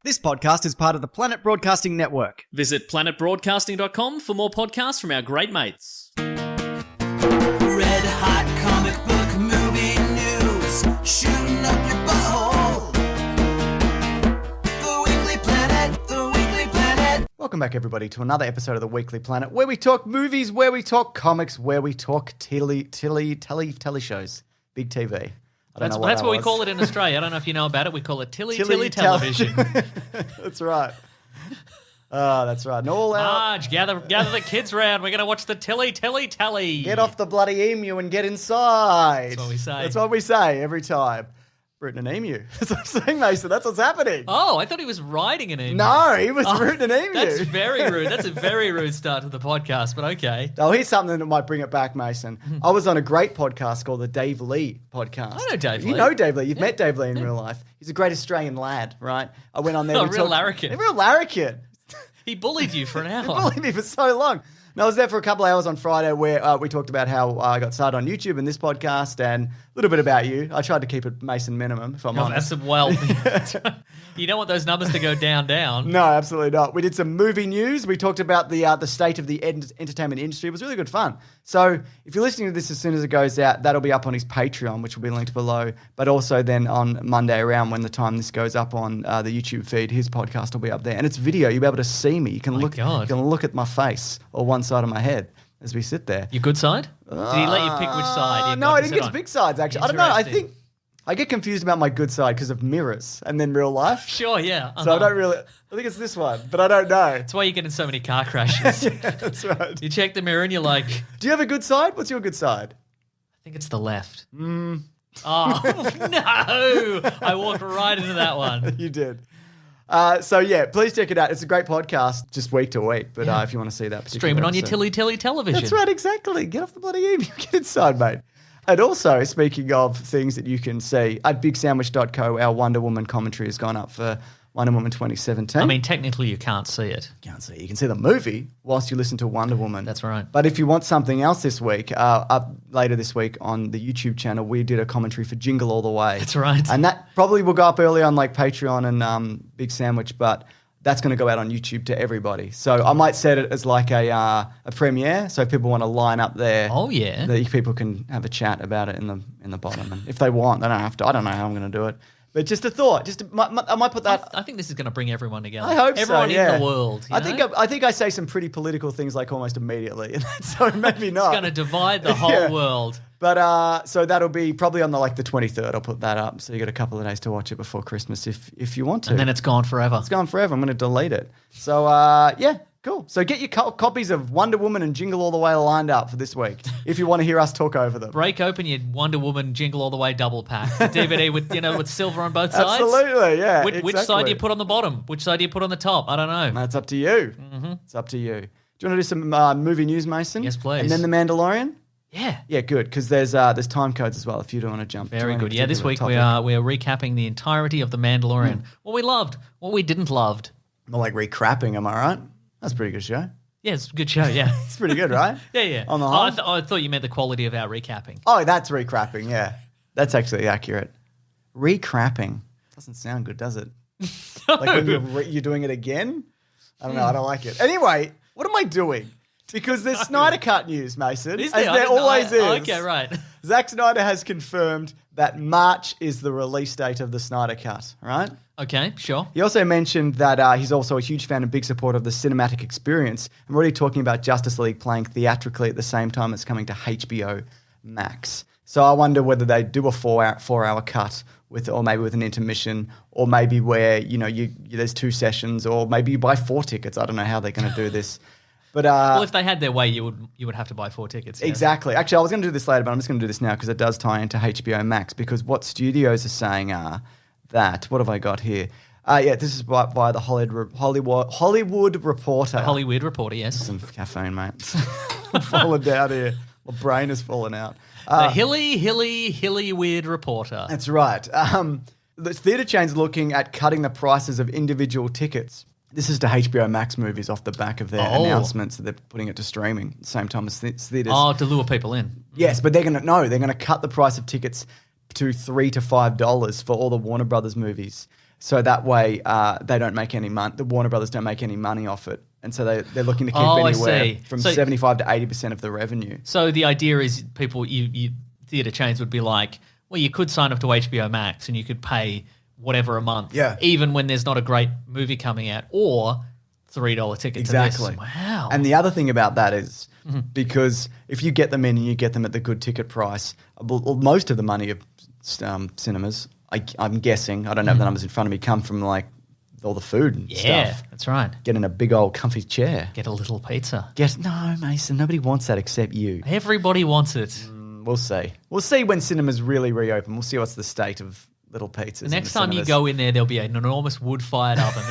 This podcast is part of the Planet Broadcasting Network. Visit planetbroadcasting.com for more podcasts from our great mates. Red hot comic book movie news, shooting up your butthole. The Weekly Planet, the Weekly Planet. Welcome back, everybody, to another episode of the Weekly Planet, where we talk movies, where we talk comics, where we talk telly shows, big TV. That's what we call it in Australia. I don't know if you know about it. We call it tilly television. That's right. That's right. And all out. Marge, gather the kids round. We're going to watch the tilly. Get off the bloody emu and get inside. That's what we say. That's what we say every time. Rooting an emu. That's what I'm saying, Mason. That's what's happening. Oh, I thought he was riding an emu. No, he was rooting an emu. That's very rude. That's a very rude start to the podcast, but okay. Oh, here's something that might bring it back, Mason. I was on a great podcast called the Dave Lee podcast. I know Dave Lee. You know Dave Lee. You've met Dave Lee in real life. He's a great Australian lad, right? I went on there. A real larrikin. A real larrikin. He bullied you for an hour. He bullied me for so long. And I was there for a couple of hours on Friday where we talked about how I got started on YouTube and this podcast and a little bit about you. I tried to keep it Mason minimum, if I'm honest. You don't want those numbers to go down. No, absolutely not. We did some movie news. We talked about the state of the entertainment industry. It was really good fun. So if you're listening to this as soon as it goes out, that'll be up on his Patreon, which will be linked below. But also then on Monday around when the time this goes up on the YouTube feed, his podcast will be up there. And it's video. You'll be able to see me. You can look at my face or one side of my head as we sit there. Your good side? Did he let you pick which side? No, I didn't get to pick sides, actually. I don't know. I think I get confused about my good side because of mirrors and then real life. Sure, yeah. So I don't really... I think it's this one, but I don't know. That's why you get in so many car crashes. Yeah, that's right. You check the mirror and you're like... Do you have a good side? What's your good side? I think it's the left. Oh, no. I walked right into that one. You did. So, yeah, please check it out. It's a great podcast, just week to week. But if you want to see that particular Stream it on your episode. tilly television. That's right, exactly. Get off the bloody emu. Get inside, mate. And also, speaking of things that you can see, at bigsandwich.co, our Wonder Woman commentary has gone up for Wonder Woman 2017. I mean, technically you can't see it. You can't see it. You can see the movie whilst you listen to Wonder Woman. That's right. But if you want something else this week, up later this week on the YouTube channel, we did a commentary for Jingle All the Way. That's right. And that probably will go up early on like Patreon and Big Sandwich, but that's going to go out on YouTube to everybody. So I might set it as like a premiere. So if people want to line up there, that people can have a chat about it in the bottom. And if they want, they don't have to. I don't know how I'm going to do it. But just a thought. I might put that. I think this is going to bring everyone together. I hope everyone so. Yeah. in the world. I think I say some pretty political things like almost immediately, so maybe not. It's going to divide the whole world. But so that'll be probably on the 23rd. I'll put that up, so you got a couple of days to watch it before Christmas if you want to. And then it's gone forever. It's gone forever. I'm going to delete it. So yeah. Cool. So get your copies of Wonder Woman and Jingle All the Way lined up for this week if you want to hear us talk over them. Break open your Wonder Woman Jingle All the Way double pack. The DVD with silver on both sides. Absolutely, yeah. Which side do you put on the bottom? Which side do you put on the top? I don't know. That's up to you. Mm-hmm. It's up to you. Do you want to do some movie news, Mason? Yes, please. And then The Mandalorian? Yeah. Yeah, good, because there's time codes as well if you don't want to jump. Very good. Yeah, this week we are recapping the entirety of The Mandalorian. What we loved, what we didn't loved. More like recrapping, am I right? That's a pretty good show. Yeah, it's a good show, yeah. It's pretty good, right? Yeah. On the whole? I thought you meant the quality of our recapping. Oh, that's recrapping, yeah. That's actually accurate. Recrapping. Doesn't sound good, does it? No. Like when you're doing it again? I don't know, I don't like it. Anyway, what am I doing? Because there's Snyder Cut news, Mason. Is there? As there always is. Okay, right. Zack Snyder has confirmed that March is the release date of the Snyder Cut, right? Okay, sure. He also mentioned that he's also a huge fan and big supporter of the cinematic experience. I'm already talking about Justice League playing theatrically at the same time it's coming to HBO Max. So I wonder whether they do a four-hour cut or maybe with an intermission, or maybe where there's 2 sessions, or maybe you buy 4 tickets. I don't know how they're going to do this. But well, if they had their way, you would have to buy 4 tickets. Yeah. Exactly. Actually, I was going to do this later, but I'm just going to do this now because it does tie into HBO Max. Because what studios are saying are that, what have I got here? This is by the Hollywood Reporter. Hollywood Reporter, yes. Some caffeine, mate. I'm falling down here. My brain is falling out. The hilly weird reporter. That's right. The theatre chain's looking at cutting the prices of individual tickets. This is to HBO Max movies off the back of their announcements that they're putting it to streaming at the same time as theatres. Oh, to lure people in. Yes, but they're going to cut the price of tickets to $3 to $5 for all the Warner Brothers movies. So that way they don't make any money. The Warner Brothers don't make any money off it. And so they're looking to keep I anywhere see. from So- 75 to 80% of the revenue. So the idea is people, you theatre chains would be like, well, you could sign up to HBO Max and you could pay whatever a month, Yeah. even when there's not a great movie coming out, or $3 ticket Exactly. to this. Wow. And the other thing about that is because if you get them in and you get them at the good ticket price, well, most of the money of cinemas, I'm guessing, I don't have the numbers in front of me, come from like all the food and yeah, stuff. that's right. Get in a big old comfy chair. Get a little pizza. No, Mason, nobody wants that except you. Everybody wants it. We'll see. We'll see when cinemas really reopen. We'll see what's the state of little pizzas. The next time you go in there, there'll be an enormous wood-fired oven.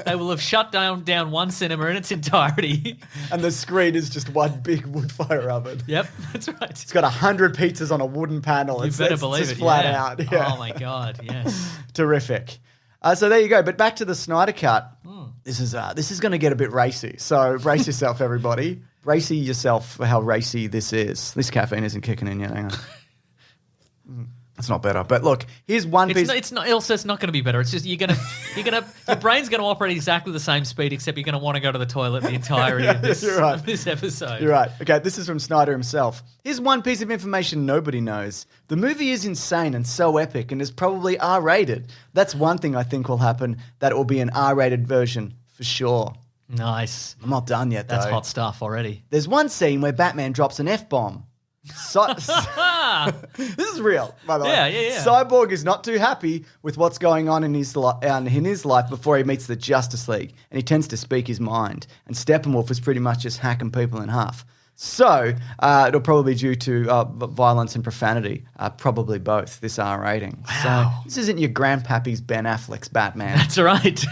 They will have shut down one cinema in its entirety. and the screen is just one big wood fire oven. Yep, that's right. It's got 100 pizzas on a wooden panel. You better believe just it. flat yeah. out. Yeah. Oh my god, yes. Terrific. So there you go. But back to the Snyder Cut. This is going to get a bit racy. So brace yourself, everybody. Brace yourself for how racy this is. This caffeine isn't kicking in yet. Hang on. That's not better. But look, here's one piece. It's not. Elsa, it's not going to be better. It's just your brain's going to operate exactly the same speed, except you're going to want to go to the toilet the entirety of this, You're right. of this episode. You're right. Okay, this is from Snyder himself. Here's one piece of information nobody knows. The movie is insane and so epic and is probably R-rated. That's one thing I think will happen, that it will be an R-rated version for sure. Nice. I'm not done yet, though. That's hot stuff already. There's one scene where Batman drops an F-bomb. This is real, by the way. Yeah. Cyborg is not too happy with what's going on in his life before he meets the Justice League, and he tends to speak his mind. And Steppenwolf is pretty much just hacking people in half. So it'll probably be due to violence and profanity, probably both, this R rating. Wow. So this isn't your grandpappy's Ben Affleck's Batman. That's right.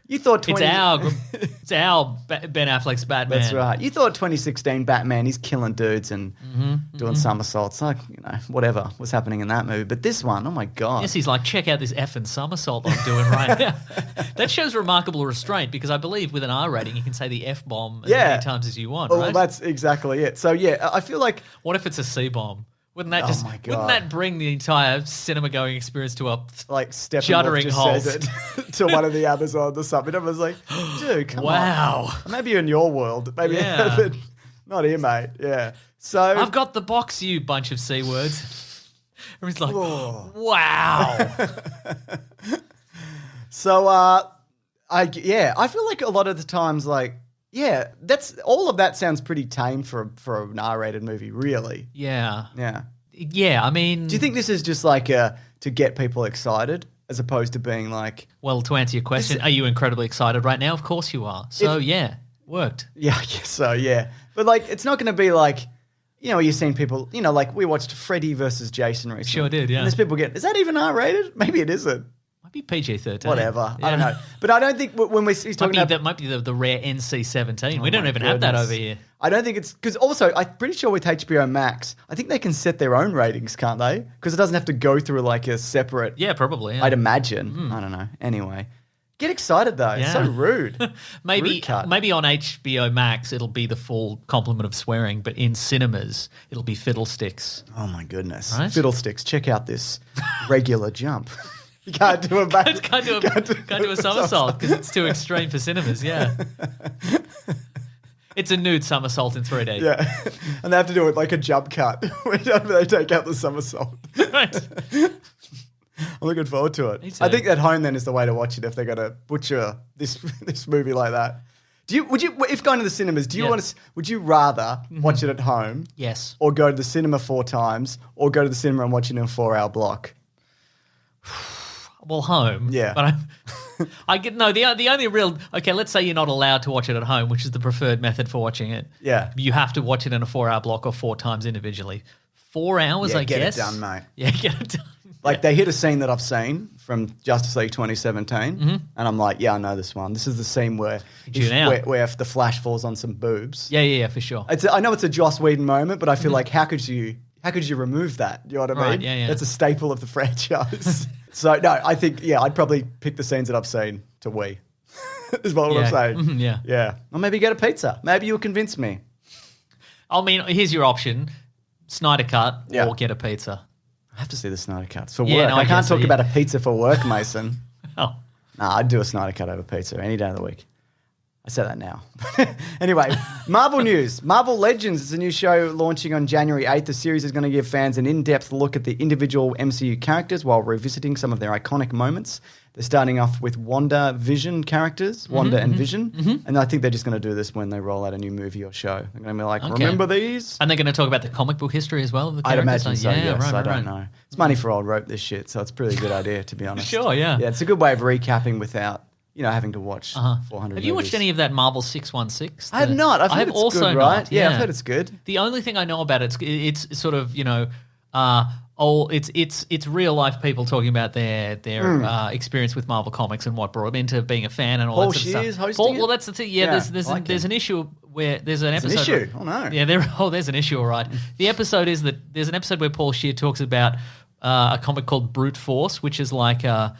You thought It's our Ben Affleck's Batman. That's right. You thought 2016 Batman, he's killing dudes and doing somersaults. Like, whatever was happening in that movie. But this one, oh my God. Yes, he's like, check out this effing somersault I'm doing right now. That shows remarkable restraint, because I believe with an R rating, you can say the F-bomb as many times as you want, Well, right? that's exactly it. So, yeah, I feel like... What if it's a C-bomb? Wouldn't that my God. wouldn't that bring the entire cinema-going experience to a Like Steppenwolf Juddering just halt. says it to one of the others on the summit. Everyone's like, dude, come wow? on. Maybe in your world. Maybe Yeah. but not here, mate. Yeah. So... I've got the box, you bunch of C words. Everyone's like, wow. So, I feel like a lot of the times, like, yeah, that's all of that sounds pretty tame for an R-rated movie, really. Yeah. Yeah. Yeah, I mean... Do you think this is just like to get people excited as opposed to being like... Well, to answer your question, are you incredibly excited right now? Of course you are. So, yeah, worked. Yeah, I guess so, yeah. But like, it's not going to be like, you've seen people, like we watched Freddy versus Jason recently. Sure did, yeah. And there's people is that even R-rated? Maybe it isn't. Might be PG-13. Whatever. Yeah. I don't know. But I don't think when he's talking about... That might be the rare NC-17. we Oh don't my even have that goodness. over here. I don't think it's... Because also, I'm pretty sure with HBO Max, I think they can set their own ratings, can't they? Because it doesn't have to go through like a separate... Yeah, probably. Yeah. I'd imagine. I don't know. Anyway. Get excited, though. It's so Yeah. rude. Maybe Rude cut. maybe on HBO Max it'll be the full complement of swearing, but in cinemas it'll be fiddlesticks. Oh, my goodness. Right? Fiddlesticks. Check out this regular jump. You can't do a back. Can't do a somersault because it's too extreme for cinemas. Yeah, it's a nude somersault in 3D. Yeah. And they have to do it like a jump cut whenever they take out the somersault. Right. I'm looking forward to it. Me too. I think at home then is the way to watch it if they're going to butcher this movie like that. Would you if going to the cinemas, would you rather watch it at home Yes. or go to the cinema 4 times or go to the cinema and watch it in a 4-hour block? Well, home. Yeah. But I get the only real let's say you're not allowed to watch it at home, which is the preferred method for watching it. Yeah. You have to watch it in a 4-hour block or 4 times individually. 4 hours, Yeah, I get it guess. done, mate. Yeah, get it done. Like they hit a scene that I've seen from Justice League 2017 and I'm like, yeah, I know this one. This is the scene where Tune out. where the Flash falls on some boobs. Yeah, for sure. I know it's a Joss Whedon moment, but I feel like how could you remove that? You know what I Right, mean? yeah. That's a staple of the franchise. So no, I think I'd probably pick the scenes that I've seen to we. Is what I'm saying. Mhm, yeah. Yeah. Or maybe get a pizza. Maybe you'll convince me. I mean, here's your option: Snyder cut Yeah. or get a pizza. I have to see the Snyder cuts for Yeah, work. no, I I can't guess so, talk yeah. about a pizza for work, Mason. Oh. Nah, I'd do a Snyder cut over pizza any day of the week. I say that now. Anyway, Marvel news. Marvel Legends is a new show launching on January 8th. The series is going to give fans an in-depth look at the individual MCU characters while revisiting some of their iconic moments. They're starting off with Wanda and Vision, and I think they're just going to do this when they roll out a new movie or show. They're going to be like, remember these? And they're going to talk about the comic book history as well of the I'd characters? imagine so, yes. Right, I don't know. It's money for old rope, this shit, so it's a pretty good idea, to be honest. Sure, yeah. Yeah, it's a good way of recapping without, having to watch 400 Have you watched movies. any of that Marvel 616? I have not. I've heard it's also good, right? not, Yeah, I've heard it's good. The only thing I know about it's sort of, it's real life people talking about their experience with Marvel Comics and what brought them into being a fan and all Paul that sort of Shear's stuff. hosting it? Well, that's the thing. Yeah, there's an issue where there's an episode. An issue? Oh no. Yeah, there's an issue, all right. The episode is that there's an episode where Paul Shear talks about a comic called Brute Force, which is like a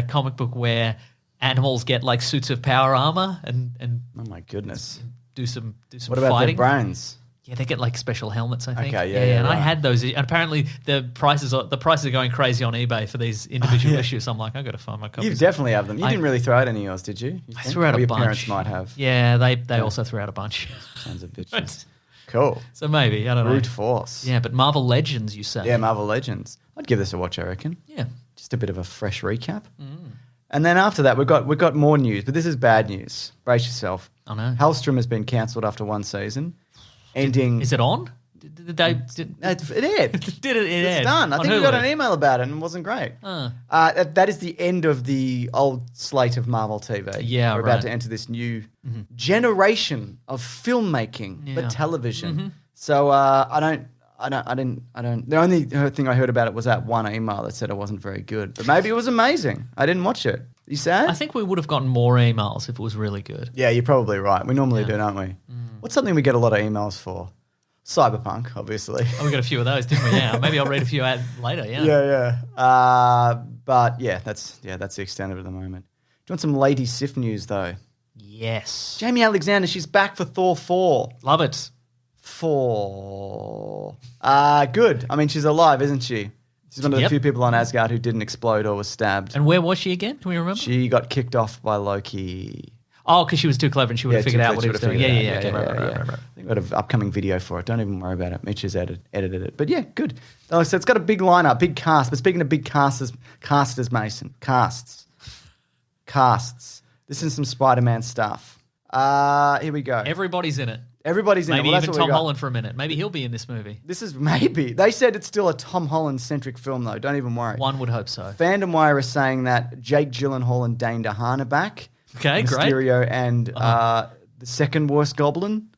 comic book where animals get like suits of power armor and Oh my goodness. do some What about fighting. their brains? Yeah, they get like special helmets, I think. Okay, yeah, and I right. had those. And apparently, the prices are going crazy on eBay for these individual issues. I'm like, I got to find my copies. You definitely have them. You didn't really throw out any of yours, did you? I threw out Or a your bunch. parents might have. Yeah, they also threw out a bunch. Sons of bitches. Cool. So maybe I don't Brute know. Force. Yeah, but Marvel Legends, you say? Yeah, Marvel Legends. I'd give this a watch, I reckon. Yeah. Just a bit of a fresh recap. And then after that, we've got more news, but this is bad news. Brace yourself. I know. Helstrom has been cancelled after one season, ending. Is it on? Did they? It aired. Did it? It's done. I think we got an email about it and it wasn't great. That is the end of the old slate of Marvel TV. Yeah, We're right. about to enter this new generation of filmmaking, but television. So I don't. The only thing I heard about it was that one email that said it wasn't very good, but maybe it was amazing. I didn't watch it. You sad? I think we would have gotten more emails if it was really good. Yeah, you're probably right. We normally do, don't we? What's something we get a lot of emails for? Cyberpunk, obviously. Oh, we got a few of those, didn't we? Yeah. Maybe I'll read a few out later. Yeah. Yeah. But yeah, that's the extent of it at the moment. Do you want some Lady Sif news though? Yes. Jamie Alexander, she's back for Thor 4. Love it. 4. Good. I mean, she's alive, isn't she? She's one of the few people on Asgard who didn't explode or was stabbed. And where was she again? Can we remember? She got kicked off by Loki. Oh, because she was too clever and she would have figured out what he was doing. Yeah. Okay, right. I think we've got an upcoming video for it. Don't even worry about it. Mitch has edited it. But yeah, good. So it's got a big lineup, big cast. But speaking of big casters, Mason. Casts. This is some Spider-Man stuff. Here we go. Everybody's in it. Everybody's in it. Maybe Well, that's even what we Tom got. Holland for a minute. Maybe he'll be in this movie. This is maybe. They said it's still a Tom Holland-centric film, though. Don't even worry. One would hope so. Fandom Wire is saying that Jake Gyllenhaal and Dane DeHaan are back. Okay, great. Mysterio and the second worst Goblin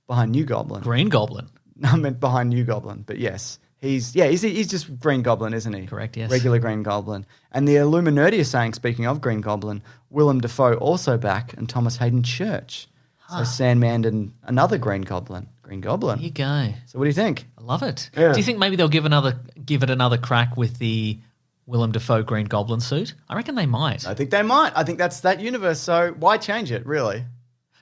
behind New Goblin. Green Goblin. I meant behind New Goblin, but yes. He's just Green Goblin, isn't he? Correct, yes. Regular Green Goblin. And the Illuminati are saying, speaking of Green Goblin, Willem Dafoe also back and Thomas Hayden Church. So Sandman and another Green Goblin. Green Goblin. There you go. So what do you think? I love it. Yeah. Do you think maybe they'll give it another crack with the Willem Dafoe Green Goblin suit? I reckon they might. I think they might. I think that's that universe, so why change it, really?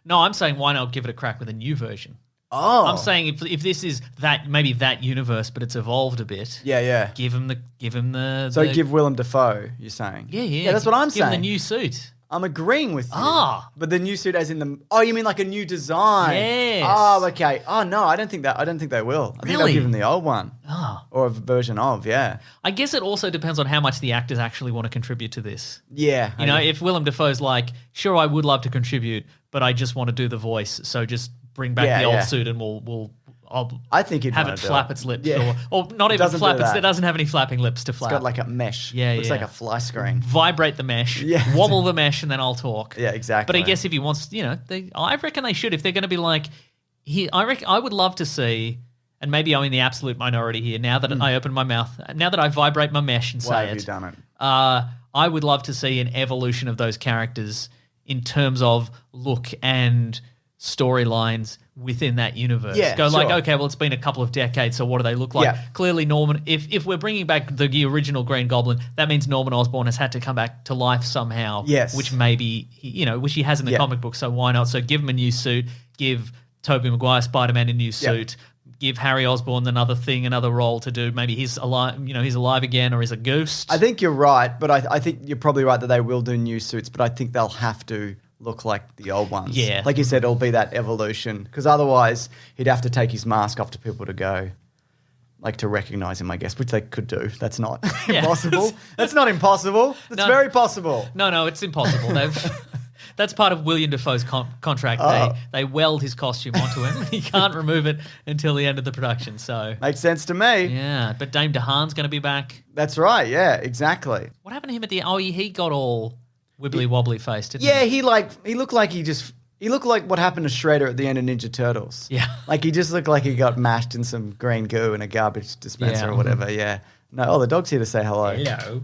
No, I'm saying why not give it a crack with a new version? Oh. I'm saying if this is maybe that universe, but it's evolved a bit. Yeah. Give him the. So give Willem Dafoe, you're saying? Yeah. Yeah, that's what I'm Give him the saying. new suit. I'm agreeing with you. Ah. But the new suit as in the... Oh, you mean like a new design? Yes. Oh, okay. Oh, no, I don't think they will. I think Really? they'll give him the old one. Ah. Or a version of, yeah. I guess it also depends on how much the actors actually want to contribute to this. Yeah. You know, if Willem Dafoe's like, sure, I would love to contribute, but I just want to do the voice, so just bring back the old suit and I'll I think he'd have wanna it do flap it. its lips. Yeah. Or not even Doesn't do flap. that. It doesn't have any flapping lips to flap. It's got like a mesh. Yeah, Looks yeah. like a fly screen. Vibrate the mesh, Yeah. wobble the mesh, and then I'll talk. Yeah, exactly. But I guess if he wants, I reckon they should. If they're going to be like, I would love to see, and maybe I'm in the absolute minority here. Now that I open my mouth, now that I vibrate my mesh and Why say have it, you done it? I would love to see an evolution of those characters in terms of look and storylines within that universe. Yeah, Go like, sure. okay, well, it's been a couple of decades, so what do they look like? Yeah. Clearly, Norman, if we're bringing back the original Green Goblin, that means Norman Osborn has had to come back to life somehow. Yes. Which maybe, which he has in the Yeah. comic book, so why not? So give him a new suit, give Tobey Maguire Spider-Man a new suit, give Harry Osborn another thing, another role to do. Maybe he's alive, he's alive again, or he's a ghost. I think you're right, but I think you're probably right that they will do new suits, but I think they'll have to look like the old ones. Yeah. Like you said, it'll be that evolution, because otherwise he'd have to take his mask off to people to go, like to recognize him, I guess, which they could do. That's not impossible. That's not impossible. That's very possible. No, it's impossible. That's part of William Dafoe's contract. Oh. They weld his costume onto him. He can't remove it until the end of the production. So Makes sense to me. yeah, but Dame DeHaan's going to be back. That's right. Yeah, exactly. What happened to him at the? Oh, he got all wibbly wobbly faced, didn't Yeah, he? he looked like he looked like what happened to Shredder at the end of Ninja Turtles. Yeah. Like he just looked like he got mashed in some green goo in a garbage dispenser Yeah. or whatever. Yeah. No, the dog's here to say hello. Hello.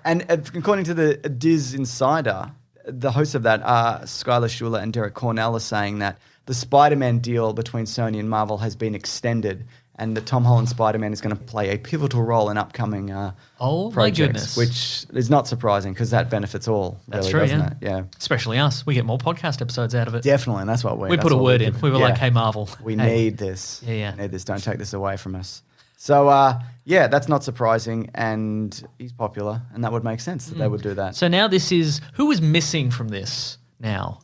And according to the Diz Insider, the hosts of that, Skylar Schuler and Derek Cornell, are saying that the Spider-Man deal between Sony and Marvel has been extended, and that Tom Holland's Spider-Man is going to play a pivotal role in upcoming Oh, my projects, goodness. which is not surprising because that benefits all. That's really, true, doesn't yeah. it? Yeah, Especially us. We get more podcast episodes out of it. definitely, and that's what We put a word in. We were like, hey, Marvel. we hey. need this. Yeah. We need this. Don't take this away from us. So, yeah, that's not surprising, and he's popular, and that would make sense that they would do that. So now this is... Who is missing from this now?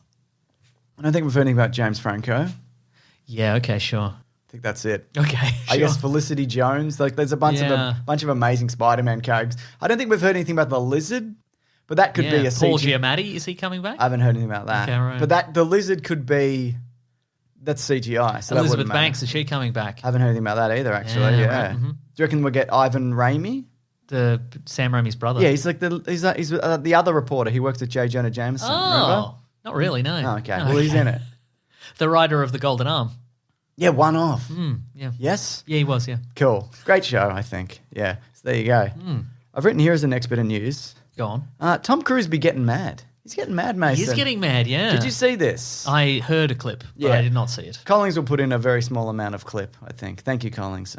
I don't think we've heard anything about James Franco. Yeah, okay, sure. I think that's it. Okay, I sure. guess Felicity Jones. Like, there's a bunch of amazing Spider-Man characters. I don't think we've heard anything about the Lizard, but that could be a Paul CG. Giamatti, is he coming back? I haven't heard anything about that. Okay, right. But the Lizard could be. That's CGI. So that Elizabeth wouldn't matter. Banks, is she coming back? I haven't heard anything about that either. Actually, Yeah, yeah. right, mhm. Do you reckon we'll get Ivan Raimi? The Sam Raimi's brother. Yeah, he's like he's the other reporter. He works with J. Jonah Jameson. Remember? Oh, not really, no. Oh, okay. No, Well, he's in it. The writer of The Golden Arm. Yeah, one off. Yeah. Yes. Yeah, he was, yeah. Cool. Great show, I think. Yeah. So there you go. I've written here as an expert in news. Go on. Tom Cruise be getting mad. He's getting mad, Mason. He's getting mad, yeah. Did you see this? I heard a clip, but I did not see it. Collings will put in a very small amount of clip, I think. Thank you, Collings,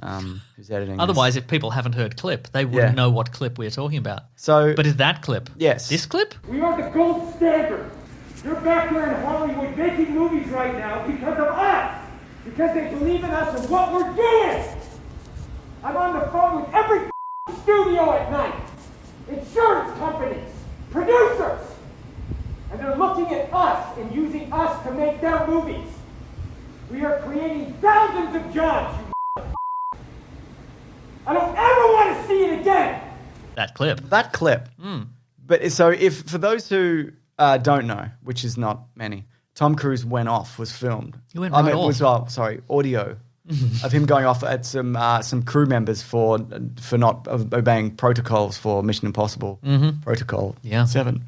who's editing Otherwise, this. if people haven't heard clip, they wouldn't Yeah. know what clip we're talking about. So, But is that clip? Yes. This clip? We are the gold standard. You're back there in Hollywood making movies right now because of us. Because they believe in us and what we're doing. I'm on the phone with every studio at night. Insurance companies, producers. And they're looking at us and using us to make their movies. We are creating thousands of jobs, you I don't ever want to see it again. That clip. that clip. But so if for those who don't know, which is not many, Tom Cruise went off, was filmed. He went right off. Audio of him going off at some crew members for not obeying protocols for Mission Impossible Protocol 7.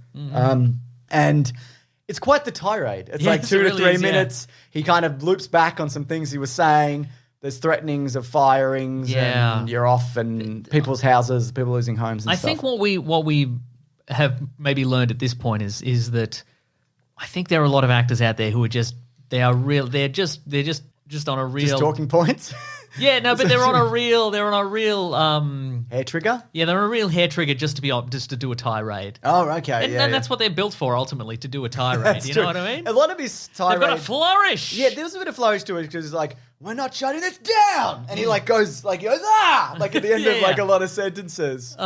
And it's quite the tirade. It's like Yes, 2 it to really 3 is, yeah. minutes. He kind of loops back on some things he was saying. There's threatenings of firings, Yeah. and you're off, and people's houses, people losing homes and I stuff. think what we have maybe learned at this point is that I think there are a lot of actors out there who are just on a real Just talking points. Yeah, no, but they're on a real Hair trigger? yeah, they're a real hair trigger just to do a tirade. Oh, okay. And that's what they're built for ultimately, to do a tirade. That's You true. know what I mean? A lot of his tirade. They've got a flourish. Yeah, there was a bit of flourish to it because he's like, we're not shutting this down. And he goes, ah! Like at the end Yeah, of yeah. a lot of sentences.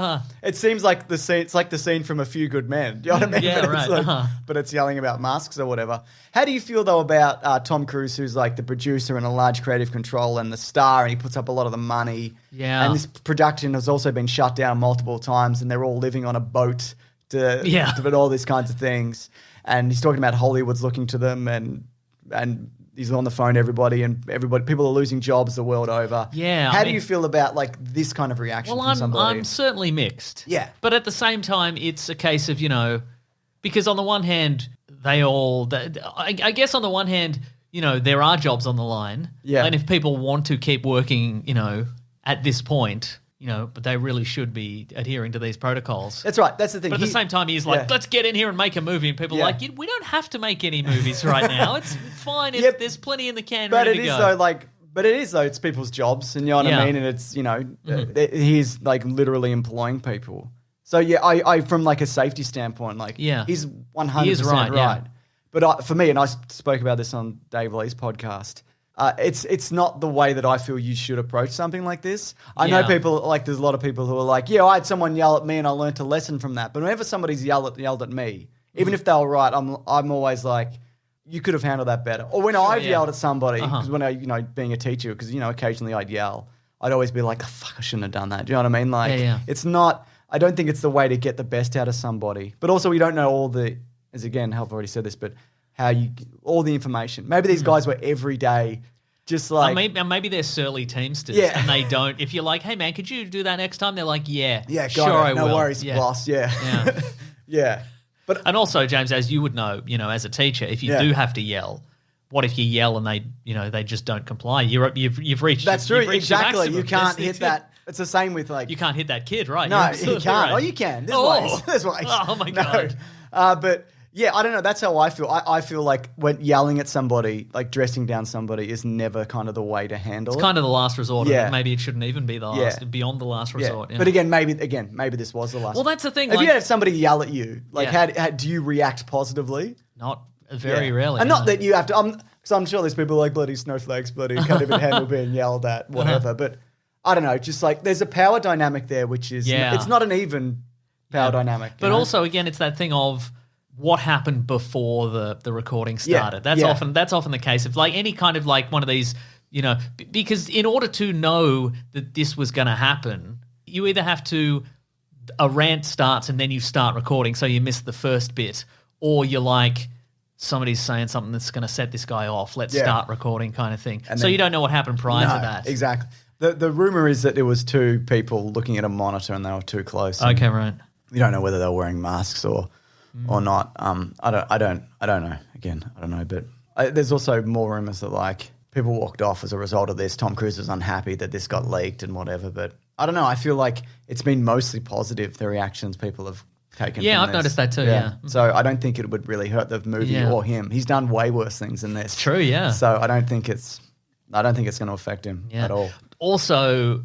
It seems like it's like the scene from A Few Good Men. Do you know what I mean? Yeah, But it's right. but it's yelling about masks or whatever. How do you feel though about Tom Cruise, who's like the producer and a large creative control and the star, and he puts up a lot of the money. Yeah. And this production has also been shut down multiple times, and they're all living on a boat to all these kinds of things. And he's talking about Hollywood's looking to them, and he's on the phone to everybody, and people are losing jobs the world over. Yeah, How I do mean- you feel about this kind of reaction Well, from somebody? I'm certainly mixed. Yeah. But at the same time, it's a case of, because on the one hand, I guess on the one hand, there are jobs on the line. Yeah. And if people want to keep working, at this point, but they really should be adhering to these protocols. That's right. That's the thing. But at the same time, he's like, let's get in here and make a movie. And people are like, we don't have to make any movies right now. It's fine if Yep. there's plenty in the can But ready it to is go. But it is though. It's people's jobs, and you know what Yeah. I mean. And it's he's literally employing people. So yeah, I from a safety standpoint, Yeah. he's 100% He is right, yeah. But for me, and I spoke about this on Dave Lee's podcast, it's not the way that I feel you should approach something like this. I know Yeah. people, like there's a lot of people who are like, yeah, I had someone yell at me and I learned a lesson from that. But whenever somebody's yelled at me, even if they were right, I'm always like, you could have handled that better. Or when I've yelled at somebody, because when I, being a teacher, because, occasionally I'd yell, I'd always be like, oh, fuck, I shouldn't have done that. Do you know what I mean? Like, it's not, I don't think it's the way to get the best out of somebody. But also we don't know all the, as again, I've already said this, but all the information. Maybe these guys were every day just like... Maybe they're surly teamsters Yeah. and they don't... If you're like, hey, man, could you do that next time? They're like, yeah, Yeah, sure got it. I No will. worries, Yeah. boss. Yeah. Yeah. Yeah. But And also, James, as you would know, as a teacher, if you do have to yell, what if you yell and they just don't comply? You've reached... that's true. You've reached your Exactly. maximum. You can't It's- hit that. It's the same with like... You can't hit that kid, right? No, You're you absolutely can't. right. Oh, you can. There's Oh. ways. There's ways. Oh, my No. God. But yeah, I don't know. That's how I feel. I feel like when yelling at somebody, like dressing down somebody, is never kind of the way to handle It's it. kind of the last resort. Yeah. Maybe it shouldn't even be the last, beyond the last resort. Yeah. But again, maybe this was the last. Well, that's the thing. If like, you had somebody yell at you, like Yeah. how do you react positively? not very Yeah. rarely. And not no. that you have to. Because I'm sure there's people like bloody snowflakes, bloody can't even handle being yelled at, whatever. But I don't know. Just like there's a power dynamic there, which is it's not an even power dynamic. But you know? also, again, it's that thing of what happened before the recording Yeah, started. That's often the case. If like any kind of like one of these, because in order to know that this was going to happen, you either have to a rant starts and then you start recording, so you miss the first bit, or you're like, somebody's saying something that's going to set this guy off. Let's start recording, kind of thing. And so then- you don't know what happened prior to that. Exactly. The rumor is that there was two people looking at a monitor and they were too close. and Okay, right. We don't know whether they were wearing masks or not. I don't know. Again, I don't know. But there's also more rumors that like people walked off as a result of this. Tom Cruise was unhappy that this got leaked and whatever. But I don't know. I feel like it's been mostly positive, the reactions people have taken. Yeah, from I've this. noticed that too, yeah. So I don't think it would really hurt the movie or him. He's done way worse things than this. True, yeah. So I don't think it's going to affect him at all. Also,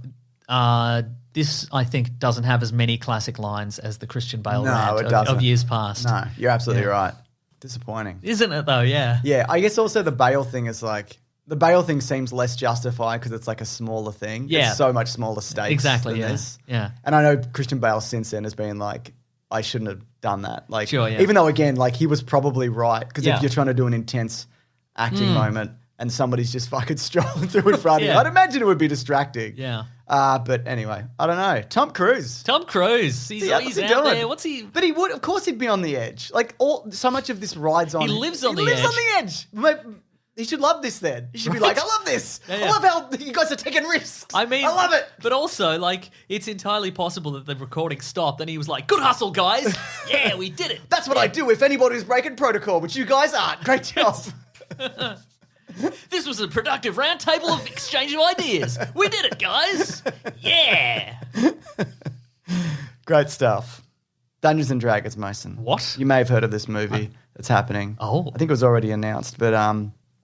this, I think, doesn't have as many classic lines as the Christian Bale No, rant it doesn't. of years past. No, you're absolutely right. Disappointing. Isn't it, though? Yeah. Yeah, I guess also the Bale thing is like, the Bale thing seems less justified because it's like a smaller thing. Yeah. It's so much smaller stakes. Exactly, than yeah. this. Yeah. And I know Christian Bale since then has been like, I shouldn't have done that. Like, Sure, yeah. even though again, like he was probably right because Yeah. if you're trying to do an intense acting moment and somebody's just fucking strolling through in front of you, Yeah. I'd imagine it would be distracting. Yeah. But anyway, I don't know. Tom Cruise. Tom Cruise. He's Yeah, what's he's he out doing? there. What's he... But he would, of course, he'd be on the edge. Like so much of this rides on. He lives on the He lives edge. on the edge. He should love this. Then he should be like, I love this. Yeah, I yeah. love how you guys are taking risks. I mean, I love it. But also, like, it's entirely possible that the recording stopped and he was like, good hustle, guys. Yeah, we did it. That's what I do if anybody's breaking protocol, which you guys aren't. Great job. This was a productive roundtable of exchange of ideas. We did it, guys. Yeah. Great stuff. Dungeons and Dragons, Mason. What? You may have heard of this movie that's happening. Oh. I think it was already announced, but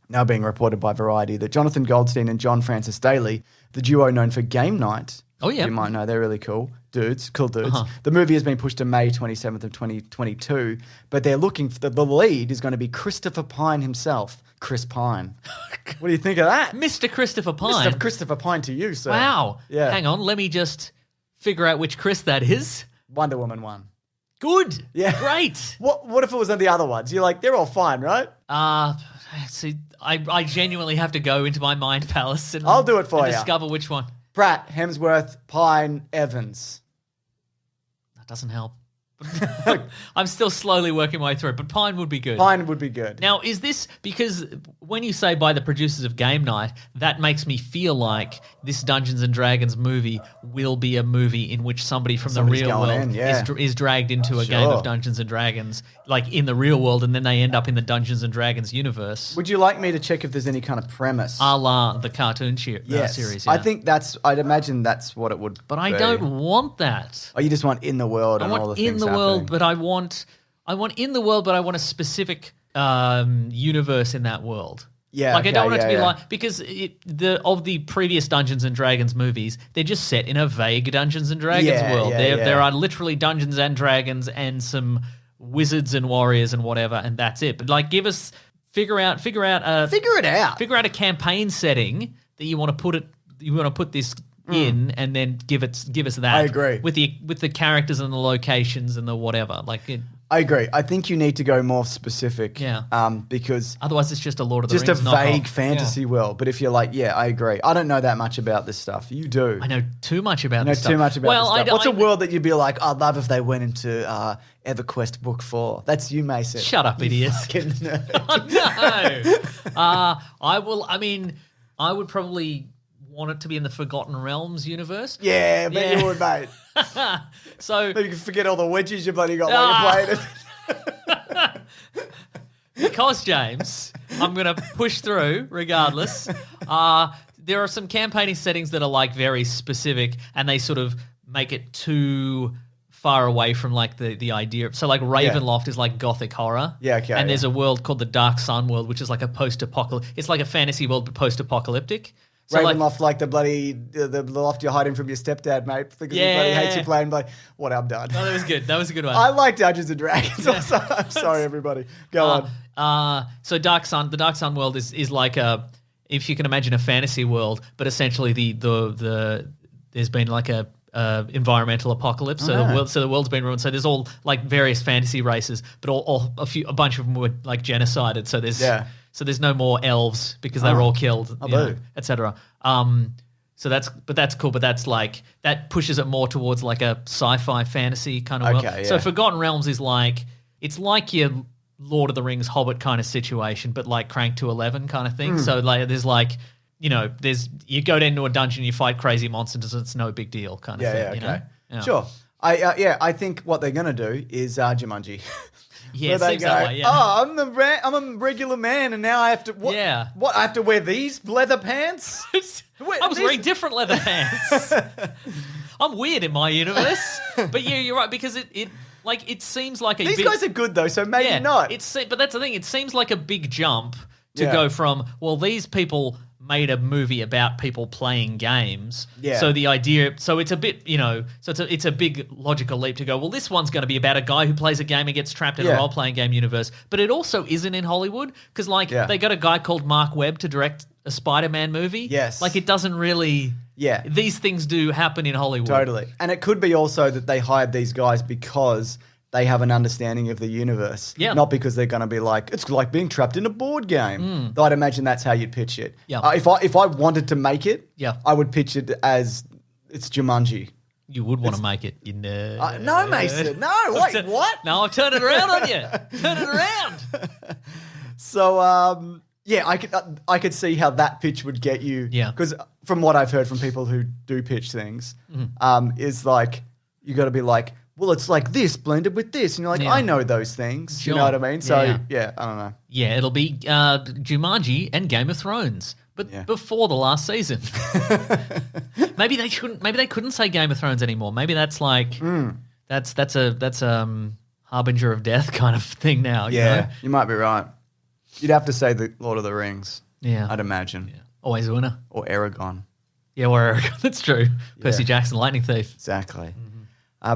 now being reported by Variety that Jonathan Goldstein and John Francis Daly, the duo known for Game Night. Oh, yeah. You might know, they're really cool dudes. Uh-huh. The movie has been pushed to May 27th of 2022, but they're looking for the lead is going to be Christopher Pine himself, Chris Pine. What do you think of that? Mr. Christopher Pine. Mr. Christopher Pine to you, sir. Wow. Yeah. Hang on, let me just figure out which Chris that is. Wonder Woman 1. Good. Yeah. Great. What if it was on the other ones? You're like, they're all fine, right? See, I genuinely have to go into my mind palace and I'll do it for and ya. discover which one. Pratt, Hemsworth, Pine, Evans. That doesn't help. I'm still slowly working my way through it, but Pine would be good. Pine would be good. Now, is this because when you say by the producers of Game Night, that makes me feel like this Dungeons and Dragons movie will be a movie in which somebody from Somebody's the real going world in, yeah. is dragged into a game Sure. of Dungeons and Dragons, like in the real world, and then they end up in the Dungeons and Dragons universe, Would you like me to check if there's any kind of premise? a la the cartoon Yes. series. I yeah. think I'd imagine that's what it would But I be. don't want that. Oh, you just want in the world I and all want the in things the world, happening. but I want in the world, but I want a specific universe in that world. Yeah, like I don't okay, want it to yeah, be yeah. like because of the previous Dungeons and Dragons movies, they're just set in a vague Dungeons and Dragons Yeah, world. yeah, there yeah. there are literally Dungeons and Dragons and some wizards and warriors and whatever, and that's it. But like, give us figure out Figure it out. figure out a campaign setting that you want to put this in, and then give us that. I agree. with the characters and the locations and the whatever. Like it, I agree. I think you need to go more specific. Yeah. Because otherwise, it's just a Lord of the just a Rings knockoff. vague fantasy world. But if you're like, yeah, I agree. I don't know that much about this stuff. You do. I know too much about I know this stuff. too much about well, this stuff. What's I, a world that you'd be like, I'd love if they went into EverQuest Book 4? That's you, Mason. Shut up, idiots. Fucking nerd. Oh, no. I would probably want it to be in the Forgotten Realms universe. Yeah, but Yeah. you would, mate. So Maybe you can forget all the wedges you bloody got while you're playing it. because, James, I'm going to push through regardless. There are some campaigning settings that are like very specific, and they sort of make it too far away from like the idea. So like Ravenloft is like gothic horror. Yeah, okay, And there's a world called the Dark Sun world, which is like a post-apocalyptic. It's like a fantasy world, but post-apocalyptic. So Ravenloft, like the bloody the loft you're hiding from your stepdad, mate, because he bloody hates you playing. Like, what? I'm done. Oh, that was good. That was a good one. I like Dungeons and Dragons. Also. I'm sorry, everybody. Go on. So the Dark Sun world is like if you can imagine a fantasy world, but essentially the there's been like a environmental apocalypse. So the world's been ruined. So there's all like various fantasy races, but a bunch of them were like genocided. So there's no more elves because they were all killed, etc. So that's cool. But that's like that pushes it more towards like a sci-fi fantasy kind of world. Okay, yeah. So Forgotten Realms is like it's like your Lord of the Rings Hobbit kind of situation, but like cranked to 11 kind of thing. So like there's like you go into a dungeon, you fight crazy monsters, it's no big deal kind of thing. Yeah, okay. You know? Yeah. Sure. I think what they're going to do is Jumanji. Yeah, it Where they seems go, that way, yeah. oh, I'm a regular man, and now I have to. What? Yeah. What? I have to wear these leather pants? I was wearing different leather pants. I'm weird in my universe. But yeah, you're right, because it seems like a These big, guys are good though, so maybe yeah, not. But that's the thing. It seems like a big jump to Yeah. go from, well, these people made a movie about people playing games. Yeah. So the idea, so it's a bit, it's a big logical leap to go, well, this one's going to be about a guy who plays a game and gets trapped in a Yeah. role-playing game universe. But it also isn't in Hollywood because, they got a guy called Mark Webb to direct a Spider-Man movie. Yes. Like, it doesn't really... Yeah. These things do happen in Hollywood. Totally. And it could be also that they hired these guys because they have an understanding of the universe. Yeah. Not because they're going to be like, it's like being trapped in a board game. Though I'd imagine that's how you'd pitch it. Yeah. If I wanted to make it, Yeah. I would pitch it as it's Jumanji. You would want to make it, you nerd. No, Mason. No, wait, what? No, I've turned it around on you. Turn it around. So, yeah, I could see how that pitch would get you. Yeah. Because from what I've heard from people who do pitch things, is like, you got to be like, well, it's like this blended with this. And you're like, Yeah. I know those things. Sure. You know what I mean? So, Yeah. yeah, I don't know. Yeah, it'll be Jumanji and Game of Thrones, but Yeah. before the last season. Maybe they shouldn't. Maybe they couldn't say Game of Thrones anymore. Maybe that's like that's a harbinger of death kind of thing now. you Yeah, know? you might be right. You'd have to say the Lord of the Rings. Yeah. I'd imagine. Yeah. Always a winner. Or Aragon. Yeah, or that's true. Percy Jackson, Lightning Thief. Exactly.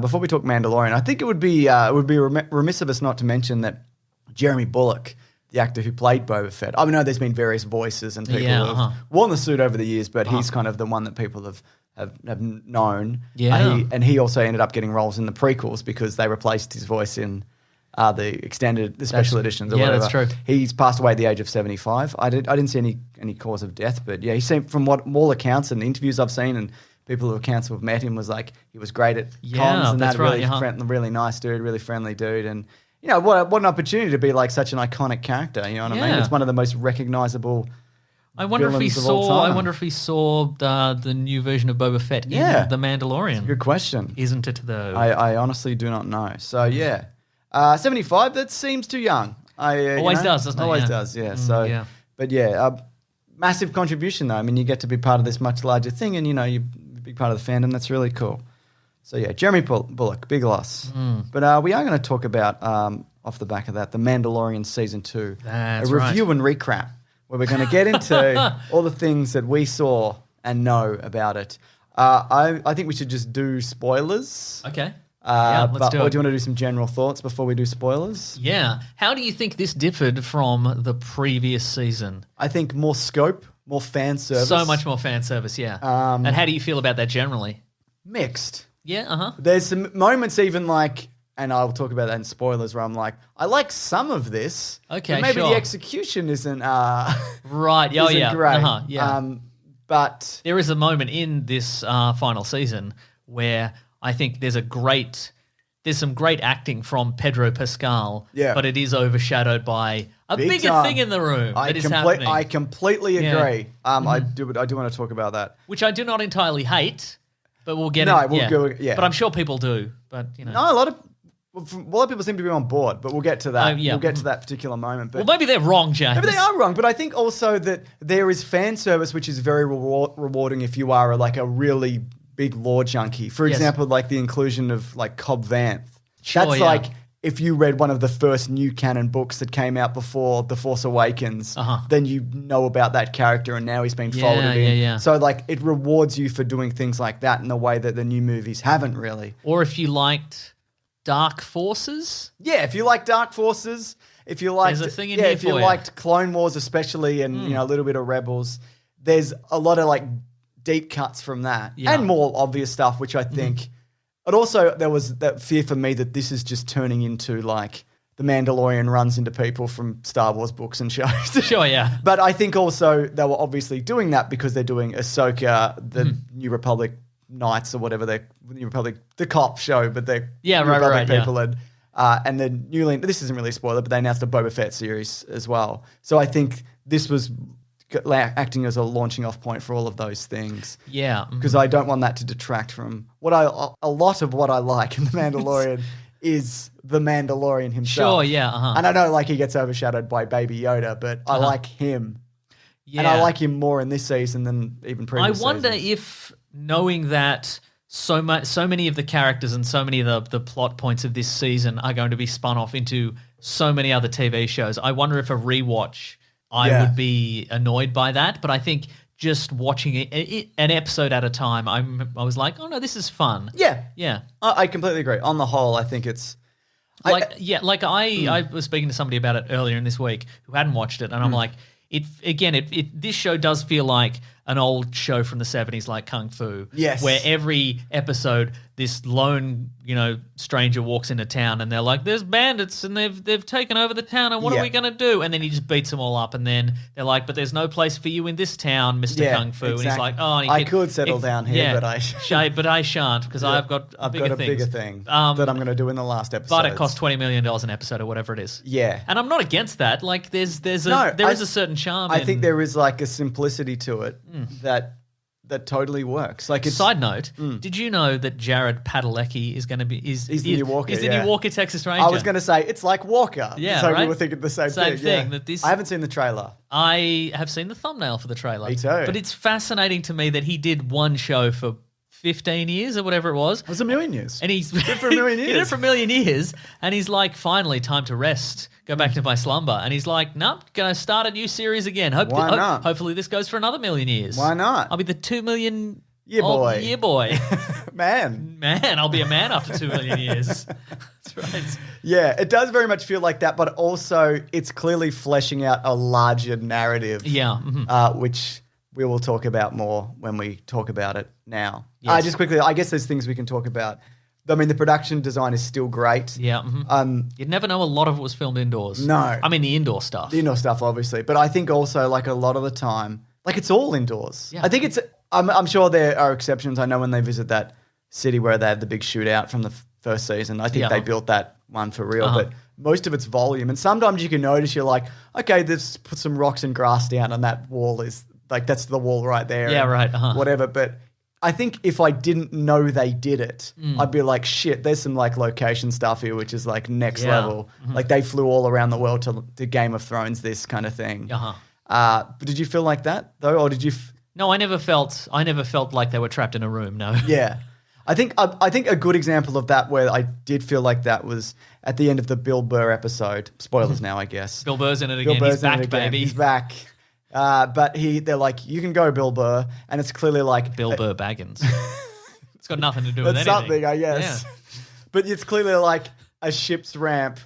Before we talk Mandalorian, I think it would be remiss of us not to mention that Jeremy Bulloch, the actor who played Boba Fett. I know there's been various voices and people who have worn the suit over the years, but he's kind of the one that people have known. Yeah. He also ended up getting roles in the prequels because they replaced his voice in the special editions or yeah, whatever. that's true. He's passed away at the age of 75. I didn't see any cause of death, but yeah, he seemed, from what all accounts and interviews I've seen and people who accounts who have met him, was like he was great at cons and that's that, really right, really nice dude, really friendly dude, and what an opportunity to be like such an iconic character. You know what I mean? Yeah. It's one of the most recognizable. I wonder if he villains of all saw. I time. wonder if he saw the new version of Boba Fett in The Mandalorian. Good question. Isn't it though? I honestly do not know. So yeah, 75. That seems too young. Always does, doesn't it? Always Yeah. does. Yeah. So, yeah. but yeah, massive contribution though. I mean, you get to be part of this much larger thing, and you're a big part of the fandom. That's really cool. So yeah, Jeremy Bulloch, big loss. But we are going to talk about off the back of that, The Mandalorian season 2, That's a review and recap, where we're going to get into all the things that we saw and know about it. I think we should just do spoilers. Okay. let's do Or it. do you want to do some general thoughts before we do spoilers? Yeah. How do you think this differed from the previous season? I think more scope, more fan service. So much more fan service, yeah. And how do you feel about that generally? Mixed. Yeah, uh-huh. There's some moments even like, and I'll talk about that in spoilers, where I'm like, I like some of this. Okay, but maybe sure. the execution isn't Right. Oh, isn't yeah. great. Uh-huh, yeah. But There is a moment in this final season where I think there's some great acting from Pedro Pascal, Yeah. but it is overshadowed by a Big bigger time. thing in the room I that is happening, I completely Yeah. agree. I do want to talk about that. which I do not entirely hate, but we'll get No, it. we'll go- yeah. But I'm sure people do. But you know, No, a lot of people seem to be on board, but we'll get to that. yeah. We'll get to that particular moment. But well, maybe they're wrong, James. maybe they are wrong, but I think also that there is fan service, which is very rewarding if you are like a really big lore junkie. For Yes. example, like the inclusion of like Cobb Vanth. Sure, That's yeah. like if you read one of the first new canon books that came out before The Force Awakens, then you know about that character and now he's been folded in. Yeah. So like it rewards you for doing things like that in a way that the new movies haven't really. Or if you liked Dark Forces. Yeah, if you like Dark Forces, if you liked, There's a thing in here if you for you. liked Clone Wars especially, and you know a little bit of Rebels, there's a lot of like deep cuts from that, Yeah. and more obvious stuff, which I think. But also there was that fear for me that this is just turning into like the Mandalorian runs into people from Star Wars books and shows. Sure, yeah. But I think also they were obviously doing that because they're doing Ahsoka, the New Republic Knights or whatever they're New Republic, the cop show, but they're Yeah, New right, Republic yeah. people and then newly, this isn't really a spoiler, but they announced a Boba Fett series as well. So I think this was acting as a launching off point for all of those things. Yeah. Because I don't want that to detract from a lot of what I like in The Mandalorian is the Mandalorian himself. Sure, yeah. Uh-huh. And I know like he gets overshadowed by Baby Yoda, but I like him. Yeah. And I like him more in this season than even I previous wonder seasons. if knowing that so many of the characters and so many of the plot points of this season are going to be spun off into so many other TV shows, I wonder if a rewatch I would be annoyed by that. But I think just watching an episode at a time, I was like, oh no, this is fun. Yeah. Yeah. I completely agree. On the whole, I think it's... I was speaking to somebody about it earlier in this week who hadn't watched it, and I'm like, this show does feel like an old show from the 70s, like Kung Fu. Yes. Where every episode, this lone, stranger walks into town and they're like, there's bandits and they've taken over the town and what are we going to do? And then he just beats them all up and then they're like, but there's no place for you in this town, Mr. Yeah, Kung Fu. And he's exactly. like, oh, and I could settle down here, but I but I shan't because I've got I've bigger got a things. bigger thing that I'm going to do in the last episode. But it costs $20 million an episode or whatever it is. Yeah. And I'm not against that. Like there is a certain charm. I think there is like a simplicity to it that totally works. Like it's, Side note, did you know that Jared Padalecki is going to be He's the new Walker, He's the yeah. new Walker Texas Ranger. I was going to say it's like Walker. Yeah, so right? we were thinking the same thing. thing, Yeah. that this- I haven't seen the trailer. I have seen the thumbnail for the trailer. Me too. But it's fascinating to me that he did one show for 15 years or whatever it was. It was a million years. And he's Did it for a million He did it years. for a million years, and he's like, finally, time to rest, go back to my slumber. And he's like, nope, gonna start a new series again. Why not? Hopefully, this goes for another million years. Why not? I'll be the 2 million Year boy. Year boy. Man. Man, I'll be a man after 2 million years. That's right. Yeah, it does very much feel like that, but also it's clearly fleshing out a larger narrative. Yeah. Mhm. Which we will talk about more when we talk about it now. Yes. Just quickly, I guess there's things we can talk about. I mean, the production design is still great. Yeah. Mhm. You'd never know a lot of it was filmed indoors. No. I mean, the indoor stuff. The indoor stuff, obviously. But I think also, like, a lot of the time, like, it's all indoors. Yeah. I think it's... I'm sure there are exceptions. I know when they visit that city where they had the big shootout from the first season, I think Yeah. they built that one for real. But most of it's volume. And sometimes you can notice you're like, okay, they've put some rocks and grass down and that wall is... Like, that's the wall right there. Yeah, and right, Whatever. But I think if I didn't know they did it, I'd be like, shit, there's some, like, location stuff here, which is, like, next Yeah. level. Like, they flew all around the world to Game of Thrones, this kind of thing. But did you feel like that, though? Or did you... No, I never felt like they were trapped in a room, no. Yeah. I think a good example of that where I did feel like that was at the end of the Bill Burr episode. Spoilers now, I guess. Bill Burr's in it Bill again. Burr's He's in it back, again. baby. He's back. But they're like, you can go, Bill Burr. And it's clearly like... Bill Burr Baggins. It's got nothing to do with That's anything. something, I guess. Yeah. but it's clearly like a ship's ramp,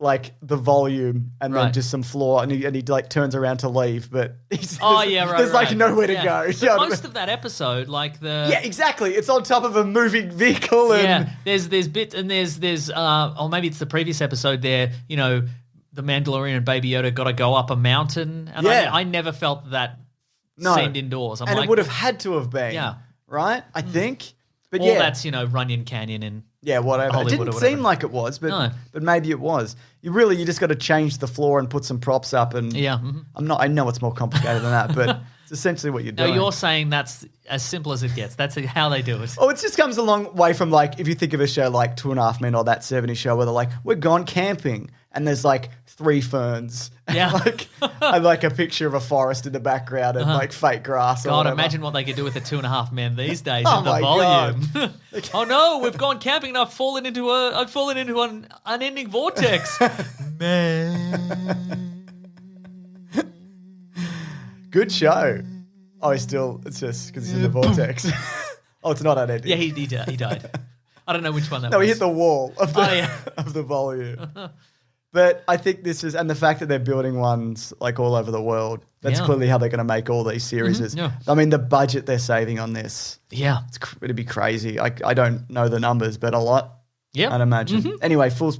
like the volume, and then Right. just some floor, and he like turns around to leave, but he's, Oh yeah, right. there's like right. nowhere to Yeah. go. You But know what I most mean? of that episode, like the Yeah, exactly. It's on top of a moving vehicle, and yeah, there's bits and there's or maybe it's the previous episode there. You know, the Mandalorian and Baby Yoda got to go up a mountain, and Yeah. I never felt that No. seemed indoors. I'm and like, it would have had to have been, Yeah. right? I think, but all yeah, that's Runyon Canyon and yeah, whatever. Hollywood It or didn't whatever. seem like it was, but No. but maybe it was. You just got to change the floor and put some props up, and yeah. mhm. I know it's more complicated than that, but it's essentially what you're No, doing. you're saying that's as simple as it gets. That's how they do it. Oh, it just comes a long way from like if you think of a show like 2.5 Men or that 70s show where they're like, we're gone camping, and there's like 3 ferns, Yeah. and like a picture of a forest in the background and like fake grass. Or God, whatever. imagine what they could do with the 2.5 Men these days Oh and the my volume. Oh no, we've gone camping and I've fallen into an unending vortex. Good show. Oh, it's just because he's in the vortex. Oh, it's not unending. Yeah, he died. I don't know which one that No, was. he hit the wall of the Oh, yeah. of the volume. But I think this is, and the fact that they're building ones like all over the world, that's Yeah. clearly how they're going to make all these series. yeah. I mean, the budget they're saving on this, Yeah. it'd be crazy. I don't know the numbers, but a lot, Yep. I'd imagine. Anyway, full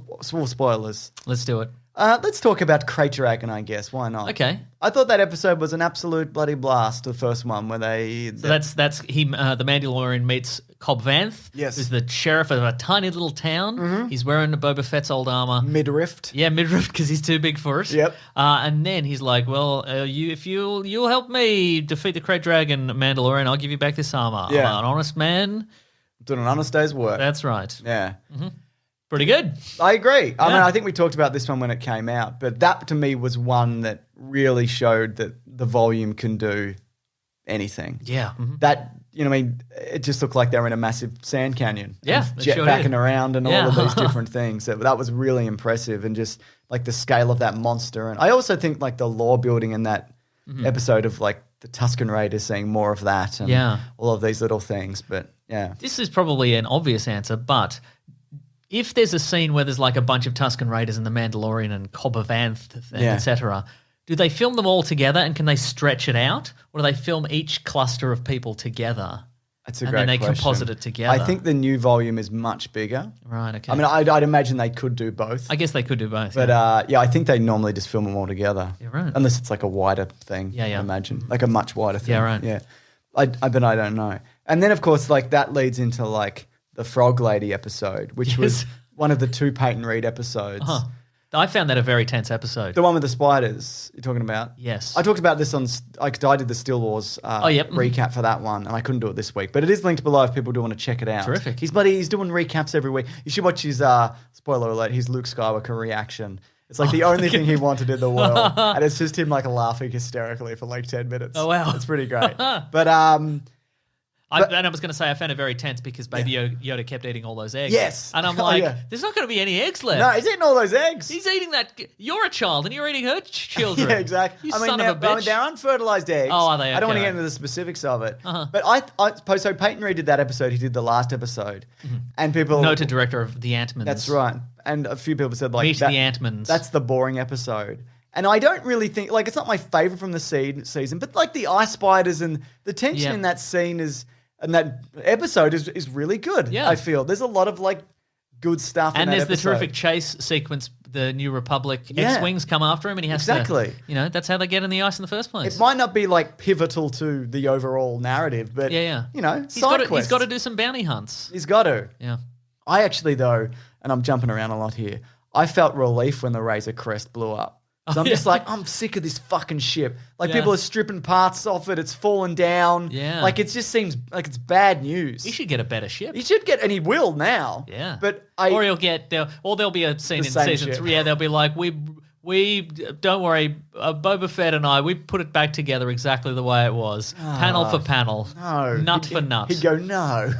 spoilers. Let's do it. Let's talk about Crate Dragon, I guess. Why not? Okay. I thought that episode was an absolute bloody blast, the first one, where they... So that's he. The Mandalorian meets Cobb Vanth, Yes. who's the sheriff of a tiny little town. He's wearing Boba Fett's old armor. mid-rift. Yeah, midriff because he's too big for it. Yep. And then he's like, "Well, if you'll help me defeat the Crate Dragon, Mandalorian, I'll give you back this armor. Yeah. I'm an honest man." Doing an honest day's work. That's right. Yeah. Pretty good. I agree. I Yeah. mean, I think we talked about this one when it came out, but that to me was one that really showed that the volume can do anything. Yeah. Mhm. That, I mean, it just looked like they were in a massive sand canyon. Yeah, And it sure jetpacking did. around and Yeah. all of these different things. That was really impressive, and just like the scale of that monster. And I also think like the lore building in that episode of like the Tusken Raiders, seeing more of that and Yeah. all of these little things. But yeah. This is probably an obvious answer, but if there's a scene where there's like a bunch of Tusken Raiders and the Mandalorian and Cobb Vanth, Yeah. etc., do they film them all together and can they stretch it out, or do they film each cluster of people together? That's a And great then they question. composite it together. I think the new volume is much bigger. Right. Okay. I mean, I'd imagine they could do both. I guess they could do both. But yeah. I think they normally just film them all together. Yeah, right. Unless it's like a wider thing. Yeah, yeah. I imagine like a much wider thing. Yeah, right. Yeah, but I don't know. And then of course, like that leads into like the Frog Lady episode, which was Yes. one of the 2 Peyton Reed episodes. Huh. I found that a very tense episode. The one with the spiders you're talking about. Yes. I talked about this on. I did the Still Wars yep. recap for that one, and I couldn't do it this week. But it is linked below if people do want to check it out. Terrific. He's doing recaps every week. You should watch his spoiler alert. His Luke Skywalker reaction. It's like the only thing he wanted in the world, and it's just him like laughing hysterically for like 10 minutes. Oh, wow. it's pretty great. But And I was going to say I found it very tense because Baby Yoda kept eating all those eggs. Yes. And I'm Oh, like, yeah. there's not going to be any eggs left. no, he's eating all those eggs. He's eating that. You're a child and you're eating her children. Yeah, exactly. You son of a bitch. They're unfertilized eggs. Oh, are they? I don't want to Okay. get into the specifics of it. Uh-huh. But so Peyton Reed did that episode. He did the last episode, and people Noted director of the Ant-Mans. That's right. And a few people said like Meet the Ant-Mans. That's the boring episode. And I don't really think like it's not my favorite from the season, but like the ice spiders and the tension Yeah. in that scene and that episode is really good. Yeah. I feel there's a lot of like good stuff. And in that there's the episode. terrific chase sequence. The New Republic Yeah. X-Wings come after him and he has Exactly. to, that's how they get in the ice in the first place. It might not be like pivotal to the overall narrative, but Yeah. he's got to do some bounty hunts. He's got to. Yeah. I actually though, and I'm jumping around a lot here. I felt relief when the Razor Crest blew up. So I'm just like, I'm sick of this fucking ship. Like Yeah. people are stripping parts off it. It's fallen down. Yeah. Like it just seems like it's bad news. He should get a better ship. He should get, and he will now. Yeah. But or he'll get there'll be a scene The in same season ship. 3. Yeah, they'll be like, we don't worry, Boba Fett and I, we put it back together exactly the way it was, panel for panel, no. nut for nut. He'd go, no.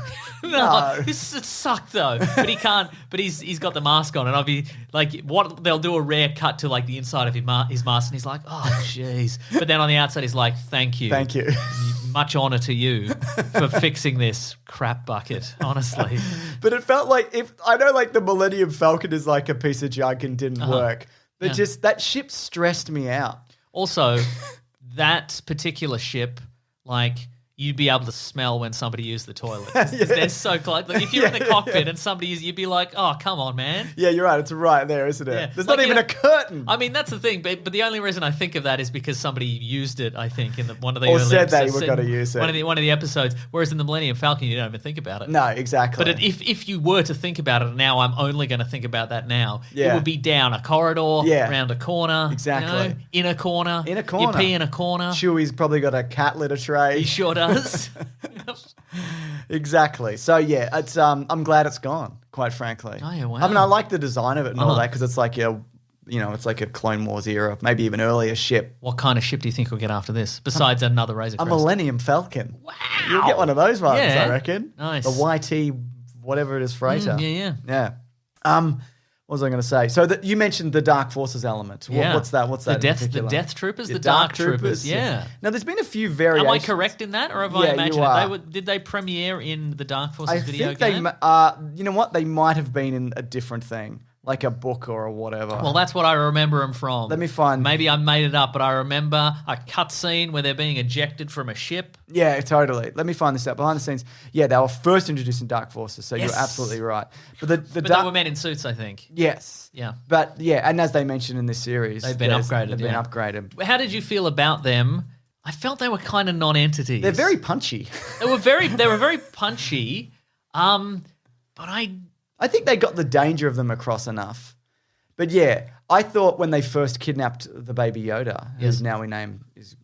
No, it sucked though. But he can't. But he's got the mask on, and I'll be like, what? They'll do a rare cut to like the inside of his mask, and he's like, oh jeez. But then on the outside, he's like, thank you, Thank you. much honor to you for fixing this crap bucket, honestly. But it felt like I know like the Millennium Falcon is like a piece of junk and didn't work, but Yeah. just that ship stressed me out. Also, that particular ship, like, you'd be able to smell when somebody used the toilet. They're so close. Like, if you're in the cockpit and somebody you'd be like, oh, come on, man. Yeah, you're right. It's right there, isn't it? Yeah. There's Like, not even you a curtain. I mean, that's the thing, but the only reason I think of that is because somebody used it, I think, in one of the Or early said they episodes. were gonna use it. One of the episodes, whereas in the Millennium Falcon, you don't even think about it. No, exactly. But if you were to think about it now, I'm only going to think about that now. Yeah. It would be down a corridor, Yeah. around a corner. Exactly. In a corner. In a corner. You pee in a corner. Chewie's probably got a cat litter tray. He sure does. Exactly. So yeah, it's I'm glad it's gone. Quite frankly. Oh, yeah, wow. I mean, I like the design of it and all Uh-huh. that because it's like it's like a Clone Wars era, maybe even earlier ship. What kind of ship do you think we'll get after this, besides another Razor A Crest? Millennium Falcon. Wow. You'll get one of those ones, Yeah. I reckon. Nice. The YT, whatever it is, freighter. yeah. Yeah. What was I going to say? So you mentioned the Dark Forces element. Yeah. What's that? What's that? The in Death, the particular? Death Troopers, The the Dark Troopers. Yeah. Now, there's been a few Am variations. I correct in that, or have Yeah, I you imagined are. it? Did they premiere in the Dark Forces I video think game? you know what? They might have been in a different thing, like a book or whatever. Well, that's what I remember them from. Let me find- Maybe I made it up, but I remember a cutscene where they're being ejected from a ship. Yeah, totally. Let me find this out. Behind the scenes, yeah, they were first introduced in Dark Forces, so Yes. you're absolutely right. But But they were men in suits, I think. Yes. Yeah. But yeah, and as they mentioned in this series, They've been upgraded, They've been yeah. upgraded. How did you feel about them? I felt they were kind of non-entities. They're very punchy. They were very punchy. But I think they got the danger of them across enough. But yeah, I thought when they first kidnapped the baby Yoda, whose now name is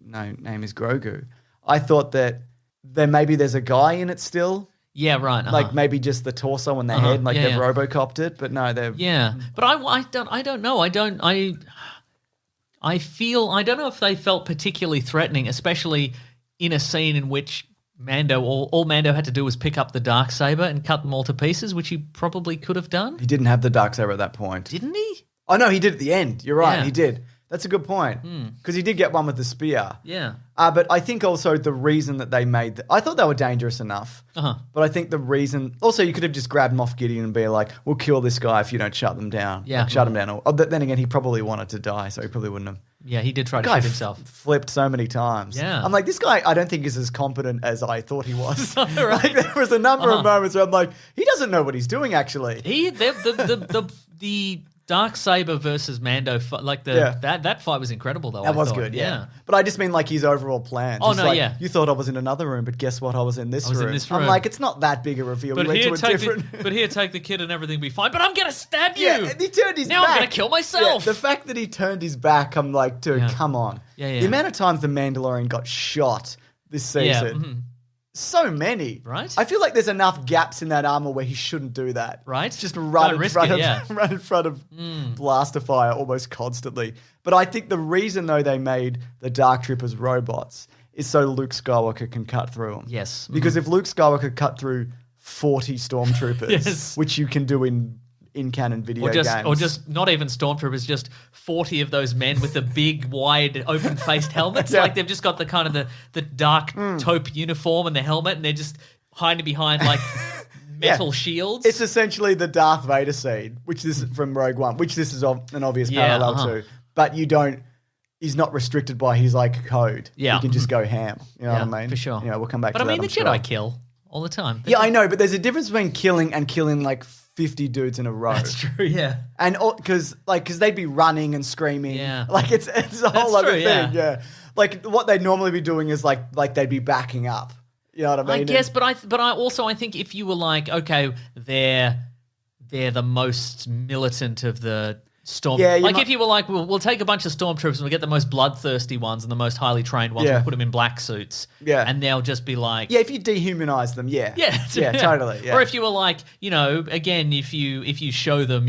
Grogu, I thought that there's a guy in it still. yeah, right. Like maybe just the torso and the head, like yeah, they've yeah. Robocopped it, but no, they're Yeah, but I don't know. I feel I don't know if they felt particularly threatening, especially in a scene in which all Mando had to do was pick up the Darksaber and cut them all to pieces, which he probably could have done. He didn't have the Darksaber at that point. Didn't he? Oh no, he did at the end. You're right, Yeah. he did. That's a good point because he did get one with the spear. Yeah. But I think also the reason that they made I thought they were dangerous enough. Uh-huh. But I think the reason also you could have just grabbed Moff Gideon and be like, "We'll kill this guy if you don't shut them down." Yeah. Like, shut him down. Or, then again, he probably wanted to die, so he probably wouldn't have. Yeah, he did try to Guy shoot himself. flipped so many times. Yeah. I'm like, this guy, I don't think is as competent as I thought he was. Right. Like, there was a number of moments where I'm like, he doesn't know what he's doing. Actually, The Darksaber versus Mando fight, that fight was incredible though. that I was thought. good. Yeah. But I just mean like his overall plan. Oh, Just no, like, yeah. You thought I was in another room, but guess what? I was in this was room. in this I'm room. like, it's not that big a reveal. But we here, went to a take different. take the kid and everything will be fine. But I'm gonna stab you. Yeah, and he turned his Now back. I'm gonna kill myself. Yeah, the fact that he turned his back, I'm like, dude, Yeah. come on. Yeah, yeah. The amount of times the Mandalorian got shot this Yeah, season, so many. Right? I feel like there's enough gaps in that armor where he shouldn't do that. Right? Just run Don't in risk front it, of yeah. run in front of blaster fire almost constantly. But I think the reason though they made the Dark Troopers robots is so Luke Skywalker can cut through them. Yes. Because if Luke Skywalker cut through 40 stormtroopers, Yes. which you can do in canon video games. Or just not even stormtroopers, just 40 of those men with the big, wide, open-faced helmets. Yeah. Like they've just got the kind of the dark taupe uniform and the helmet, and they're just hiding behind like metal shields. It's essentially the Darth Vader scene, which this is from Rogue One, which this is an obvious Yeah, parallel to. But he's not restricted by his like code. Yeah. He can just go ham. You know Yeah, what I mean? for sure. You know, we'll come back But to I that. mean, the I'm Jedi sure. kill all the time. Yeah, I know, but there's a difference between killing and killing like 50 dudes in a row. That's true, yeah. And because they'd be running and screaming. Yeah. Like it's a whole That's other true, thing. yeah. Yeah. Like what they'd normally be doing is like they'd be backing up. You know what I mean? I guess, but I also think if you were like, okay, they're the most militant of the storm. Yeah, like if you were like, we'll take a bunch of stormtroopers and we'll get the most bloodthirsty ones and the most highly trained ones, Yeah. we'll put them in black suits. Yeah. And they'll just be like, Yeah, if you dehumanize them, yeah. yeah, Yeah, totally. Yeah. Or if you were like, again, if you show them,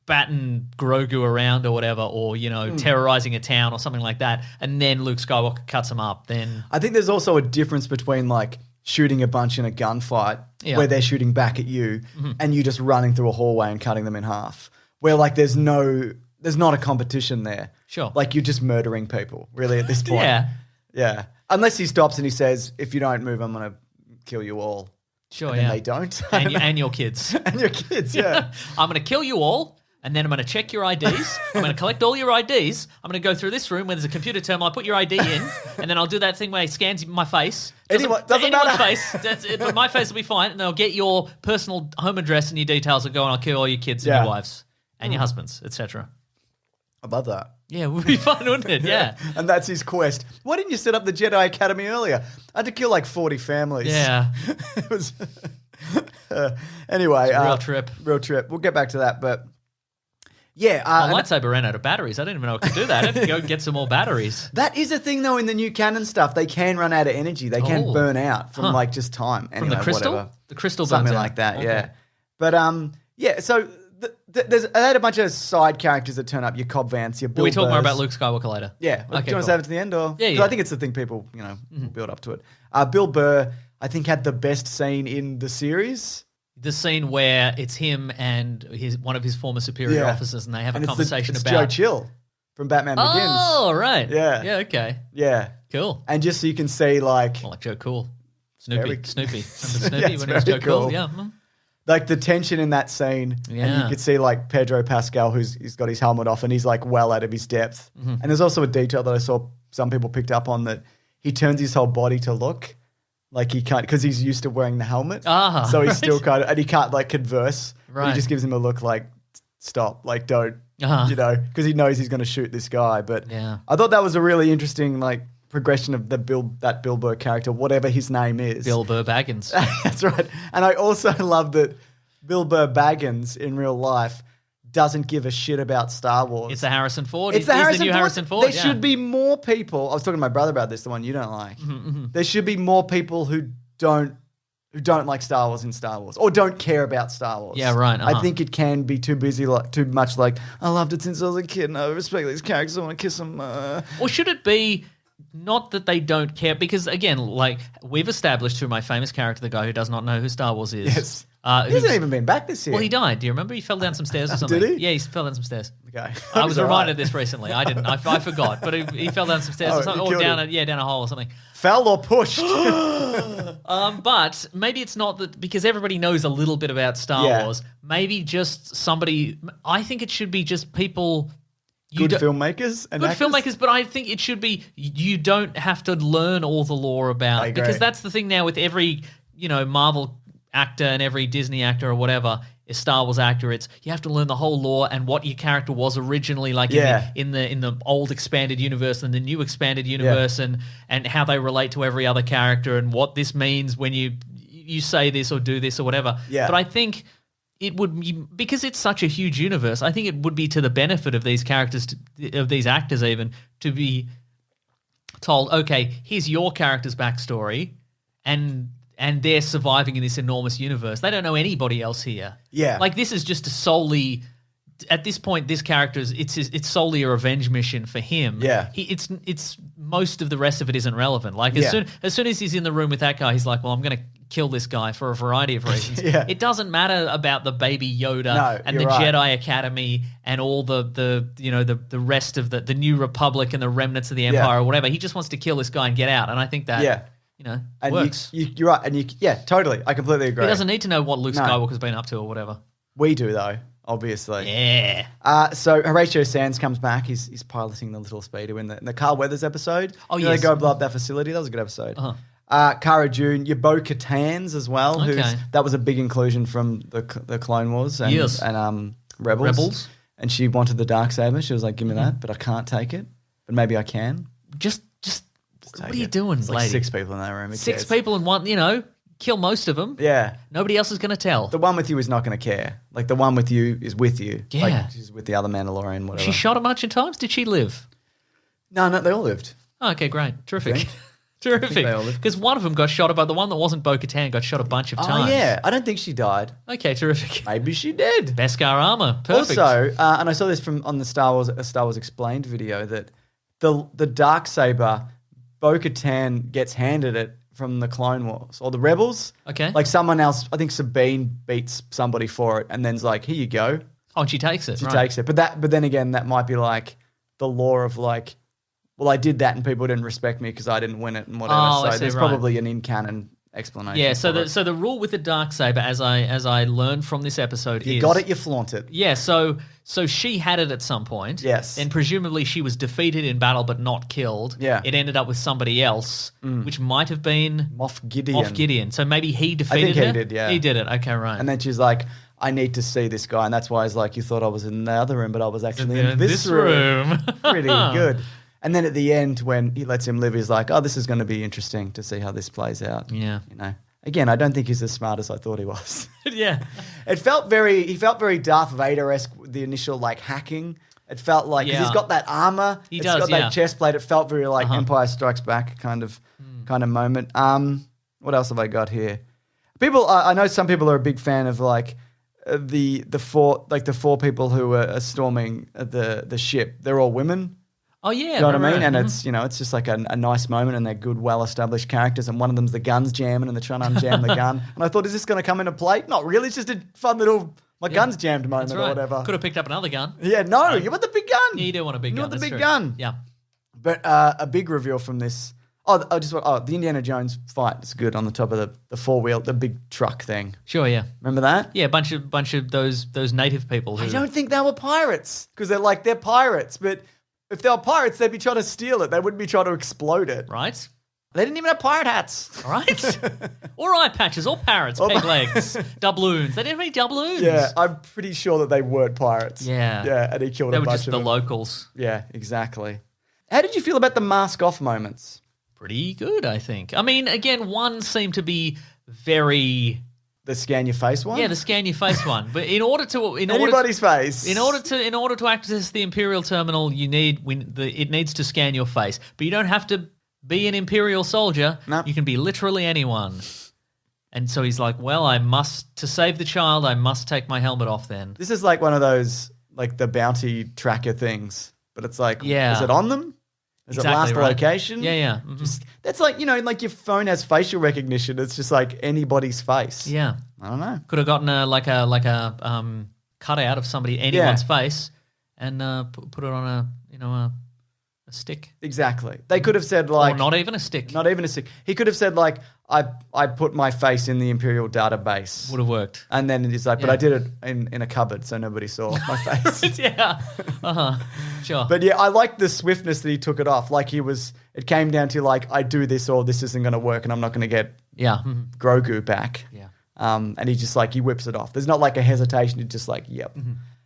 batting Grogu around or whatever, or terrorizing a town or something like that, and then Luke Skywalker cuts them up, then I think there's also a difference between like shooting a bunch in a gunfight Yeah. where they're shooting back at you and you just running through a hallway and cutting them in half. Where like there's not a competition there. Sure. Like you're just murdering people, really, at this point. yeah. Yeah. Unless he stops and he says, if you don't move, I'm going to kill you all. Sure, And then they don't. and your kids. And your kids, yeah. I'm going to kill you all, and then I'm going to check your IDs. I'm going to collect all your IDs. I'm going to go through this room where there's a computer terminal. I put your ID in, and then I'll do that thing where he scans my face. Doesn't anyone's matter. face. But my face will be fine, and they'll get your personal home address and your details and go, and I'll kill all your kids and Yeah. your wives and your husbands, etc. I love that. Yeah, it would be fun, wouldn't it? Yeah. And that's his quest. Why didn't you set up the Jedi Academy earlier? I had to kill like 40 families. Yeah. It was... anyway. It's a real trip. Real trip. We'll get back to that, but... Yeah. My lightsaber ran out of batteries. I didn't even know I could do that. I had to go get some more batteries. That is a thing, though, in the new canon stuff. They can run out of energy. They can Oh. burn out from like just time. From Anyway, the crystal? whatever. The crystal burns Something out. like that, Okay. yeah. But, yeah, so... I had a bunch of side characters that turn up. Your Cobb Vance, your Bill Will we talk more Burrs. about Luke Skywalker later? Yeah. Do you want to cool. save it to the end? Or? Yeah, 'Cause yeah. I think it's the thing people, build up to it. Bill Burr, I think, had the best scene in the series. The scene where it's him and one of his former superior Yeah. officers, and they have And a conversation it's about Joe Chill from Batman Begins. Oh, right. Yeah. Yeah. Okay. Yeah. Cool. And just so you can see, like... More like Joe Cool. Snoopy. Very- Snoopy. Remember Snoopy Yeah, it's when he was Joe very Cool? cool. Yeah. Like the tension in that scene, and Yeah. you could see like Pedro Pascal, he's got his helmet off, and he's like well out of his depth. Mm-hmm. And there's also a detail that I saw some people picked up on, that he turns his whole body to look like he can't, because he's used to wearing the helmet. Ah, so he's right. still kind of, and he can't like converse. But Right. he just gives him a look like, stop, like don't, Uh-huh. because he knows he's going to shoot this guy. But Yeah. I thought that was a really interesting like progression of that Bill Burr character, whatever his name is. Bill Burr Baggins. That's right. And I also love that Bill Burr Baggins in real life doesn't give a shit about Star Wars. It's the Harrison Ford. It's the He's Harrison new Ford. Harrison Ford. There yeah. should be more people. I was talking to my brother about this, the one you don't like. There should be more people who don't like Star Wars in Star Wars, or don't care about Star Wars. Yeah, right, I uh-huh. think it can be too much like, I loved it since I was a kid and I respect these characters, I want to kiss them. Or should it be not that they don't care? Because again, like we've established through my famous character, the guy who does not know who Star Wars is. Yes. He who's- hasn't even been back this year. Well, he died. Do you remember? He fell down some stairs or something. Did he? Yeah, he fell down some stairs. Okay. I was He's all reminded right. of this recently. I didn't. I forgot. But he fell down some stairs Oh, or something, you or killed down him. down a hole or something. Fell or pushed? But maybe it's not that, because everybody knows a little bit about Star Yeah. Wars. Maybe just somebody. I think it should be just people. Good don't- filmmakers and Good actors? filmmakers, but I think it should be you don't have to learn all the lore about, I agree. because that's the thing now with every Marvel actor and every Disney actor or whatever, a Star Wars actor. It's you have to learn the whole lore and what your character was originally like Yeah. in the old expanded universe and the new expanded universe, and how they relate to every other character and what this means when you say this or do this or whatever. Yeah. But I think it would be, because it's such a huge universe, I think it would be to the benefit of these characters, of these actors even, to be told, okay, here's your character's backstory, and they're surviving in this enormous universe. They don't know anybody else here. Yeah. Like, this is just solely, at this point, this character is, it's solely a revenge mission for him. Yeah. It's most of the rest of it isn't relevant. Like, Yeah. as soon as he's in the room with that guy, he's like, well, I'm going to kill this guy for a variety of reasons. Yeah. It doesn't matter about the baby Yoda No, and the you're right. Jedi Academy and all the rest of the New Republic and the remnants of the Empire or whatever. He just wants to kill this guy and get out. And I think that and works. you're right. And totally. I completely agree. He doesn't need to know what Luke No. Skywalker's been up to or whatever. We do, though, obviously. Yeah. So Horatio Sands comes back. He's piloting the little speeder in the Carl Weathers episode. Oh, You know, yes. They go blow up that facility. That was a good episode. Uh-huh. Cara Dune, your Bo-Katan's as well. Okay. That was a big inclusion from the Clone Wars and, Yes. and Rebels. Rebels. And she wanted the Darksaber. She was like, give me that, but I can't take it. But maybe I can. Just what Take are you it. doing, It's like lady? 6 people in that room. Who Six cares? people in one, kill most of them. Yeah. Nobody else is going to tell. The one with you is not going to care. Like, the one with you is with you. Yeah. Like, she's with the other Mandalorian, whatever. She shot a bunch of times? Did she live? No, they all lived. Oh, okay, great. Terrific. think Terrific. they all lived. Because one of them got shot, but the one that wasn't Bo-Katan got shot a bunch of times. Oh, yeah. I don't think she died. Okay, terrific. Maybe she did. Beskar armor. Perfect. Also, and I saw this on the Star Wars Explained video, that the Darksaber, Bo-Katan gets handed it from the Clone Wars or the Rebels. Okay. Like someone else, I think Sabine beats somebody for it, and then's like, here you go. Oh, and she takes it. She right. takes it. But then again, that might be like the lore of like well, I did that and people didn't respect me because I didn't win it and whatever. Oh, I so see, there's right. probably an in-canon explanation. Yeah, so for it. the rule with the Darksaber, as I learned from this episode, You is got it, you flaunt it. Yeah, so she had it at some point. Yes. And presumably she was defeated in battle but not killed. Yeah. It ended up with somebody else, which might have been Moff Gideon. So maybe he defeated he her? did, yeah. He did it. Okay, right. And then she's like, I need to see this guy. And that's why he's like, you thought I was in the other room, but I was actually in this room. Pretty good. And then at the end, when he lets him live, he's like, oh, this is going to be interesting to see how this plays out. Yeah. You know, again, I don't think he's as smart as I thought he was. Yeah. He felt very Darth Vader-esque with the initial like hacking. It felt like, because he's got that armor. He It's does, got yeah. that chest plate. It felt very like Empire Strikes Back kind of moment. What else have I got here? People, I know some people are a big fan of like the four people who are storming the ship. They're all women. Oh, yeah. You know what I mean? right. And it's, you know, it's just like a nice moment and they're good, well-established characters. And one of them's the gun's jamming and they're trying to unjam the gun. And I thought, is this going to come into play? Not really. It's just a fun little, my gun's jammed moment That's or right. whatever. Could have picked up another gun. Yeah, no, you want the big gun. Yeah, you do want a big You gun. want the that's big true. gun. Yeah. But a big reveal from this. The Indiana Jones fight is good on the top of the four-wheel, the big truck thing. Sure, yeah. Remember that? Yeah, a bunch of those native people who... I don't think they were pirates because they're pirates. But if they were pirates, they'd be trying to steal it. They wouldn't be trying to explode it. Right? They didn't even have pirate hats. All right. Or eye patches, or parrots, peg legs, doubloons. They didn't have any doubloons. Yeah, I'm pretty sure that they weren't pirates. Yeah. Yeah, and he killed They a were bunch just of the them. locals. Yeah, exactly. How did you feel about the mask off moments? Pretty good, I think. I mean, again, one seemed to be very... The scan your face one? Yeah, the scan your face one. But Anybody's face. In order to access the Imperial terminal, it needs to scan your face. But you don't have to be an Imperial soldier. No. You can be literally anyone. And so he's like, well, to save the child, I must take my helmet off then. This is like one of those, like the bounty tracker things. But it's like, Yeah. is it on them? Does it last the right. location? Yeah, yeah. Mhm. Just, that's like, you know, like your phone has facial recognition. It's just like anybody's face. Yeah. I don't know. Could have gotten a cutout of anyone's face and put it on a stick. Exactly. They could have said like... Or not even a stick. Not even a stick. He could have said like, I put my face in the Imperial database. Would have worked. And then it's like, but Yeah. I did it in a cupboard so nobody saw my face. Yeah. Sure. But yeah, I liked the swiftness that he took it off. Like it came down to like, I do this or this isn't going to work and I'm not going to get yeah. Grogu back. Yeah. And he just like, he whips it off. There's not like a hesitation. He's just like, yep.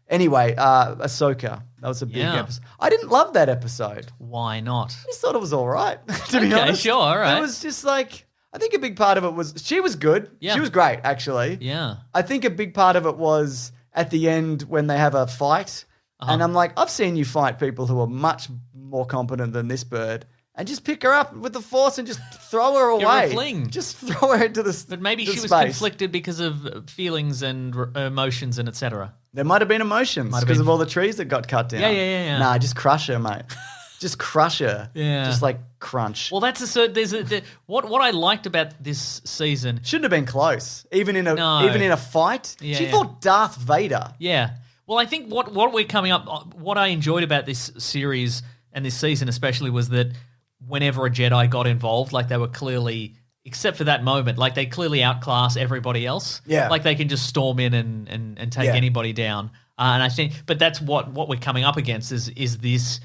Anyway, Ahsoka. That was a big Yeah. episode. I didn't love that episode. Why not? I just thought it was all right, to be Okay, honest. sure, all right. It was just like, I think a big part of it was, she was good. Yeah. She was great, actually. Yeah. I think a big part of it was at the end when they have a fight. And I'm like, I've seen you fight people who are much more competent than this bird. And just pick her up with the Force and just throw her away. Give her a fling. Just throw her into the But maybe the she was space. conflicted because of feelings and emotions and etc. There might have been emotions Might have because been. of all the trees that got cut down. Yeah. Nah, just crush her, mate. Just crush her. Yeah. Just like crunch. Well, what I liked about this season. Shouldn't have been close. Even in a fight. Yeah, She yeah. fought Darth Vader. Yeah. Well, I think what we're coming up, what I enjoyed about this series and this season especially was that whenever a Jedi got involved, like they were clearly, except for that moment, like they clearly outclass everybody else. Yeah. Like they can just storm in and take Yeah. anybody down. And I think, but that's what we're coming up against is these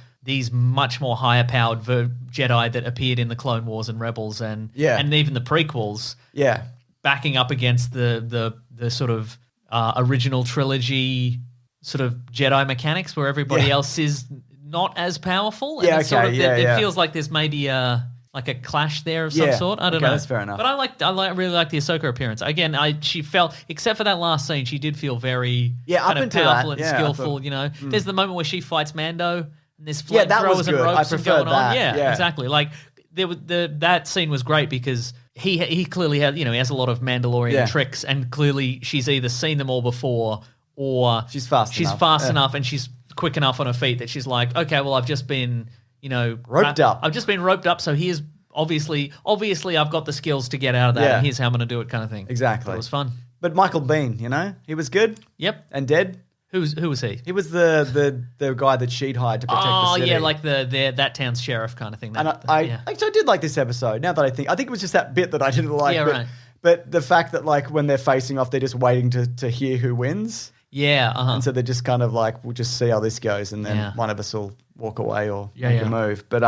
much more higher powered Jedi that appeared in the Clone Wars and Rebels and even the prequels. Yeah. Backing up against the sort of original trilogy sort of Jedi mechanics where everybody else is not as powerful. And Yeah, it's sort okay, of, yeah. it feels like there's maybe like a clash there of some Yeah, sort. I don't okay, know. that's fair enough. But I really like the Ahsoka appearance. Again, she felt, except for that last scene, she did feel very Yeah, up kind of until powerful that, and yeah, I skillful. thought- You know, there's the moment where she fights Mando and there's Yeah, that was flamethrowers and good. I ropes and preferred going on. that, Yeah, yeah. exactly. Like that scene was great because he clearly has, he has a lot of Mandalorian Yeah. tricks, and clearly she's either seen them all before or She's fast enough. Yeah. enough and she's quick enough on her feet that she's like, okay, well, I've just been, Roped up. I've just been roped up, so here's obviously I've got the skills to get out of that, Yeah. and here's how I'm going to do it, kind of thing. Exactly. It was fun. But Michael Biehn, he was good Yep. and dead. Who was he? He was the guy that she'd hired to protect the Oh, city. yeah, like that town's sheriff kind of thing. And I did like this episode. Now that I think it was just that bit that I didn't like. Yeah, right. But the fact that like when they're facing off, they're just waiting to hear who wins. Yeah, And so they're just kind of like, we'll just see how this goes, and then Yeah. one of us will walk away or make yeah. a move. But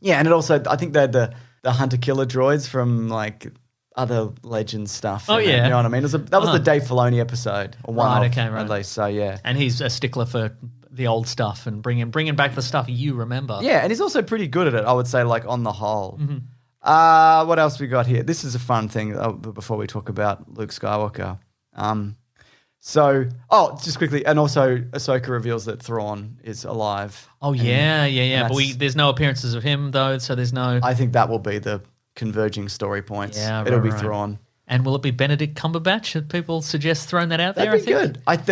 yeah, and it also, I think they had the hunter-killer droids from like other Legends stuff. Oh, in it, yeah. you know what I mean? That was the Dave Filoni episode, or one Right, of, okay, right. at least. So yeah. and he's a stickler for the old stuff and bringing back the stuff you remember. Yeah, and he's also pretty good at it, I would say, like on the whole. Mm-hmm. What else we got here? This is a fun thing before we talk about Luke Skywalker. Just quickly, and also Ahsoka reveals that Thrawn is alive. Oh, yeah. But that's- there's no appearances of him, though, so there's no... I think that will be the converging story points. Yeah, It'll right, be right. Thrawn. And will it be Benedict Cumberbatch? Should people suggest throwing that out there, That'd be I think? good.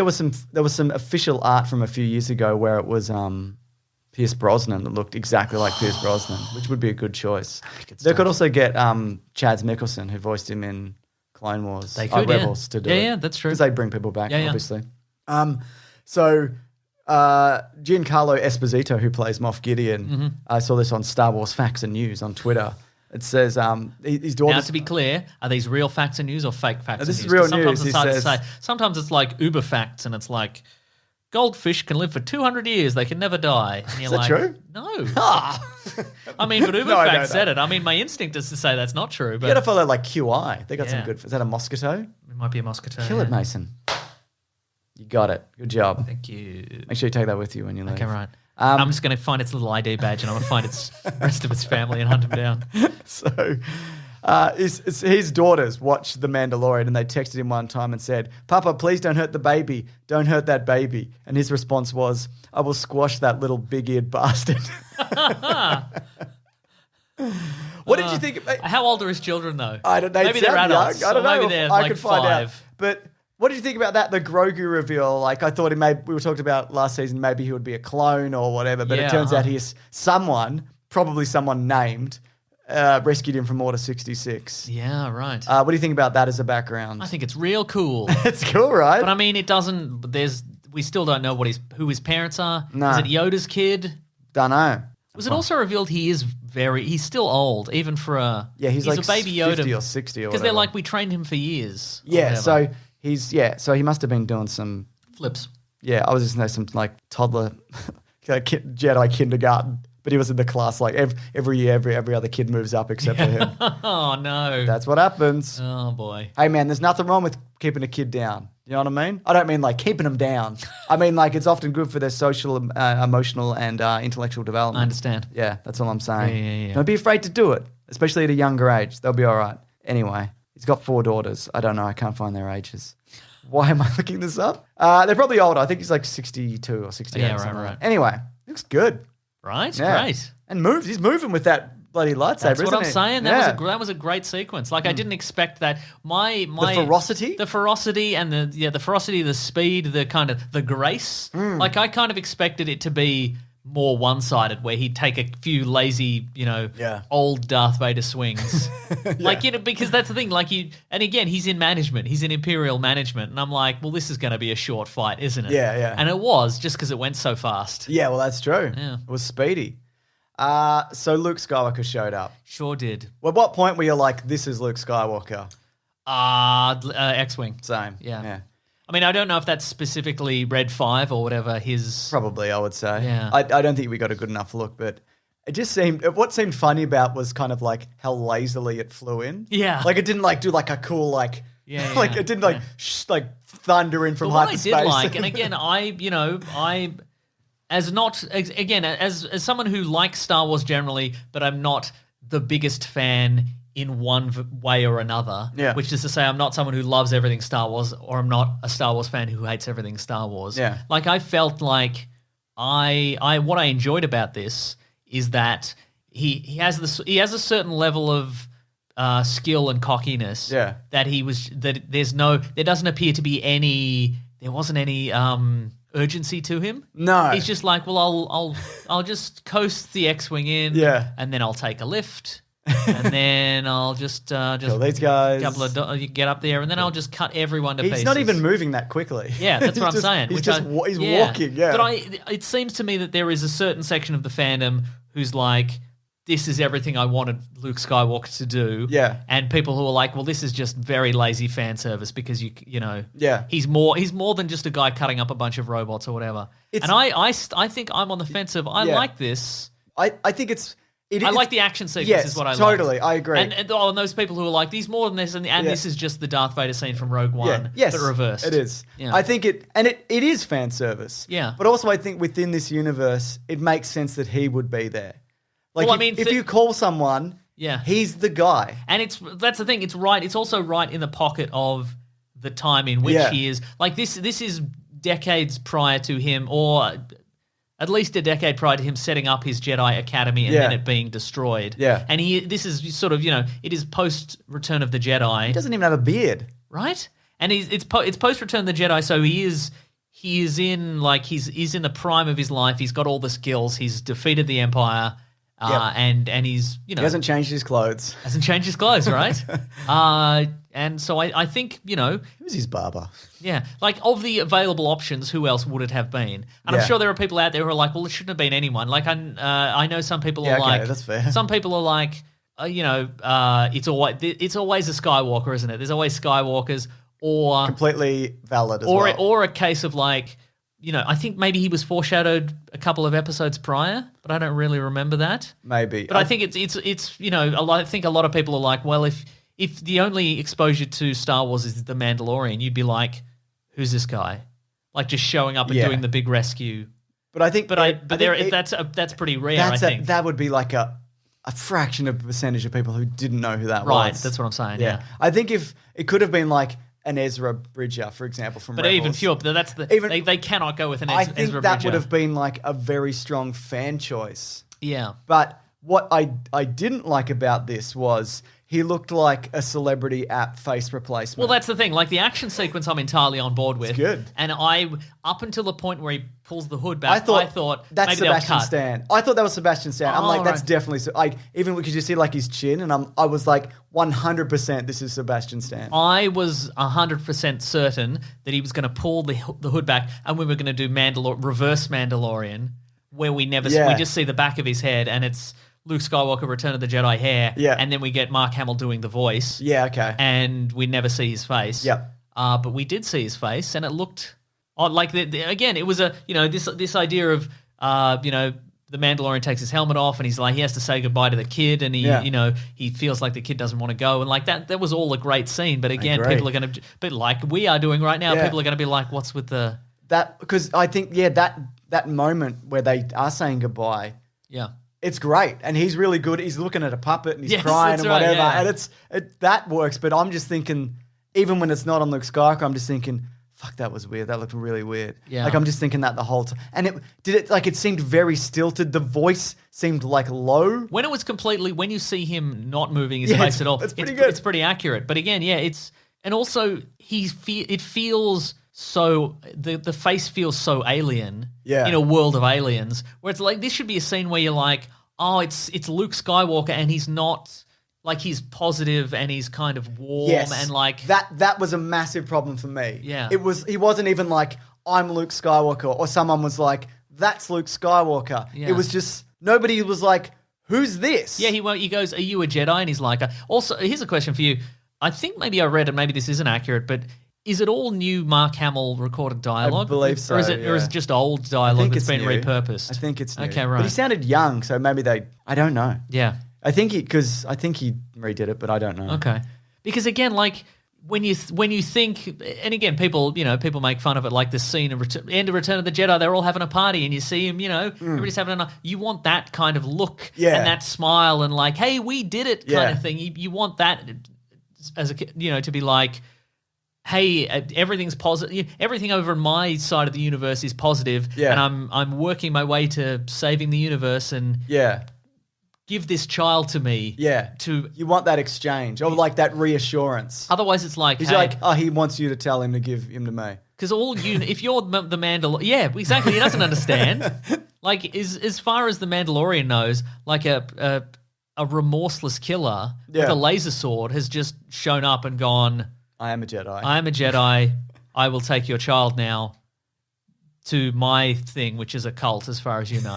There was some official art from a few years ago where it was Pierce Brosnan that looked exactly like Pierce Brosnan, which would be a good choice. They could also get Chads Mikkelsen, who voiced him in Clone Wars, They could, yeah. Rebels, to do it. Yeah, that's true. Because they bring people back, Yeah. obviously. Giancarlo Esposito, who plays Moff Gideon, Mm-hmm. I saw this on Star Wars Facts and News on Twitter. It says his daughter. Now, to be clear, are these real facts and news or fake facts and this news? is real 'Cause sometimes news. It's He hard to says- say. Sometimes it's like Uber facts, and it's like goldfish can live for 200 years; they can never die. And you're that like, true? No. I mean, but Uber No, facts said it. I mean, my instinct is to say that's not true, You but got to follow like QI. They got some Yeah. good. Is that a mosquito? it might be a mosquito. Kill it, yeah. Mason. You got it. Good job. Thank you. Make sure you take that with you when you leave. Okay, right. I'm just going to find its little ID badge, and I'm going to find its rest of its family and hunt him down. So, his daughters watched The Mandalorian, and they texted him one time and said, "Papa, please don't hurt the baby. Don't hurt that baby." And his response was, "I will squash that little big-eared bastard." What did you think? How old are his children, though? I don't know. Maybe they're adults. I don't or know. Maybe they're I like could find out. 5. But what did you think about that? The Grogu reveal. Like, I thought we were talking about last season. Maybe he would be a clone or whatever. But Yeah, it turns out he's probably someone named, rescued him from Order 66. Yeah, right. What do you think about that as a background? I think it's real cool. It's cool, right? But I mean, it doesn't. We still don't know who his parents are. No. Is it Yoda's kid? Don't know. Was it also revealed he's still old, even for a He's like a baby Yoda 50 or 60 or because they're whatever. like we trained him for years. or Yeah, whatever. so he must have been doing some. flips. Yeah, I was just some like toddler Jedi kindergarten, but he was in the class like every year, every other kid moves up except for him. Oh no! That's what happens. Oh boy! Hey man, there's nothing wrong with keeping a kid down. You know what I mean? I don't mean like keeping them down. I mean like it's often good for their social, emotional, and intellectual development. I understand. Yeah, that's all I'm saying. Yeah. Don't be afraid to do it, especially at a younger age. They'll be all right. Anyway, he's got 4 daughters. I don't know. I can't find their ages. Why am I looking this up? They're probably older. I think he's like 62 or 68 Yeah, or something. right. Anyway, looks good. Right? Yeah. Great. And moves. He's moving with that bloody lightsaber, That's what isn't I'm he? saying. Yeah. That was a great sequence. Like I didn't expect that. My The ferocity? the ferocity, and the ferocity, the speed, the kind of the grace. Like I kind of expected it to be more one-sided, where he'd take a few lazy, old Darth Vader swings. Like because that's the thing. Like and again, he's in management. He's in Imperial management, and I'm like, well, this is going to be a short fight, isn't it? Yeah. And it was just because it went so fast. Yeah, well, that's true. Yeah. It was speedy. So Luke Skywalker showed up. Sure did. Well, at what point were you like, this is Luke Skywalker? X-wing. Same. Yeah. I mean, I don't know if that's specifically Red 5 or whatever his... Probably, I would say. Yeah. I don't think we got a good enough look, but it just seemed... What seemed funny about was kind of like how lazily it flew in. Yeah. Like it didn't like do like a cool like... Yeah, like yeah, it didn't like like thunder in from But what I hyperspace. did like, and again, as someone who likes Star Wars generally, but I'm not the biggest fan in one way or another. Yeah. Which is to say, I'm not someone who loves everything Star Wars, or I'm not a Star Wars fan who hates everything Star Wars. Yeah. Like I felt like what I enjoyed about this is that he has a certain level of skill and cockiness. Yeah. That there doesn't appear to be there wasn't any urgency to him. No. He's just like, well, I'll just coast the X-wing in, Yeah. and then I'll take a lift, and then I'll just Kill these guys. you get up there, and then I'll just cut everyone to pieces. He's not even moving that quickly. Yeah, that's what I'm saying. He's walking. Yeah, but it seems to me that there is a certain section of the fandom who's like, this is everything I wanted Luke Skywalker to do. Yeah. And people who are like, well, this is just very lazy fan service because you know. Yeah. He's more than just a guy cutting up a bunch of robots or whatever. And I think I'm on the fence of I like this. I think it's. I like the action sequence. Yes, is what I like. totally. I agree. And those people who are like, these more than this, and this is just the Darth Vader scene from Rogue One, yes, but reversed. It is. Yeah. I think it is fan service. Yeah. But also, I think within this universe, it makes sense that he would be there. Like, Well, if you call someone, he's the guy. And that's the thing. It's right. It's also right in the pocket of the time in which he is. Like this is decades prior to him, or at least a decade prior to him setting up his Jedi Academy and then it being destroyed. Yeah. And this is sort of, it is post Return of the Jedi. He doesn't even have a beard. Right? And it's post Return of the Jedi, so he is in he's in the prime of his life. He's got all the skills. He's defeated the Empire. And he's, he hasn't changed his clothes. Hasn't changed his clothes, right? And so I think, Who's his barber? Yeah, like of the available options, who else would it have been? And I'm sure there are people out there who are like, well, it shouldn't have been anyone. Like I know some people are like, that's fair. Some people are like, it's always a Skywalker, isn't it? There's always Skywalkers, or completely valid as well. Or a case of like, I think maybe he was foreshadowed a couple of episodes prior, but I don't really remember that. Maybe. But I think it's I think a lot of people are like, well, if the only exposure to Star Wars is The Mandalorian, you'd be like, who's this guy? Like just showing up and doing the big rescue. But I think that's pretty rare, I think. That would be like a fraction of a percentage of people who didn't know who that was. Right, that's what I'm saying, yeah. I think if it could have been like an Ezra Bridger, for example, from Rebels. Even fewer. They cannot go with an Ezra Bridger. I think that would have been like a very strong fan choice. Yeah. But what I didn't like about this was he looked like a celebrity app face replacement. Well, that's the thing. Like the action sequence, I'm entirely on board with. It's good. And up until the point where he pulls the hood back, I thought that's maybe Sebastian Stan. I thought that was Sebastian Stan. I'm like, that's definitely like even because you see like his chin, and I was like 100% this is Sebastian Stan. I was 100% certain that he was going to pull the hood back, and we were going to do reverse Mandalorian, where we just see the back of his head, and it's Luke Skywalker, Return of the Jedi hair, and then we get Mark Hamill doing the voice. Yeah, okay. And we never see his face. Yeah. But we did see his face, and it looked odd. Like, again, it was this idea of, the Mandalorian takes his helmet off, and he's like, he has to say goodbye to the kid, and he feels like the kid doesn't want to go, and like that was all a great scene. But again, people are going to, but like we are doing right now, people are going to be like, what's with that? Because I think, that moment where they are saying goodbye. Yeah. It's great, and he's really good. He's looking at a puppet and he's crying and whatever, and that works. But I'm just thinking, even when it's not on Luke Skywalker, I'm just thinking, fuck, that was weird. That looked really weird. Yeah. Like I'm just thinking that the whole time, and it seemed very stilted. The voice seemed like low. When it was when you see him not moving his face at all, it's pretty good. It's pretty accurate. But again, and also it feels. So the face feels so alien in a world of aliens, where it's like this should be a scene where you're like, oh, it's Luke Skywalker, and he's not like, he's positive and he's kind of warm and like that was a massive problem for me. Yeah, he wasn't even like, I'm Luke Skywalker, or someone was like, that's Luke Skywalker. Yeah. It was just nobody was like, who's this? Yeah, he goes, are you a Jedi? And he's like, also, here's a question for you. I think maybe I read it, maybe this isn't accurate, but is it all new Mark Hamill recorded dialogue? I believe so, or is it just old dialogue that's been repurposed? I think it's new. Okay, right. But he sounded young, so maybe I don't know. Yeah. I think he redid it, but I don't know. Okay. Because again, like when you think, and again, people make fun of it, like the scene of end of Return of the Jedi, they're all having a party, and you see him, everybody's having you want that kind of look and that smile and like, hey, we did it kind of thing. You want that as a to be like, hey, everything's positive. Everything over on my side of the universe is positive, and I'm working my way to saving the universe, and give this child to me. Yeah, you want that exchange, or like that reassurance. Otherwise, it's like he's like, oh, he wants you to tell him to give him to me. Because if you're the Mandalorian, exactly. He doesn't understand. Like, as far as the Mandalorian knows, like a a remorseless killer with a laser sword has just shown up and gone, I am a Jedi. I am a Jedi. I will take your child now to my thing, which is a cult, as far as you know.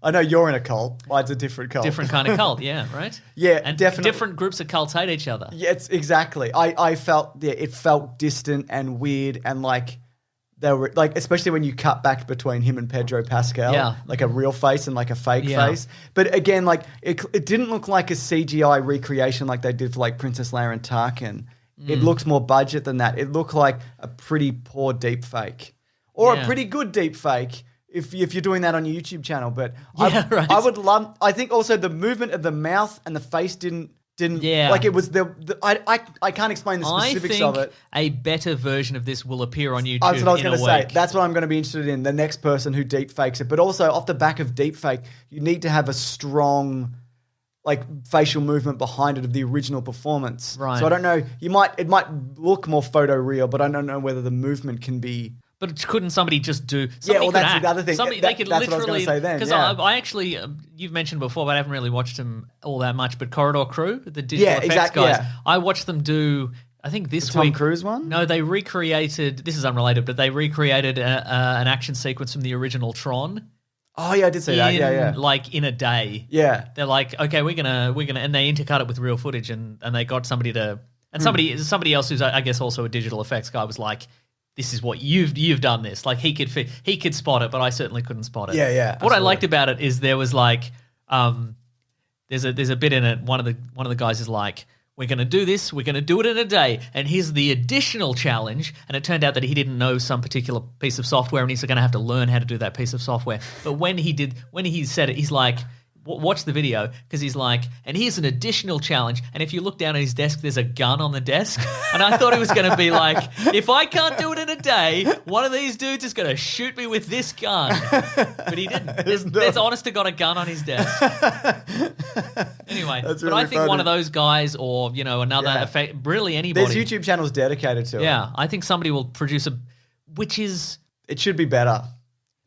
I know you're in a cult. Mine's a different cult. Different kind of cult, yeah, right? Yeah, and definitely. different groups of cults hate each other. Yeah, it's exactly. I felt it felt distant and weird and like they were like, especially when you cut back between him and Pedro Pascal, like a real face and like a fake face. But again, like it didn't look like a CGI recreation like they did for like Princess Leia and Tarkin. It looked more budget than that. It looked like a pretty poor deep fake or a pretty good deep fake. If you're doing that on your YouTube channel, but I would love. I think also the movement of the mouth and the face didn't like it was I can't explain the specifics of it. A better version of this will appear on YouTube. That's what I was going to say. Week. That's what I'm going to be interested in. The next person who deep fakes it, but also off the back of deep fake, you need to have a strong like facial movement behind it of the original performance. Right. So I don't know. It might look more photoreal, but I don't know whether the movement can be. But couldn't somebody just do? That's the other thing. They could that's literally. what I was going to say then. Because yeah. I actually, you've mentioned before, but I haven't really watched them all that much. But Corridor Crew, the digital effects guys, I watched them do. I think this the week. Tom Cruise one? No, they recreated. This is unrelated, but they recreated an action sequence from the original Tron. Oh yeah, I did see that. Yeah. Like in a day. Yeah. They're like, okay, we're gonna, and they intercut it with real footage, and they got somebody to, and somebody else who's I guess also a digital effects guy was like, this is what you've done this. Like he could spot it, but I certainly couldn't spot it. Yeah. What I liked about it is there was like, there's a bit in it. One of the guys is like, we're going to do this. We're going to do it in a day. And here's the additional challenge. And it turned out that he didn't know some particular piece of software, and he's going to have to learn how to do that piece of software. But when he said it, he's like, watch the video, because he's like, and here's an additional challenge. And if you look down at his desk, there's a gun on the desk. And I thought it was going to be like, if I can't do it in a day, one of these dudes is going to shoot me with this gun. But he didn't. There's honest to God a gun on his desk. Anyway, That's but really I think funny. one of those guys, or another effect, really anybody. There's YouTube channels dedicated to it. Yeah, I think somebody will produce which is. It should be better.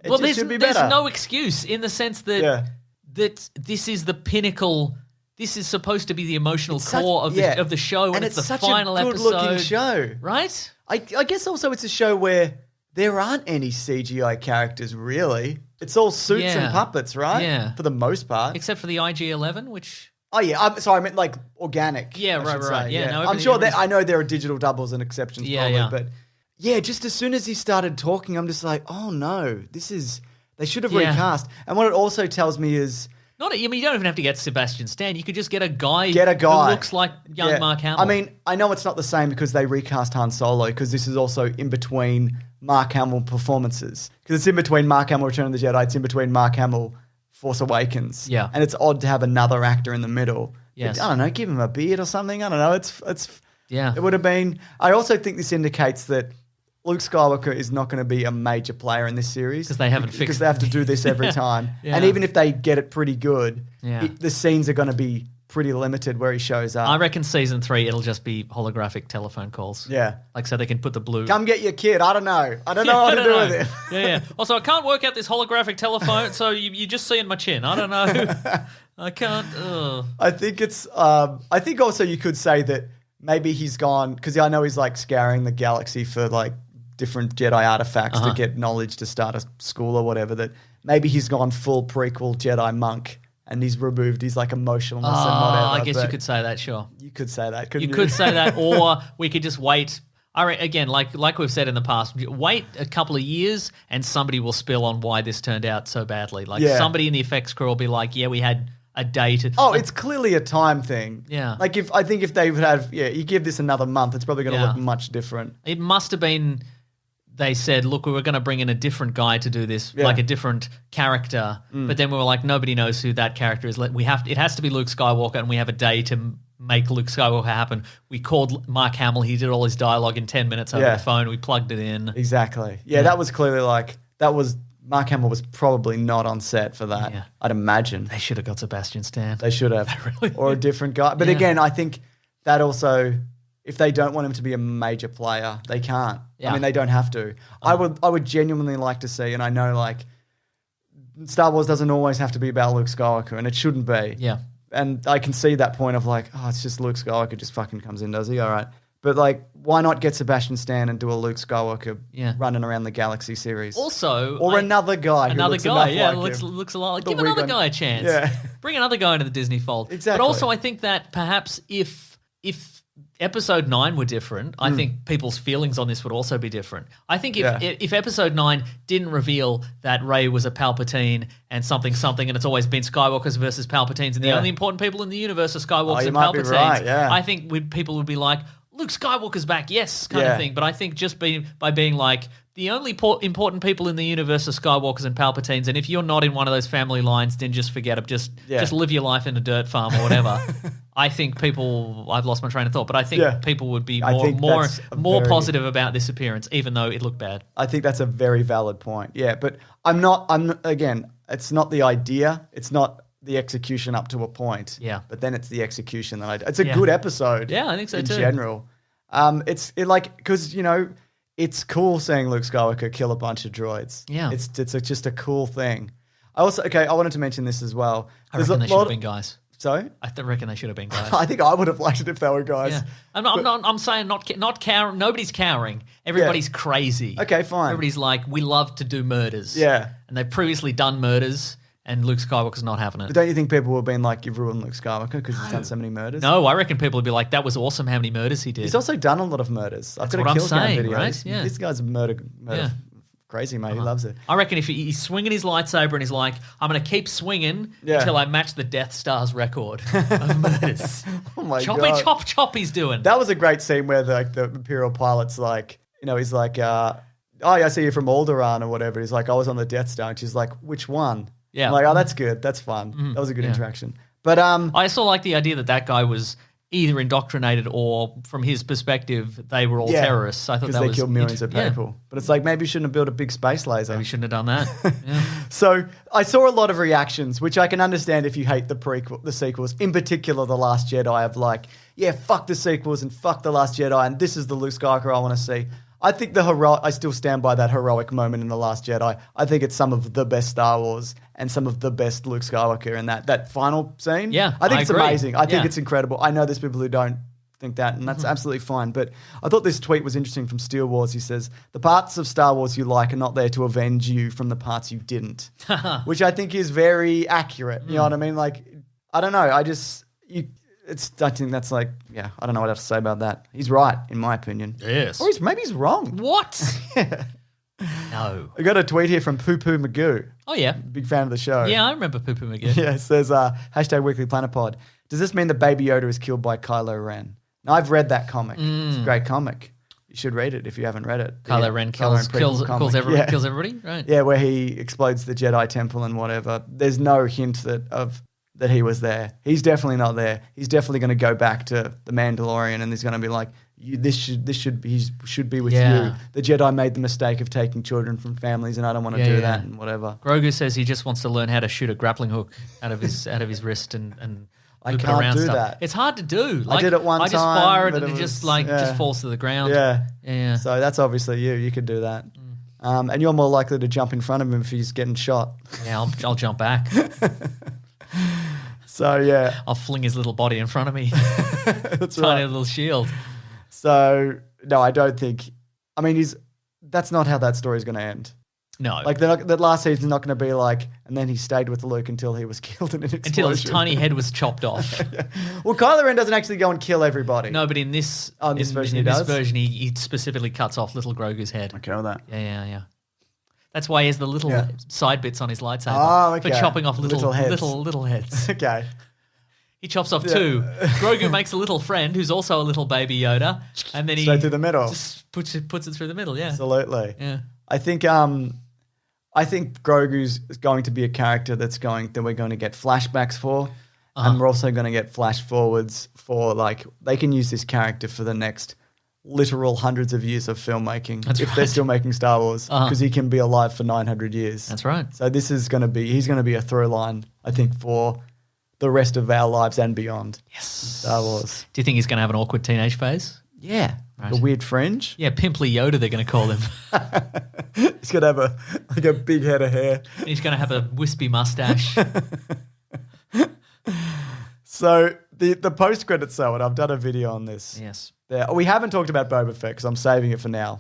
There's should be better. no excuse in the sense that. That this is the pinnacle. This is supposed to be the emotional core of the show, and it's the such final a good-looking episode. show, Right? I guess also it's a show where there aren't any CGI characters really. It's all suits and puppets, right? Yeah. For the most part, Except for the IG-11, which oh yeah. I meant like organic. Yeah, I should right. say. Yeah, no, I'm sure that I know there are digital doubles and exceptions, but just as soon as he started talking, I'm just like, oh no, they should have recast. And what it also tells me is... you don't even have to get Sebastian Stan. You could just get a guy who looks like young Mark Hamill. I mean, I know it's not the same because they recast Han Solo, because this is also in between Mark Hamill performances. Because it's in between Mark Hamill Return of the Jedi, it's in between Mark Hamill Force Awakens. Yeah. And it's odd to have another actor in the middle. Yes. But, I don't know, give him a beard or something. I don't know. It would have been... I also think this indicates that Luke Skywalker is not going to be a major player in this series. Because they haven't fixed it. Because they have to do this every time. And even if they get it pretty good, the scenes are going to be pretty limited where he shows up. I reckon season 3, it'll just be holographic telephone calls. Yeah. Like, so they can put the blue... Come get your kid. I don't know. I don't know what to do with it. Yeah. Also, I can't work out this holographic telephone, so you're just seeing my chin. I don't know. I can't... I think it's... I think also you could say that maybe he's gone... Because I know he's like scouring the galaxy for like different Jedi artifacts to get knowledge to start a school or whatever, that maybe he's gone full prequel Jedi monk and he's removed his like emotionalness and whatever. I guess you could say that, sure. You could say that, couldn't you? You could say that, or we could just wait. Again, like we've said in the past, wait a couple of years and somebody will spill on why this turned out so badly. Like somebody in the effects crew will be like, yeah, we had a day to... Oh, it's clearly a time thing. Yeah. Like I think if they would have, you give this another month, it's probably going to look much different. It must have been... They said, look, we were going to bring in a different guy to do this, like a different character. But then we were like, nobody knows who that character is. It has to be Luke Skywalker, and we have a day to make Luke Skywalker happen. We called Mark Hamill. He did all his dialogue in 10 minutes over the phone. We plugged it in. Exactly. Yeah, that was clearly Mark Hamill was probably not on set for that. Yeah. I'd imagine. They should have got Sebastian Stan. They should have. Or a different guy. But again, I think that also... If they don't want him to be a major player, they can't. Yeah. I mean, they don't have to. I would genuinely like to see, and I know like Star Wars doesn't always have to be about Luke Skywalker, and it shouldn't be. Yeah. and I can see that point of like, oh, it's just Luke Skywalker just fucking comes in, does he? All right. But like, why not get Sebastian Stan and do a Luke Skywalker running around the galaxy series? Also, or another guy. Another looks guy, enough like looks a lot like. The Give another wig guy a chance. Yeah. Bring another guy into the Disney fold. Exactly. But also, I think that perhaps if Episode 9 were different, I think people's feelings on this would also be different. I think if Episode 9 didn't reveal that Rey was a Palpatine and something, and it's always been Skywalkers versus Palpatines, and the only important people in the universe are Skywalkers you and might be Palpatines, right, yeah. I think people would be like, Luke Skywalker's back, yes, kind of thing. But I think just by being like, the only important people in the universe are Skywalkers and Palpatines, and if you're not in one of those family lines, then just forget it. Just live your life in a dirt farm or whatever. I think I've lost my train of thought, but I think people would be more positive about this appearance, even though it looked bad. I think that's a very valid point. Yeah, but again, it's not the idea. It's not the execution up to a point. Yeah. But then it's the execution it's a good episode. Yeah, I think so in too. general. Because, it's cool seeing Luke Skywalker kill a bunch of droids. Yeah. It's just a cool thing. I wanted to mention this as well. I reckon they should have been guys. Sorry? I reckon they should have been guys. I think I would have liked it if they were guys. Yeah. I'm saying not cowering. Nobody's cowering. Everybody's crazy. Okay, fine. Everybody's like, we love to do murders. Yeah. And they've previously done murders, and Luke Skywalker's not having it. But don't you think people would have been like, you've ruined Luke Skywalker because he's done so many murders? No, I reckon people would be like, that was awesome how many murders he did. He's also done a lot of murders. I've That's got what a I'm kill count saying, video. right? Yeah. This guy's a murder crazy, mate. He loves it. I reckon if he's swinging his lightsaber and he's like, I'm going to keep swinging until I match the Death Star's record of murders. Oh my Choppy, God. chop, chop he's doing. That was a great scene where the Imperial pilot's like, he's like, oh, yeah, I see you from Alderaan or whatever. He's like, I was on the Death Star. And she's like, which one? Yeah. I'm like, oh, that's good. That's fun. That was a good interaction. But I still like the idea that guy was either indoctrinated or, from his perspective, they were all terrorists. I thought that was... because they killed millions of people. But it's like, maybe you shouldn't have built a big space laser. Maybe you shouldn't have done that. Yeah. So I saw a lot of reactions, which I can understand if you hate the sequels, in particular The Last Jedi, of like, yeah, fuck the sequels and fuck The Last Jedi, and this is the Luke Skywalker I want to see. I think I still stand by that heroic moment in The Last Jedi. I think it's some of the best Star Wars and some of the best Luke Skywalker in that final scene. Yeah, I think it's agree. amazing. I think Yeah. it's incredible. I know there's people who don't think that, and that's absolutely fine. But I thought this tweet was interesting from Steel Wars. He says, the parts of Star Wars you like are not there to avenge you from the parts you didn't, which I think is very accurate. You know what I mean? Like, I don't know. I think that's like, yeah, I don't know what else to say about that. He's right, in my opinion. Yes. Or maybe he's wrong. What? No. I got a tweet here from Poo Poo Magoo. Oh, yeah. Big fan of the show. Yeah, I remember Poo Poo McGee. Yeah, it says, hashtag Weekly Planet Pod. Does this mean that Baby Yoda is killed by Kylo Ren? Now, I've read that comic. It's a great comic. You should read it if you haven't read it. Kylo Ren kills everybody, right? Yeah, where he explodes the Jedi Temple and whatever. There's no hint that he was there. He's definitely not there. He's definitely going to go back to the Mandalorian, and he's going to be like, he should be with you. The Jedi made the mistake of taking children from families, and I don't want to do that and whatever. Grogu says he just wants to learn how to shoot a grappling hook out of his wrist and I loop it can't around do stuff. that. It's hard to do. I did it one I just time, fire it but and it it just was- just falls to the ground. Yeah. So that's obviously you. You could do that. And you're more likely to jump in front of him if he's getting shot. Yeah, I'll jump back. So, yeah. I'll fling his little body in front of me. That's Tiny right. little shield. So, no, I don't think... I mean, that's not how that story is going to end. No. Like, the last season's not going to be like, and then he stayed with Luke until he was killed in an explosion. Until his tiny head was chopped off. Well, Kylo Ren doesn't actually go and kill everybody. No, but in this, version in he this does? version, he specifically cuts off little Grogu's head. Okay with that. Yeah. That's why he has the little side bits on his lightsaber Oh, okay. for chopping off little heads. little heads. Okay. He chops off two. Grogu makes a little friend who's also a little baby Yoda, and then he Straight through the middle. just puts it through the middle. Yeah, Absolutely. yeah. I think Grogu's going to be a character that we're going to get flashbacks for, and we're also going to get flash forwards for, like, they can use this character for the next literal hundreds of years of filmmaking if they're still making Star Wars, because he can be alive for 900 years. That's right. So he's going to be a through line, I think, for the rest of our lives and beyond. Yes. Star Wars. Do you think he's going to have an awkward teenage phase? Yeah. Right. A weird fringe. Yeah, Pimply Yoda, they're going to call him. He's going to have a big head of hair. He's going to have a wispy mustache. So the post-credits though, and I've done a video on this. Yes. We haven't talked about Boba Fett because I'm saving it for now.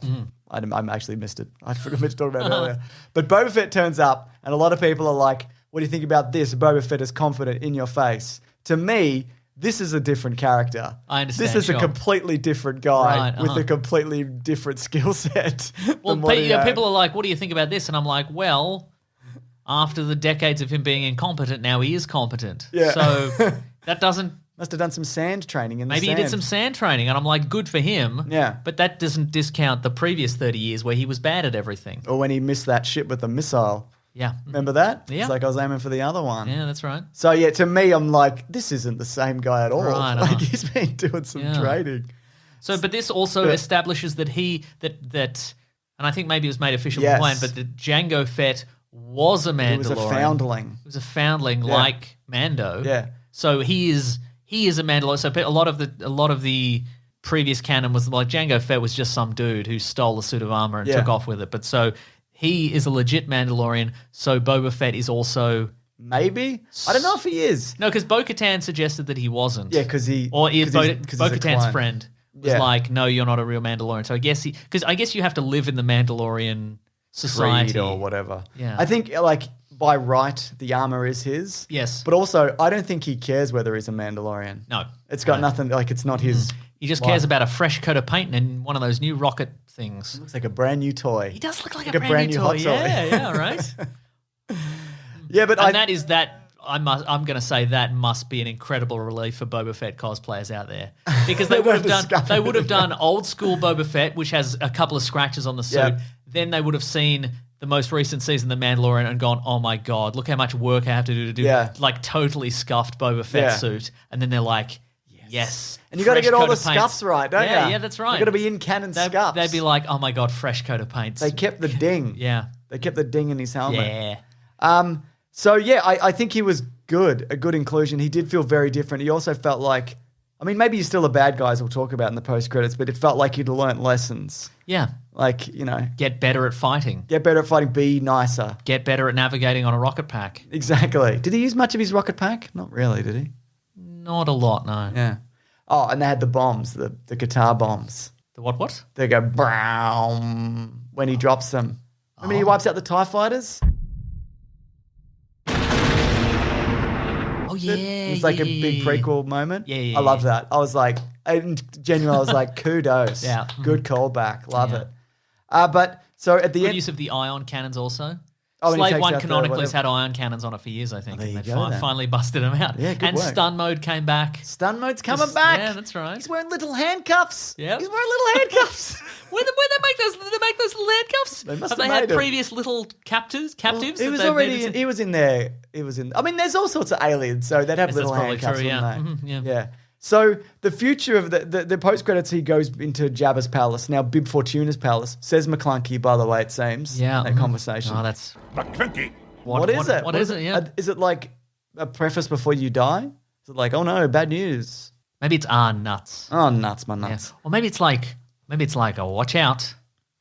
I actually missed it. I forgot to talk about it earlier. But Boba Fett turns up, and a lot of people are like, what do you think about this? Boba Fett is confident in your face. To me, this is a different character. I understand, This is sure. a completely different guy Right, with a completely different skill set. Well, than what he had. people are like, what do you think about this? And I'm like, well, after the decades of him being incompetent, now he is competent. Yeah. So that doesn't... Must have done some sand training in the Maybe sand. he did some sand training, and I'm like, good for him. Yeah. But that doesn't discount the previous 30 years where he was bad at everything. Or when he missed that shit with the missile. Yeah. Remember that? Yeah. It's like I was aiming for the other one. Yeah, that's right. So yeah, to me, I'm like, this isn't the same guy at all. Right, Like he's been doing some Yeah. training. So, but this also establishes that that, and I think maybe it was made official beforehand, but that Jango Fett was a Mandalorian. He was a foundling. He was a foundling like Mando. Yeah. So he is a Mandalorian. So a lot of the previous canon was like Jango Fett was just some dude who stole a suit of armor and took off with it. But so he is a legit Mandalorian. So Boba Fett is also Maybe? I don't know if he is. no, because Bo-Katan suggested that he wasn't. Yeah, because he... Or cause he's a Bo-Katan's clone. friend was Yeah. like, no, you're not a real Mandalorian. So I guess because I guess you have to live in the Mandalorian society Creed or whatever. Yeah. I think, like, by right, the armor is his. Yes. But also, I don't think he cares whether he's a Mandalorian. No. It's got nothing, like, it's not his... He just life. cares about a fresh coat of paint and one of those new rocket things. Looks like a brand new toy. He does look like Like a brand new hot toy. toy. Yeah, right. Yeah, but And I'm going to say that must be an incredible relief for Boba Fett cosplayers out there because they would have done old school Boba Fett, which has a couple of scratches on the suit. Yep. Then they would have seen the most recent season, The Mandalorian, and gone, "Oh my god, look how much work I have to do like totally scuffed Boba Fett suit." And then they're like, "Yes." And you got to fresh get all coat the of paints. scuffs right, don't you? Yeah, that's right. You got to be in canon scuffs. They'd be like, "Oh my god, fresh coat of paints." They kept the ding. Yeah. They kept the ding in his helmet. Yeah. So yeah, I think he was good, a good inclusion. He did feel very different. He also felt like, I mean, maybe he's still a bad guy, as we'll talk about in the post credits, but it felt like he'd learnt lessons. Yeah. Like, you know, Get better at fighting. get better at fighting, be nicer. Get better at navigating on a rocket pack. Exactly. Did he use much of his rocket pack? Not really, did he? Not a lot, no. Yeah. Oh, and they had the bombs, the guitar bombs. The what? They go brown when he drops them. Remember he wipes out the TIE fighters? Oh, yeah. It's like a big prequel moment. Yeah. I love that. I was like, genuinely, I was like, kudos. Yeah. Good callback. Love Yeah. it. But so at the Good end, use of the ion cannons also. Oh, when he Slave takes 1 out the canonically has whatever. had ion cannons on it for years, I think. there you and they go then. finally busted them out. Yeah, good and work. stun mode came back. stun mode's coming Just- back. yeah, that's right. He's wearing little handcuffs. Yep. He's wearing little handcuffs. Where they make those little handcuffs? They must have have they had made 'em. previous little captives? He that was they've already needed in, to- he was in there. He was in. I mean, there's all sorts of aliens, so they'd have Yes, little that's probably handcuffs, true, yeah. wouldn't they? Mhm, yeah. Yeah. So the future of the post credits, he goes into Jabba's palace. Now Bib Fortuna's palace. Says McClunky, by the way, it seems. Yeah. That conversation. Oh, that's... McClunky. What is it? What is it? Yeah. Is it like a preface before you die? Is it like, oh no, bad news? Maybe it's nuts. Oh, nuts, my Yeah. nuts. Or maybe it's like oh, watch out.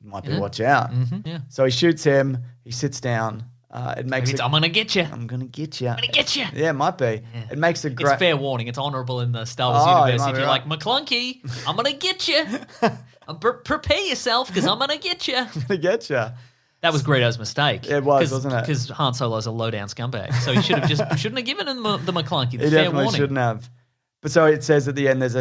Might be watch out. Yeah. So he shoots him. He sits down. It makes Maybe it's it, I'm gonna get you. I'm gonna get you. I'm gonna get you. Yeah, it might be. It makes a great. It's fair warning. It's honourable in the Star Wars Oh, you universe. might If be you're right. like, McClunky, I'm going to get you. Prepare yourself because I'm going to get you. Gonna get you. That was Greedo's mistake. It was, wasn't it? Because Han Solo's a low-down scumbag. So he shouldn't have given him the McClunky. He Fair definitely warning. shouldn't have. But so it says at the end, there's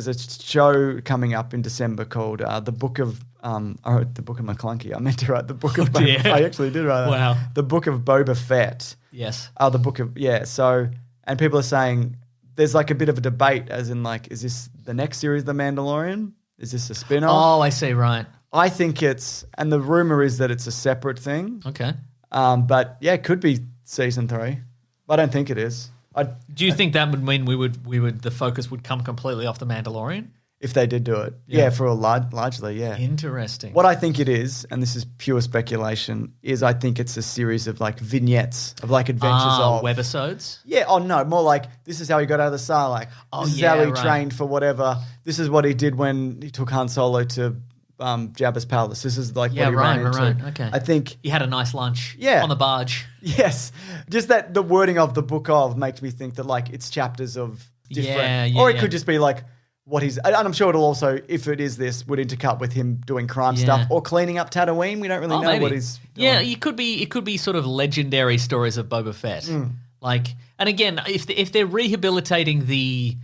a show coming up in December called the Book of the Book of McClunky. I meant to write the Book of. dear. I actually did write that. Wow. The Book of Boba Fett. Yes. Oh, the Book of So and people are saying there's like a bit of a debate, as in like, is this the next series, The Mandalorian? Is this a spin-off? Oh, I see. Right. I think it's, and the rumor is that it's a separate thing. Okay. But yeah, it could be season 3. I don't think it is. Do you think that would mean the focus would come completely off the Mandalorian? If they did do it. Yeah, for largely, yeah. Interesting. What I think it is, and this is pure speculation, is I think it's a series of like vignettes of like adventures of webisodes? Yeah, oh no, more like this is how he got out of the Sarlacc. This is how he trained for whatever. This is what he did when he took Han Solo to Jabba's palace. This is like what he ran into. Right. Okay. I think He had a nice lunch Yeah. on the barge. yes, just that the wording of the book of makes me think that like it's chapters of different. Yeah, Or it yeah. could just be like what he's... And I'm sure it'll also, if it is this, would intercut with him doing crime stuff or cleaning up Tatooine. We don't really know maybe. what he's doing. Yeah, it could be sort of legendary stories of Boba Fett. Like, and again, if they're rehabilitating the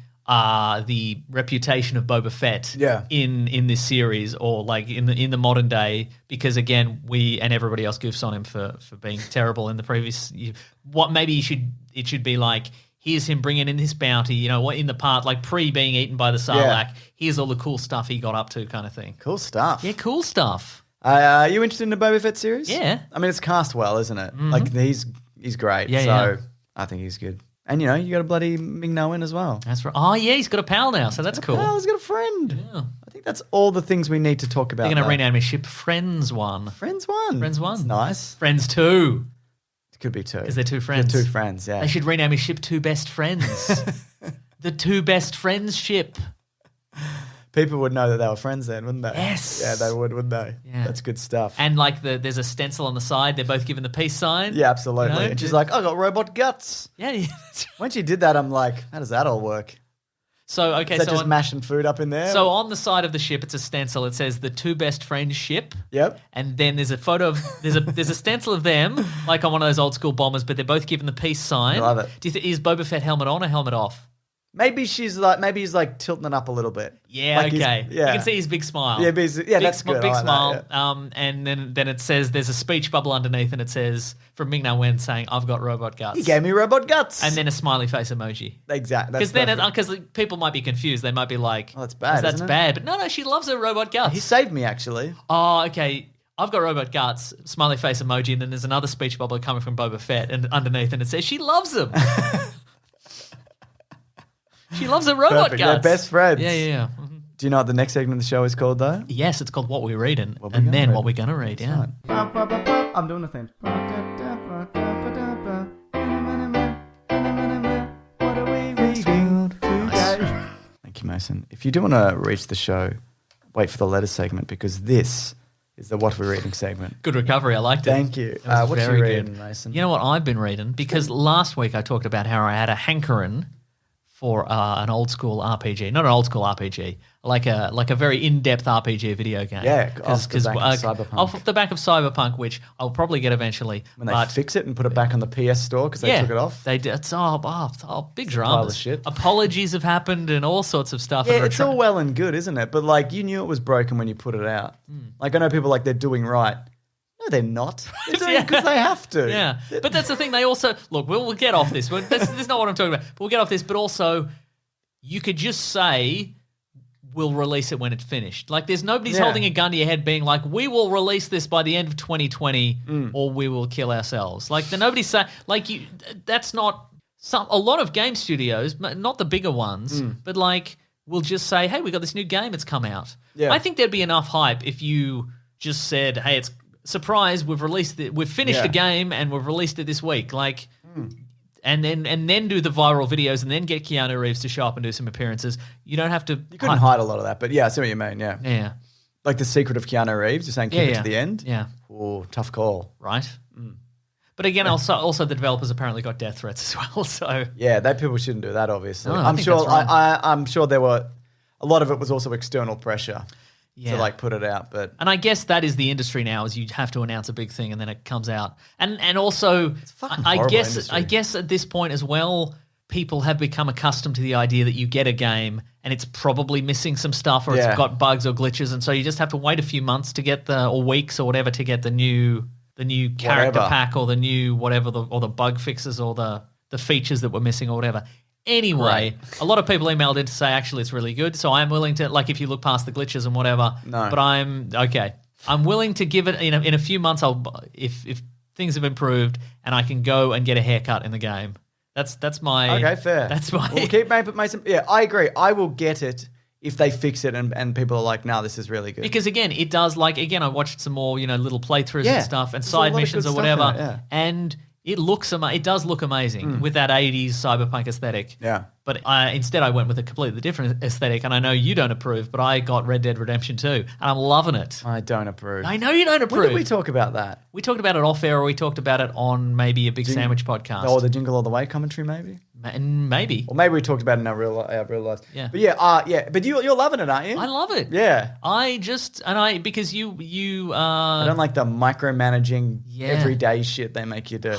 reputation of Boba Fett in this series, or like in the modern day, because again, we and everybody else goofs on him for being terrible in the previous. What maybe it should be like, here's him bringing in his bounty, what in the part, like pre being eaten by the Sarlacc. Here's all the cool stuff he got up to, kind of thing. Cool stuff. Yeah, cool stuff. Are you interested in the Boba Fett series? Yeah. I mean, it's cast well, isn't it? Like, he's great. Yeah, so yeah. I think he's good. And, you got a bloody Ming-Na in as well. That's right. Oh, yeah, he's got a pal now, so that's cool. Oh, he's got a friend. Yeah. I think that's all the things we need to talk about. They're going to though. rename his ship Friends 1. Friends 1. Friends 1. That's nice. Friends 2. It could be 2. Because they're two friends. They're 2 friends, yeah. They should rename his ship Two Best Friends. The Two Best Friends ship. People would know that they were friends then, wouldn't they? Yes. Yeah, they would, wouldn't they? Yeah. That's good stuff. And like there's a stencil on the side. They're both given the peace sign. Yeah, absolutely. And she's like, I got robot guts. Yeah. yeah. When she did that, I'm like, how does that all work? So, okay. Is that So just mashing food up in there? So on the side of the ship, it's a stencil. It says the Two Best Friends ship. Yep. And then there's a photo of there's a stencil of them, like on one of those old school bombers, but they're both given the peace sign. I love it. Do you think is Boba Fett helmet on or helmet off? Maybe he's like tilting it up a little bit. Yeah, Like okay. yeah. You can see his big smile. Yeah, that's good. Big I like smile. that, yeah. And then it says there's a speech bubble underneath, and it says from Ming-Na Wen saying, "I've got robot guts." He gave me robot guts. and then a smiley face emoji. Exactly. Because people might be confused. They might be like, Oh, that's bad, That's isn't it? bad. But no, she loves her robot guts. He saved me, actually. Oh, okay. I've got robot guts, smiley face emoji, and then there's another speech bubble coming from Boba Fett and underneath, and it says she loves them. She loves her robot Perfect. guts. They're best friends. Yeah. Mhm. Do you know what the next segment of the show is called, though? Yes, it's called What We're Reading, What We're and Gonna then Read. What We're Going to Read, yeah. I'm doing the thing. What are we reading today? Thank you, Mason. If you do want to reach the show, wait for the letter segment, because this is the What We're Reading segment. Good recovery, I liked it. Thank you. That was What you very reading, good. Mason? You know what I've been reading? Because last week I talked about how I had a hankering for an old school RPG. Not an old school RPG, like a very in-depth RPG video game. Yeah, off the back of Cyberpunk. Off the back of Cyberpunk, which I'll probably get eventually. When they but fix it and put it back on the PS store because they took it off. They did. It's big pile dramas. of shit. Apologies have happened and all sorts of stuff. Yeah, and it's all well and good, isn't it? But like, you knew it was broken when you put it out. Like, I know people like they're doing right. No, they're not. They're doing it because they have to. Yeah, but that's the thing. They also look. We'll get off this. This is not what I'm talking about. But we'll get off this. But also, you could just say we'll release it when it's finished. Like, there's nobody's holding a gun to your head, being like, "We will release this by the end of 2020, or we will kill ourselves." Like, nobody's saying like you. That's not a lot of game studios, not the bigger ones, but like will just say, "Hey, we got this new game. It's come out." Yeah. I think there'd be enough hype if you just said, "Hey, it's." Surprise! We've released it. We've finished the game and we've released it this week. Like, and then do the viral videos and then get Keanu Reeves to show up and do some appearances. You don't have to. You couldn't hide a lot of that, but yeah, I see what you mean, yeah. Yeah. Like the secret of Keanu Reeves, you're saying keep it to the end? Yeah. Oh, tough call. Right. But again, also the developers apparently got death threats as well. So Yeah, that people shouldn't do that, obviously. No, I I'm think sure that's right. I'm sure there were a lot of it was also external pressure Yeah. to like put it out, but And I guess that is the industry now, is you have to announce a big thing and then it comes out. And also, fucking I horrible guess industry. I guess at this point as well, people have become accustomed to the idea that you get a game and it's probably missing some stuff or Yeah. it's got bugs or glitches, and so you just have to wait a few months to get or weeks or whatever to get the new character Whatever. pack or the new whatever or the bug fixes or the features that were missing or whatever. Anyway, a lot of people emailed in to say actually it's really good, so I'm willing to, like, if you look past the glitches and whatever. No. But I'm willing to give it in a few months. If things have improved and I can go and get a haircut in the game. That's my okay, fair. That's my We'll keep Mason. Yeah, I agree. I will get it if they fix it and people are like, "No, this is really good." because again, it does, like, again, I watched some more little playthroughs Yeah. and stuff and There's a lot side of missions good or stuff in whatever, it, yeah. and it does look amazing with that 80s cyberpunk aesthetic. Yeah. But instead I went with a completely different aesthetic, and I know you don't approve, but I got Red Dead Redemption 2, and I'm loving it. I don't approve. I know you don't approve. When did we talk about that? We talked about it off air, or we talked about it on maybe a Big Sandwich podcast. Oh, the Jingle All the Way commentary, maybe? Maybe. Or maybe we talked about it in our real lives. Yeah. But yeah. But you're loving it, aren't you? I love it. Yeah. Because you I don't like the micromanaging Yeah. everyday shit they make you do.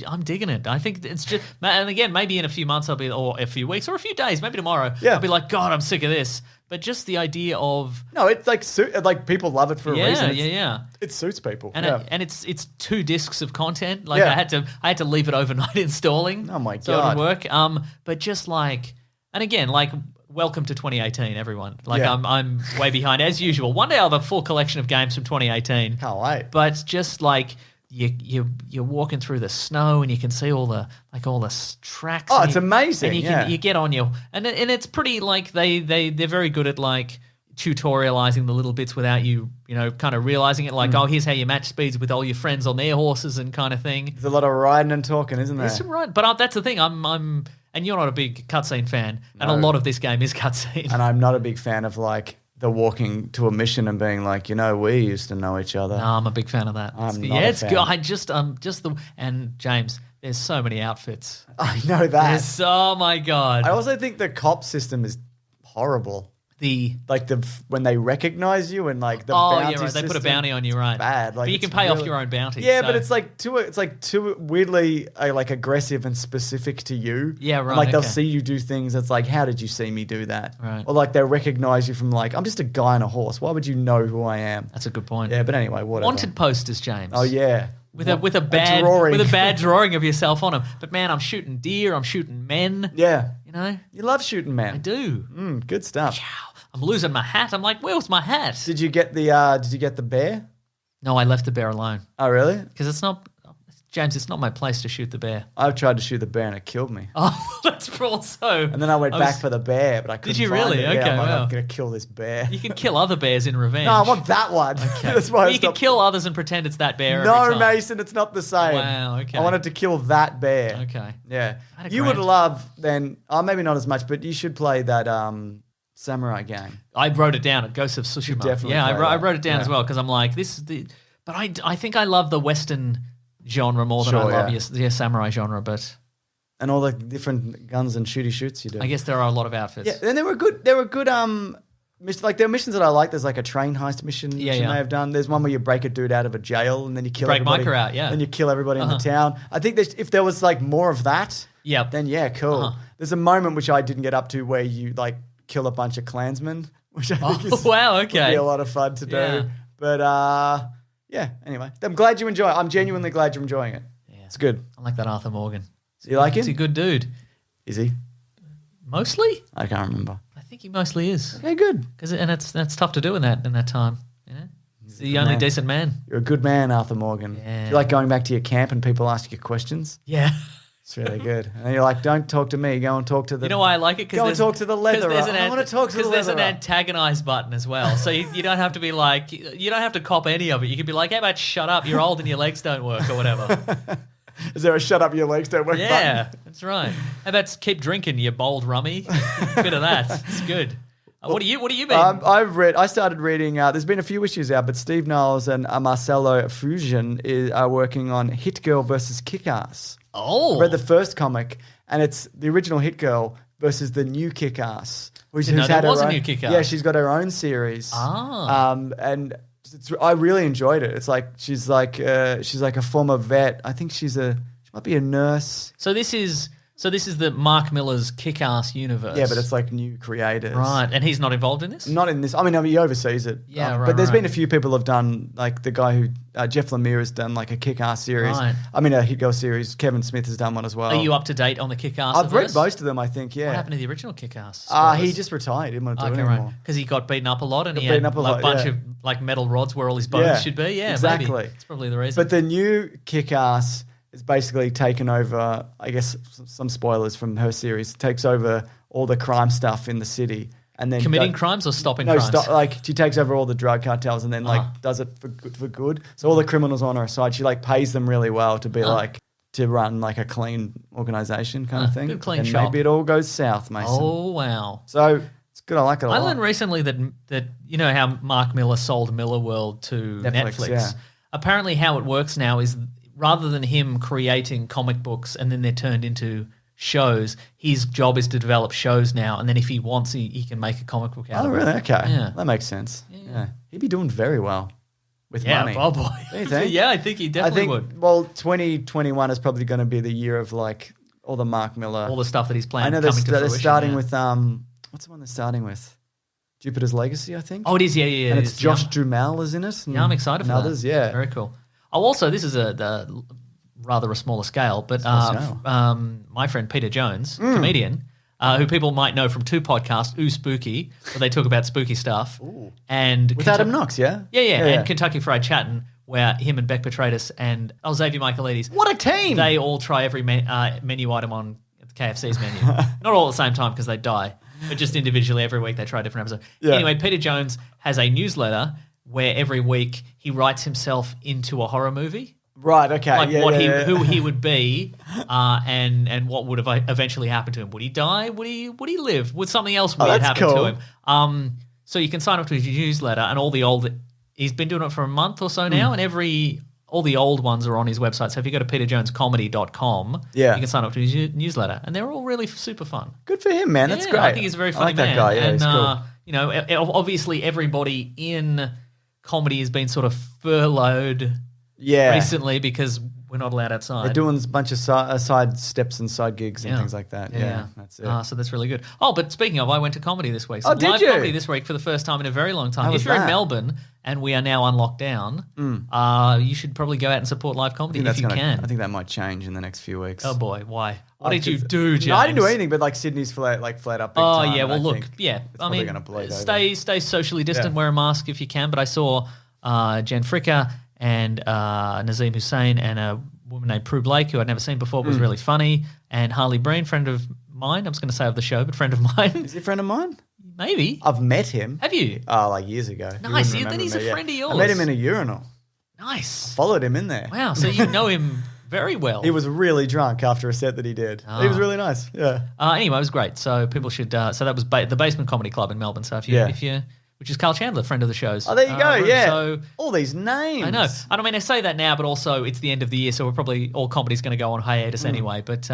I'm digging it. I think it's just, and again, maybe in a few months or a few weeks, or a few days, maybe tomorrow, Yeah. I'll be like, God, I'm sick of this. But just the idea of No, it's like people love it for a reason. yeah. It suits people. And yeah. and it's 2 discs of content. Like Yeah. I had to leave it overnight installing. Oh my so it God. would work. But just like, and again, like, welcome to 2018, everyone. Like Yeah. I'm way behind as usual. One day I'll have a full collection of games from 2018. Can't wait. But just like you're walking through the snow and you can see all the tracks. Oh, and it's amazing, And you yeah. you get on your and it's pretty like they're very good at like tutorializing the little bits without you kind of realizing it. Like, oh, here's how you match speeds with all your friends on their horses and kind of thing. There's a lot of riding and talking, isn't there? It's right, but that's the thing. I'm and you're not a big cutscene fan, and a lot of this game is cutscene. And I'm not a big fan of like the walking to a mission and being like, we used to know each other. No, I'm a big fan of that. I'm It's not a it's fan. good. I just and James, there's so many outfits. I know that. Oh my God. I also think the cop system is horrible. Like when they recognize you and like the bounty yeah, right. They put a system, bounty on you, right? bad. Like, but you can it's pay off really- your own bounty. Yeah, so- but it's like too weirdly like aggressive and specific to you. Yeah, And, right, like they'll okay. see you do things. It's like, how did you see me do that? Right. Or like they recognize you from like, I'm just a guy on a horse. Why would you know who I am? that's a good point. Yeah, but anyway, whatever. Wanted posters, James. Oh yeah. With a bad drawing. with a bad drawing of yourself on them. But man, I'm shooting deer. I'm shooting men. Yeah. You love shooting, man. I do. Good stuff. I'm losing my hat. I'm like, where's my hat? Did you get the bear? No, I left the bear alone Oh really? because it's not. James, it's not my place to shoot the bear. I've tried to shoot the bear and it killed me. Oh, that's also. And then I went back for the bear, but I couldn't. you find really? it. Yeah, Okay, I'm like, wow. I'm gonna kill this bear. You can kill other bears in revenge. No, I want that one. That's why I You can stopped. kill others and pretend it's that bear. No, every time. Mason, it's not the same. Wow, okay. I wanted to kill that bear. Okay. Yeah. Had a You would grand- love then. Maybe not as much, but you should play that samurai game. I wrote it down at Ghosts of Tsushima. definitely Yeah, play I that. wrote it down Yeah. as well because I'm like, this is the. But I think I love the Western genre more than I Sure, love yeah. your samurai genre. But And all the different guns and shoots you do. I guess there are a lot of outfits. Yeah, and there were good. Like there are missions that I like. There's like a train heist mission which you yeah. may have done. There's one where you break a dude out of a jail and then you kill break everybody. Micah out, yeah. Then you kill everybody in the town. I think if there was like more of that, Yep. then yeah, cool. There's a moment which I didn't get up to where you like kill a bunch of Klansmen, which I think is wow, would be okay. a lot of fun to do. Yeah. But yeah. Anyway, I'm glad you enjoy it. I'm genuinely glad you're enjoying it. Yeah. It's good. I like that Arthur Morgan. You like He's a him? good dude. Is he? Mostly, I can't remember. I think he mostly is. Okay, good. And that's tough to do in that time. You know, he's the only man. decent man. You're a good man, Arthur Morgan. Yeah. Do you like going back to your camp and people ask you questions? Yeah. It's really good. And you're like, don't talk to me. Go and talk to the. You know why I like it? Go and talk to the leatherer. I want to talk to the Because there's an leatherer. antagonize button as well. So you don't have to be like, you don't have to cop any of it. You can be like, how about shut up? You're old and your legs don't work or whatever. Is there a shut up your legs don't work Yeah, button? that's right. How about keep drinking, you bold rummy? Bit of that. It's good. What do you mean? I started reading, there's been a few issues out, but Steve Niles and Marcelo Fusion are working on Hit Girl versus Kick-Ass. Oh. I read the first comic, and it's the original Hit Girl versus the new Kick-Ass. Didn't know there was a new Kick-Ass. Yeah, she's got her own series. And I really enjoyed it. It's like she's like a former vet. I think she might be a nurse. So this is the Mark Miller's Kick-Ass universe. Yeah, but it's like new creators. right, and he's not involved in this. Not in this. I mean, he oversees it. Yeah, right, But there's right. been a few people have done, like the guy who, Jeff Lemire has done like a Kick-Ass series. Right. I mean, a Hit Girl series. Kevin Smith has done one as well. Are you up to date on the Kick-Ass? I've read verse? most of them, I think, yeah. What happened to the original Kick-Ass? He just retired. He didn't want to do Okay, it right. anymore. Because he got beaten up a lot and he Got had beaten up a lot, a bunch yeah. of like metal rods where all his bones Yeah, should be. Yeah, exactly. maybe. That's probably the reason. But the new Kick-Ass is basically taken over, I guess, some spoilers from her series, takes over all the crime stuff in the city. And then Committing crimes or stopping No, crimes? like she takes over all the drug cartels and then does it for good. So all the criminals on her side, she like pays them really well to be like to run like a clean organization kind of thing. good clean and shop. maybe it all goes south, Mason. Oh, wow. So it's good. I like it a I lot. learned recently that you know how Mark Miller sold Miller World to Netflix? yeah. Apparently how it works now is rather than him creating comic books and then they're turned into shows. His job is to develop shows now, and then if he wants, he can make a comic book out Oh, of really? it. Okay. Yeah. That makes sense. Yeah. He'd be doing very well with Yeah, money. oh boy. Don't you think? Yeah, I think he definitely would. Well, 2021 is probably going to be the year of like all the Mark Miller. All the stuff that he's I planning know coming to they're fruition. starting yeah. with, what's the one they're starting with? Jupiter's Legacy, I think. Oh, it is, yeah. and it it's is. Josh Yeah. Duhamel is in it. Yeah, I'm excited for and that. others, yeah. Very cool. Oh, also, this is rather a smaller scale, but scale. my friend Peter Jones, comedian, who people might know from two podcasts, Ooh Spooky, where they talk about spooky stuff. And With Adam Knox, yeah? Yeah, and Kentucky Fried Chattin', where him and Beck Petratus and Xavier Michaelides, What a team! they all try every menu item on the KFC's menu. Not all at the same time because they die, but just individually every week they try a different episode. Yeah. Anyway, Peter Jones has a newsletter where every week he writes himself into a horror movie. Right, okay. Like yeah. who he would be, and what would have eventually happened to him. Would he die? Would he live? Would something else weird that's happen cool. to him? So you can sign up to his newsletter, and all the old. He's been doing it for a month or so now, and all the old ones are on his website. So if you go to peterjonescomedy.com, Yeah. you can sign up to his newsletter, and they're all really super fun. Good for him, man. That's Yeah, great. I think he's a very funny I like man. that guy. Yeah, and, he's cool. You know, obviously everybody in comedy has been sort of furloughed Yeah. recently because we're not allowed outside. They're doing a bunch of side steps and side gigs and Yeah. things like that. Yeah, that's it. So that's really good. Oh, but speaking of, I went to comedy this week. So Oh, did live you? comedy this week for the first time in a very long time. How If was you're in that? Melbourne and we are now on lockdown, you should probably go out and support live comedy if you can. I think that might change in the next few weeks. Oh boy, why? What Oh, did you 'cause- do, James? No, I didn't do anything, but like Sydney's flat up big Oh time. yeah, and well I look, think yeah. it's I probably mean, gonna bleed over. stay socially distant, Yeah. wear a mask if you can. But I saw Jen Fricker and Nazim Hussain and a woman named Prue Blake, who I'd never seen before, was really funny. And Harley Breen, friend of mine. I was going to say of the show, but friend of mine. Is he a friend of mine? Maybe. I've met him. Have you? Oh, like years ago. You Nice. wouldn't Then remember he's a me, yeah. friend of yours. I met him in a urinal. Nice. Followed him in there. Wow. So you know him very well. He was really drunk after a set that he did. He was really nice. Yeah. Anyway, it was great. So people should. So that was the Basement Comedy Club in Melbourne. So if you, which is Carl Chandler, friend of the show's. Oh, there you go. room. Yeah. So all these names. I know. And I mean, I say that now, but also it's the end of the year, so we're probably all comedy's going to go on hiatus anyway. But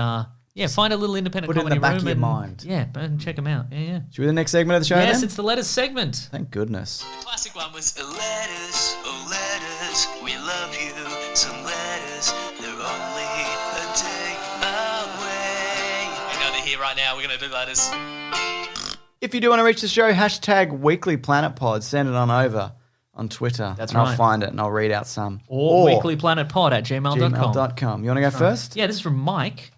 yeah, find a little independent Put it in comedy the back room of your and, mind. Yeah, and check them out. Yeah. Should we do the next segment of the show Yes, then? it's the letters segment. Thank goodness. Classic one was Letters, oh letters, we love you. Some letters, they're only a day away. I know they're here right now. We're going to do letters. If you do want to reach the show, hashtag Weekly Planet Pod. Send it on over on Twitter. That's and right. I'll find it and I'll read out some. Or weeklyplanetpod@gmail.com. gmail.com. You want to go first? Yeah, this is from Mike.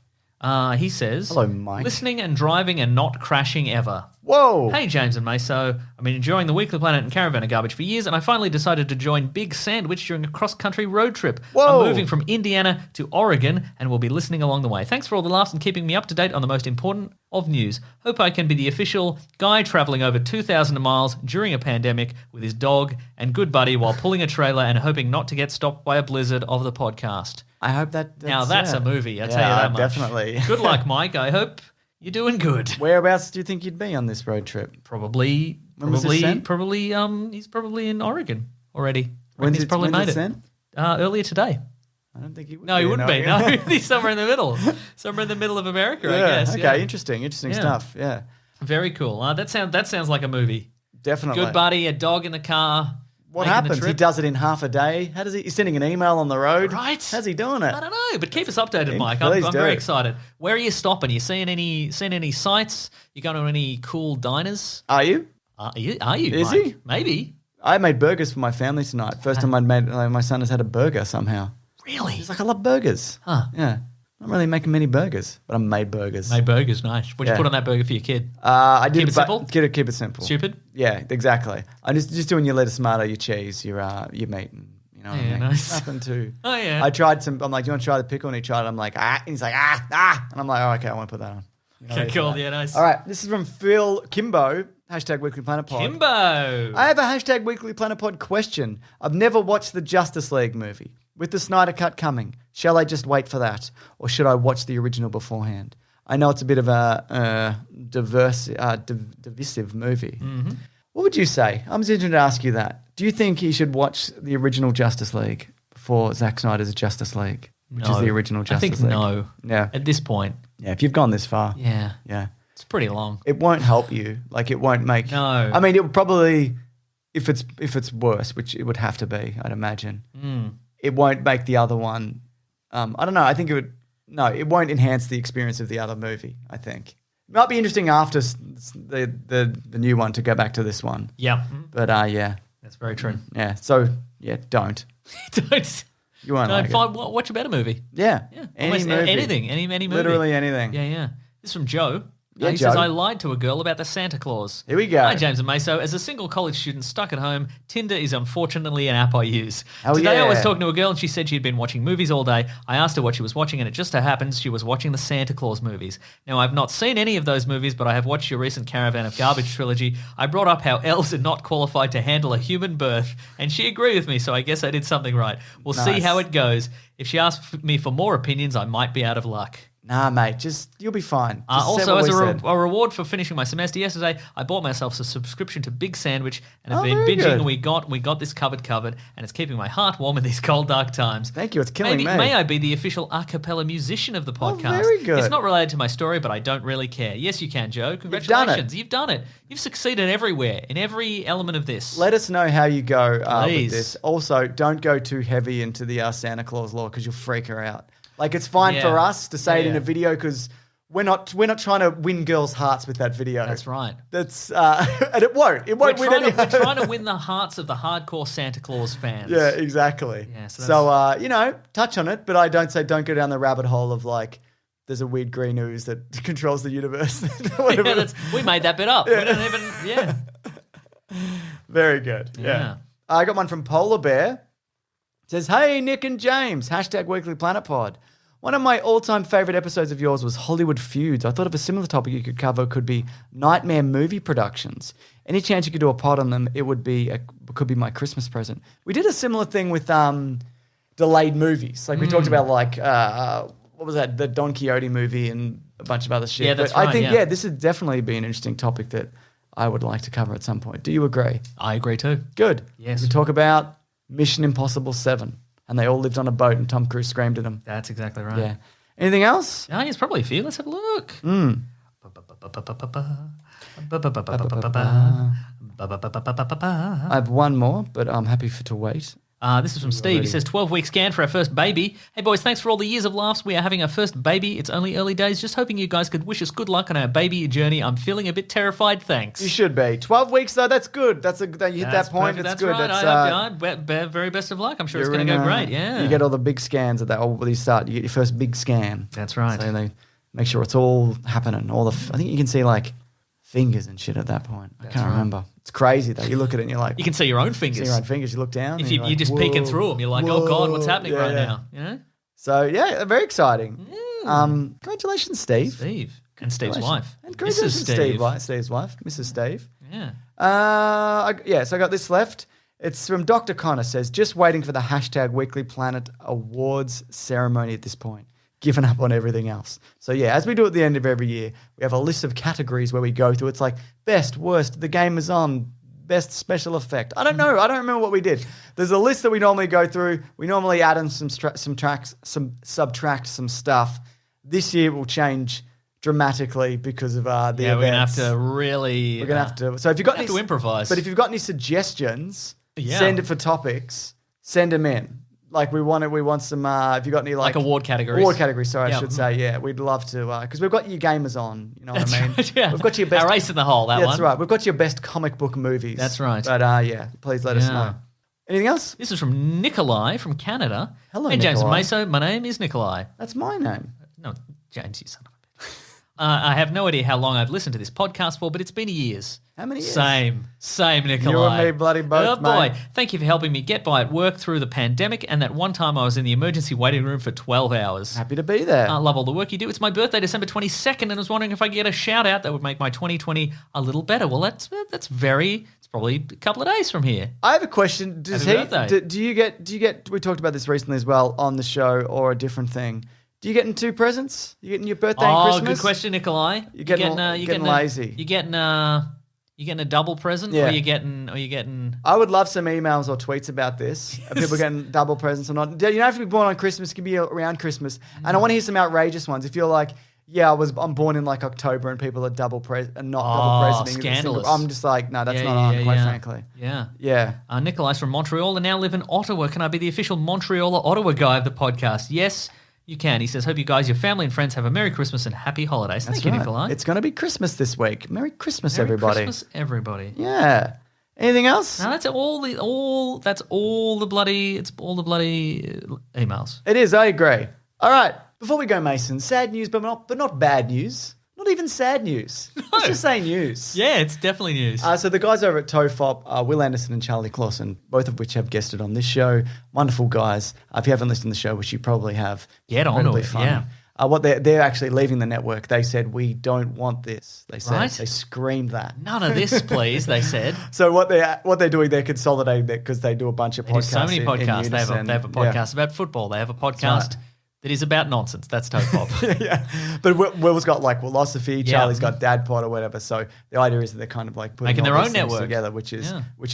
He says, Hello, Mike. Listening and driving and not crashing ever. Whoa. Hey, James and Meso. I've been enjoying the Weekly Planet and Caravan of Garbage for years, and I finally decided to join Big Sandwich during a cross-country road trip. Whoa. I'm moving from Indiana to Oregon and will be listening along the way. Thanks for all the laughs and keeping me up to date on the most important of news. Hope I can be the official guy traveling over 2,000 miles during a pandemic with his dog and good buddy while pulling a trailer and hoping not to get stopped by a blizzard of the podcast. I hope that's Now, that's yeah. a movie, I'll Yeah, tell you that much. definitely. Good luck, Mike. I hope you're doing good. Whereabouts do you think you'd be on this road trip? Probably, When was this sent? he's probably in Oregon already. When's He's it- probably when's made it it. sent? Earlier today. I don't think he would No, he in wouldn't be. Oregon. No, he's somewhere in the middle. Somewhere in the middle of America, I Yeah, guess. okay, Yeah. interesting Yeah. stuff. Yeah, Very cool. That sounds like a movie. definitely. Good buddy, a dog in the car. What making the happens? He trip. does it in half a day. How does he? He's sending an email on the road. Right. How's he doing it? I don't know, but keep us updated, Yeah, Mike. please I'm do. very excited. Where are you stopping? You seeing any sights? You going to any cool diners? Are you? Are you? Is Mike? he? Maybe. I made burgers for my family tonight. First time I'd made. My son has had a burger somehow. Really? He's like, I love burgers. Huh. Yeah. I'm not really making many burgers, but I made burgers. Made burgers, nice. What'd Yeah. you put on that burger for your kid? I did Keep it simple? Keep it simple. Stupid? Yeah, exactly. I'm just doing your lettuce, tomato, your cheese, your meat, and you know what I Yeah, mean. nice. Nothing too. Oh, yeah. I tried some. I'm like, do you want to try the pickle? And he tried it. I'm like, ah. And he's like, ah. And I'm like, oh, okay, I want to put that on. You know, Okay, ready for cool. that. Yeah, nice. All right, this is from Phil Kimbo. Hashtag Weekly Planet Pod. Kimbo. I have a hashtag Weekly Planet Pod question. I've never watched the Justice League movie. With the Snyder Cut coming, shall I just wait for that? Or should I watch the original beforehand? I know it's a bit of a divisive movie. Mm-hmm. What would you say? I'm just interested to ask you that. Do you think he should watch the original Justice League before Zack Snyder's Justice League, which is No. the original Justice I think League? no. Yeah. At this point. Yeah, if you've gone this far. Yeah. Yeah. It's pretty long. It won't help you. Like, it won't make... No. I mean, it would probably... If it's worse, which it would have to be, I'd imagine, it won't make the other one... I don't know. I think it would... No, it won't enhance the experience of the other movie, I think. It might be interesting after the new one to go back to this one. Yeah. But, yeah. That's very true. Yeah. So, yeah, don't. Don't. You won't like it. Watch a better movie. Yeah. Any Any movie. anything. Any movie. Literally anything. Yeah. This is from Joe. Yeah, he Joe. says, I lied to a girl about the Santa Claus. Here we go. Hi, James and Meso. As a single college student stuck at home, Tinder is unfortunately an app I use. Oh, Today I was yeah. talking to a girl and she said she'd been watching movies all day. I asked her what she was watching and it just so happens she was watching the Santa Claus movies. Now, I've not seen any of those movies, but I have watched your recent Caravan of Garbage trilogy. I brought up how elves are not qualified to handle a human birth, and she agreed with me, so I guess I did something right. We'll see Nice. how it goes. If she asks me for more opinions, I might be out of luck. Nah, mate, you'll be fine. Just say Also, what as we said. a reward for finishing my semester yesterday, I bought myself a subscription to Big Sandwich and have Oh, been very binging. good. And we got this covered, and it's keeping my heart warm in these cold, dark times. Thank you, it's killing me. May I be the official a cappella musician of the podcast? very good. It's not related to my story, but I don't really care. Yes, you can, Joe. Congratulations. You've done it. You've succeeded everywhere, in every element of this. Let us know how you go with Please. this. Also, don't go too heavy into the Santa Claus lore because you'll freak her out. Like, it's fine Yeah. for us to say it in Yeah. a video because we're not trying to win girls' hearts with that video. That's right. That's and it won't. It won't win any. We're trying to win the hearts of the hardcore Santa Claus fans. Yeah, exactly. Yeah, so so touch on it, but I don't go down the rabbit hole of like there's a weird green ooze that controls the universe. Whatever. Yeah, we made that bit up. We don't even. Yeah. Very good. Yeah. I got one from Polar Bear. It says, "Hey, Nick and James, #Weekly Planet Pod. One of my all-time favorite episodes of yours was Hollywood Feuds. I thought of a similar topic you could cover could be nightmare movie productions. Any chance you could do a pod on them, it could be my Christmas present." We did a similar thing with delayed movies. Like we talked about what was that? The Don Quixote movie and a bunch of other shit. Yeah, that's But I right, think, yeah. this would definitely be an interesting topic that I would like to cover at some point. Do you agree? I agree too. Good. Yes. We talk about Mission Impossible 7 and they all lived on a boat and Tom Cruise screamed at them. That's exactly right. Yeah. Anything else? Oh, there's probably a few. Let's have a look. I have one more, but I'm happy to wait. This is from Steve. He says, 12-week scan for our first baby. Hey, boys, thanks for all the years of laughs. We are having our first baby. It's only early days. Just hoping you guys could wish us good luck on our baby journey. I'm feeling a bit terrified. Thanks. You should be. 12 weeks, though, that's good. You hit that point, perfect. it's good. Right. That's, Very best of luck. I'm sure it's you're going to in go great. Yeah. You get all the big scans at that, or when you start, you get your first big scan. That's right. So they make sure it's all happening. I think you can see, like, fingers and shit at that point. I can't remember. It's crazy, though. You look at it and you're like... You can see your own You fingers. see your own fingers. You look down. If and you're like, just peeking whoa, through them, you're like, oh, God, what's whoa. happening Yeah, right yeah. now? You know? So, yeah, very exciting. Congratulations, Steve. Steve. And Steve's wife. And Mrs. congratulations, Steve. Steve's wife, Mrs. Steve. Yeah. So I got this left. It's from Dr. Connor. Says, just waiting for the #Weekly Planet Awards ceremony at this point. Given up on everything else. So yeah, as we do at the end of every year, we have a list of categories where we go through. It's like best, worst, the game is on, best special effect. I don't know. I don't remember what we did. There's a list that we normally go through. We normally add in some tracks, subtract some stuff. This year will change dramatically because of the events. We're going to have to really... We're gonna have to. So if you've got have to improvise. But if you've got any suggestions, Yeah. send it for topics. Send them in. Like we want some. If you got any Like award categories. Award categories. Sorry, Yeah. I should say. Yeah, we'd love to because we've got your gamers on. You know That's what I mean? right, yeah. We've got your best. Our ace in the hole, that Yeah, one. that's right. We've got your best comic book movies. That's right. But yeah, please let us Yeah. know. Anything else? This is from Nikolai from Canada. Hello, Hey, James and Nikolai. Meso. My name is Nikolai. That's my name. No, James, you son of a bitch. I have no idea how long I've listened to this podcast for, but it's been years. How many years? Same, Nikolai. You and me bloody both, Oh, boy. mate. Thank you for helping me get by at work through the pandemic and that one time I was in the emergency waiting room for 12 hours. Happy to be there. I love all the work you do. It's my birthday, December 22nd, and I was wondering if I could get a shout out that would make my 2020 a little better. Well, it's probably a couple of days from here. I have a question. Does Happy birthday. do you get? We talked about this recently as well on the show, or a different thing. Do you get in two presents? You getting your birthday and Christmas? Good question, Nikolai. You're getting lazy. You getting a double present, Yeah. or you getting? I would love some emails or tweets about this. Of people getting double presents or not. You don't have to be born on Christmas. It can be around Christmas. And I want to hear some outrageous ones. If you're like, yeah, I'm born in like October and people are not double presenting. Scandalous. I'm just like, no, that's not on, quite frankly. Yeah. Yeah. Nikolai's from Montreal and now live in Ottawa. Can I be the official Montreal or Ottawa guy of the podcast? Yes, you can. He says, hope you guys, your family and friends have a Merry Christmas and Happy Holidays. That's Thank you, right. Nikolai. It's going to be Christmas this week. Merry Christmas, Merry everybody. Christmas, everybody. Yeah. Anything else? Now that's all the bloody emails. It is, I agree. All right. Before we go, Mason, sad news, but not bad news. Not even sad news. Let's just say news. Yeah, it's definitely news. So the guys over at TOEFOP, Will Anderson and Charlie Clausen, both of which have guested on this show. Wonderful guys. If you haven't listened to the show, which you probably have, get on to incredibly it. funny. Yeah. What they're actually leaving the network. They said, we don't want this. They said, Right. They screamed that. None of this, please, they said. So what they're doing, they're consolidating that because they do a bunch of They do podcasts. so many podcasts. In They have unison. a podcast about football. They have a podcast that is about nonsense. That's TOEFOP. Yeah, but Will's got like philosophy. Charlie's got Dad Pod or whatever. So the idea is that they're kind of like putting Making all their these own things network together, which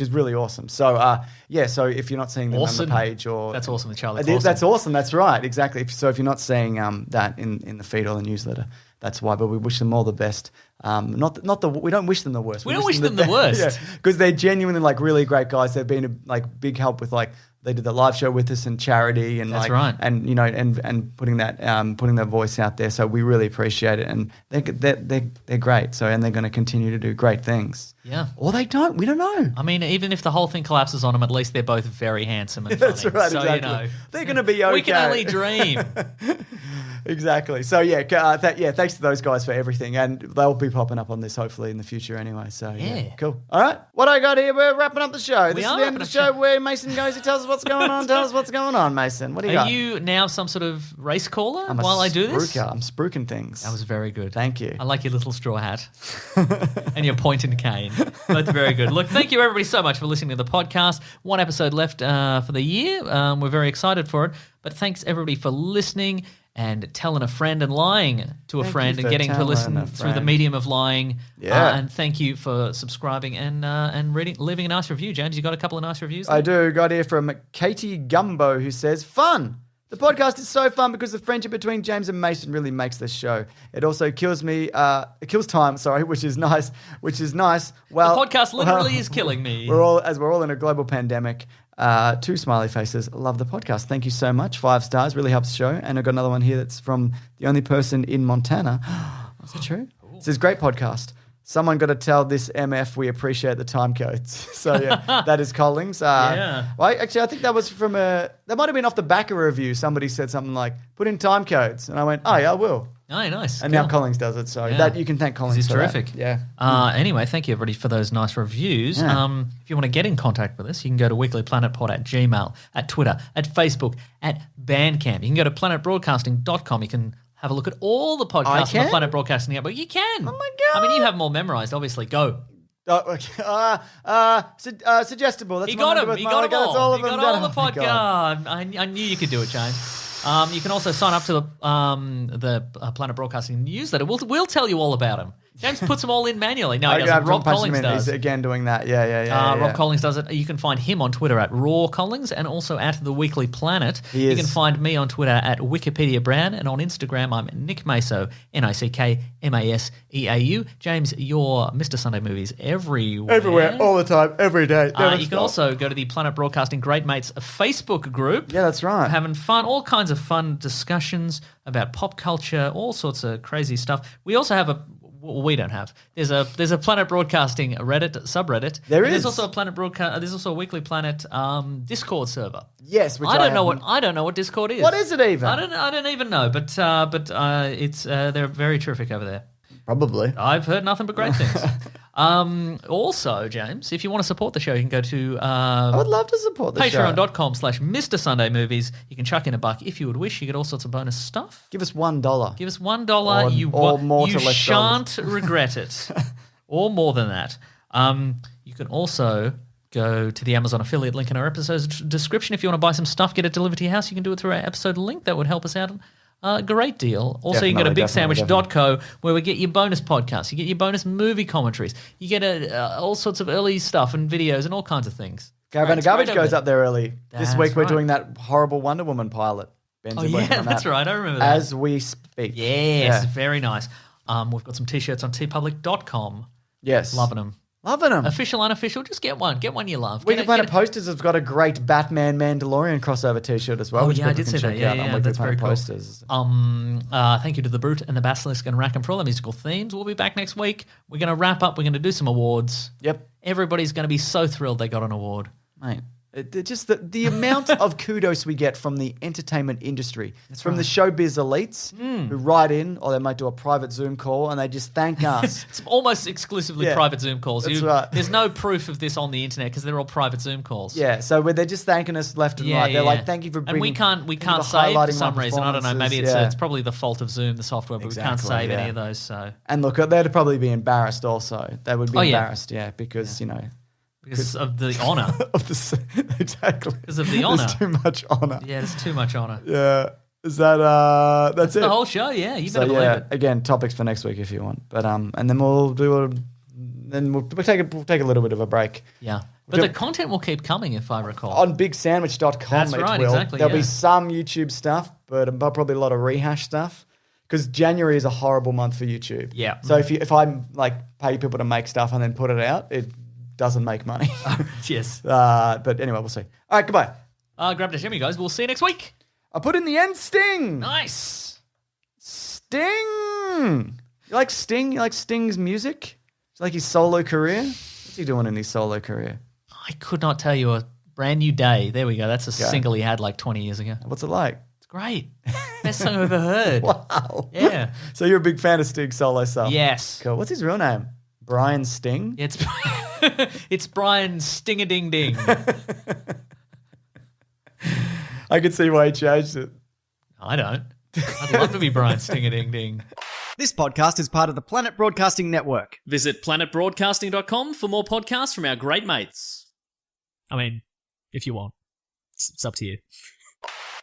is really awesome. So so if you're not seeing them Awesome. on the page or That's awesome with Charlie Clausen. that's awesome. That's right, exactly. So if you're not seeing that in the feed or the newsletter, that's why. But we wish them all the best. We don't wish them the worst. We don't wish them the worst. because they're genuinely like really great guys. They've been like big help with like. They did the live show with us and charity and That's right. and and putting their voice out there. So we really appreciate it, and they're great. So and they're going to continue to do great things. Yeah. Or they don't. We don't know. I mean, even if the whole thing collapses on them, at least they're both very handsome and funny. That's right. So, exactly. They're going to be okay. we can only dream. Exactly. So thanks to those guys for everything, and they'll be popping up on this hopefully in the future anyway. So Yeah. cool. All right, what I got here, we're wrapping up the show. This is are the end of the show where Mason goes. He tells us what's going on. Tell us what's going on, Mason. What do you got? Are you now some sort of race caller I'm a while I do this? spruiker. I'm spruiking things. That was very good. Thank you. I like your little straw hat and your point and cane. Both very good. Look, thank you everybody so much for listening to the podcast. One episode left for the year. We're very excited for it. But thanks everybody for listening and telling a friend and lying to a Thank friend you and for getting to telling listen a through the friend. medium of lying. Yeah. And thank you for subscribing and leaving a nice review. James, you got a couple of nice reviews there? I do. Got here from Katie Gumbo who says, fun. The podcast is so fun because the friendship between James and Mason really makes this show. It also kills time, which is nice. Well, the podcast literally is killing me. We're all in a global pandemic. 2 smiley faces. Love the podcast. Thank you so much. 5 stars. Really helps the show. And I've got another one here that's from the only person in Montana. Is it true? It says, great podcast. Someone got to tell this MF we appreciate the time codes. So yeah, that is Collings. Yeah. Well, actually, I think that was from that might have been off the back of a review. Somebody said something like, put in time codes. And I went, oh yeah, I will. Oh, nice. And Cool. now Collings does it. So Yeah. that you can thank Collings He's for that. terrific. Yeah. Anyway, thank you everybody for those nice reviews. Yeah. If you want to get in contact with us, you can go to weeklyplanetpod at Gmail, at Twitter, at Facebook, at Bandcamp. You can go to planetbroadcasting.com. You can have a look at all the podcasts on can? the Planet Broadcasting Network. You can. Oh my God. I mean, you have them all memorized, obviously. Go. Suggestible. That's He my got number them. with He my- got them that's all. of He them got all done. the Oh my God. podcast. I knew you could do it, James. You can also sign up to the Planet Broadcasting newsletter. We'll tell you all about them. James puts them all in manually. No, he Okay, doesn't. I'm Rob punching Collins him in. does. He's again doing that. Yeah. Rob Collins does it. You can find him on Twitter at Raw Collins and also at The Weekly Planet. He You is. can find me on Twitter at Wikipedia Brown and on Instagram I'm Nick Maso, NickMaseeau. James, you're Mr. Sunday Movies everywhere. Everywhere, all the time, every day. Never You can stop. also go to the Planet Broadcasting Great Mates Facebook group. Yeah, that's right. Having fun, all kinds of fun discussions about pop culture, all sorts of crazy stuff. We also have we don't have. There's a Planet Broadcasting Reddit subreddit. There And is. There's also a Planet Broadcast. There's also a Weekly Planet Discord server. Yes, which I don't know haven't- what Discord is. What is it even? I don't even know. But it's they're very terrific over there. Probably. I've heard nothing but great things. Also, James, if you want to support the show, you can go to I would love to support the show. patreon.com/Mr. Sunday Movies. You can chuck in $1 if you would wish. You get all sorts of bonus stuff. Give us $1. Give us $1. Or more you to less shan't regret it. Or more than that. You can also go to the Amazon affiliate link in our episode's description. If you want to buy some stuff, get it delivered to your house, you can do it through our episode link. That would help us out a great deal. Also, you can go to Definitely, bigsandwich.co where we get your bonus podcasts. You get your bonus movie commentaries. You get all sorts of early stuff and videos and all kinds of things. Caravan of It's right Garbage over goes there. up there early. This That's week we're right. doing that horrible Wonder Woman pilot. Ben's Oh, been working yeah, on that's that right. I remember that. as we speak. Yes, Yeah. very nice. We've got some T-shirts on tpublic.com. Yes. Loving them. Loving them. Official, unofficial, just get one. Get one you love. Weekly Get Planet it. Posters has got a great Batman Mandalorian crossover T-shirt as well. Oh, which yeah, I people did can see that. check Yeah, out on yeah, Weekly that's Planet very cool. Posters. Thank you to The Brute and the Basilisk and Rackham for all the musical themes. We'll be back next week. We're going to wrap up. We're going to do some awards. Yep. Everybody's going to be so thrilled they got an award. Mate, just the amount of kudos we get from the entertainment industry, from the showbiz elites who write in, or they might do a private Zoom call and they just thank us. It's almost exclusively Yeah, private Zoom calls. that's right. There's no proof of this on the internet because they're all private Zoom calls. Yeah, so where they're just thanking us left and right. They're like, "Thank you for bringing." And we can't thank you for save for highlighting some my reason. I don't know. Maybe performances. it's probably the fault of Zoom, the software, but we can't Exactly, save any yeah. of those. So And look, they'd probably be embarrassed also. They would be Oh, yeah. embarrassed, because because of the honor, of the exactly because of the honor. There's too much honor. Yeah, it's too much honor. Yeah, is that that's it? The whole show. Yeah, you So better believe it. again, topics for next week if you want. But and then we'll take a little bit of a break. Yeah, but the content will keep coming if I recall. On bigsandwich.com, That's it right, will. exactly, There'll yeah. be some YouTube stuff, but probably a lot of rehash stuff. Because January is a horrible month for YouTube. Yeah. So if I like pay people to make stuff and then put it out, it doesn't make money. Yes. But anyway, we'll see. All right, goodbye. Grab the shimmy, guys. We'll see you next week. I put in the end Sting. Nice. Sting. You like Sting? You like Sting's music? It's like his solo career. What's he doing in his solo career? I could not tell you a brand new day. There we go. That's a single he had like 20 years ago. What's it like? It's great. Best song I've ever heard. Wow. Yeah. So you're a big fan of Sting's solo stuff? Yes. Cool. What's his real name? Brian Sting? It's it's Brian Sting-a-ding-ding. I could see why he changed it. I don't. I'd love to be Brian Sting-a-ding-ding. This podcast is part of the Planet Broadcasting Network. Visit planetbroadcasting.com for more podcasts from our great mates. I mean, if you want. It's up to you.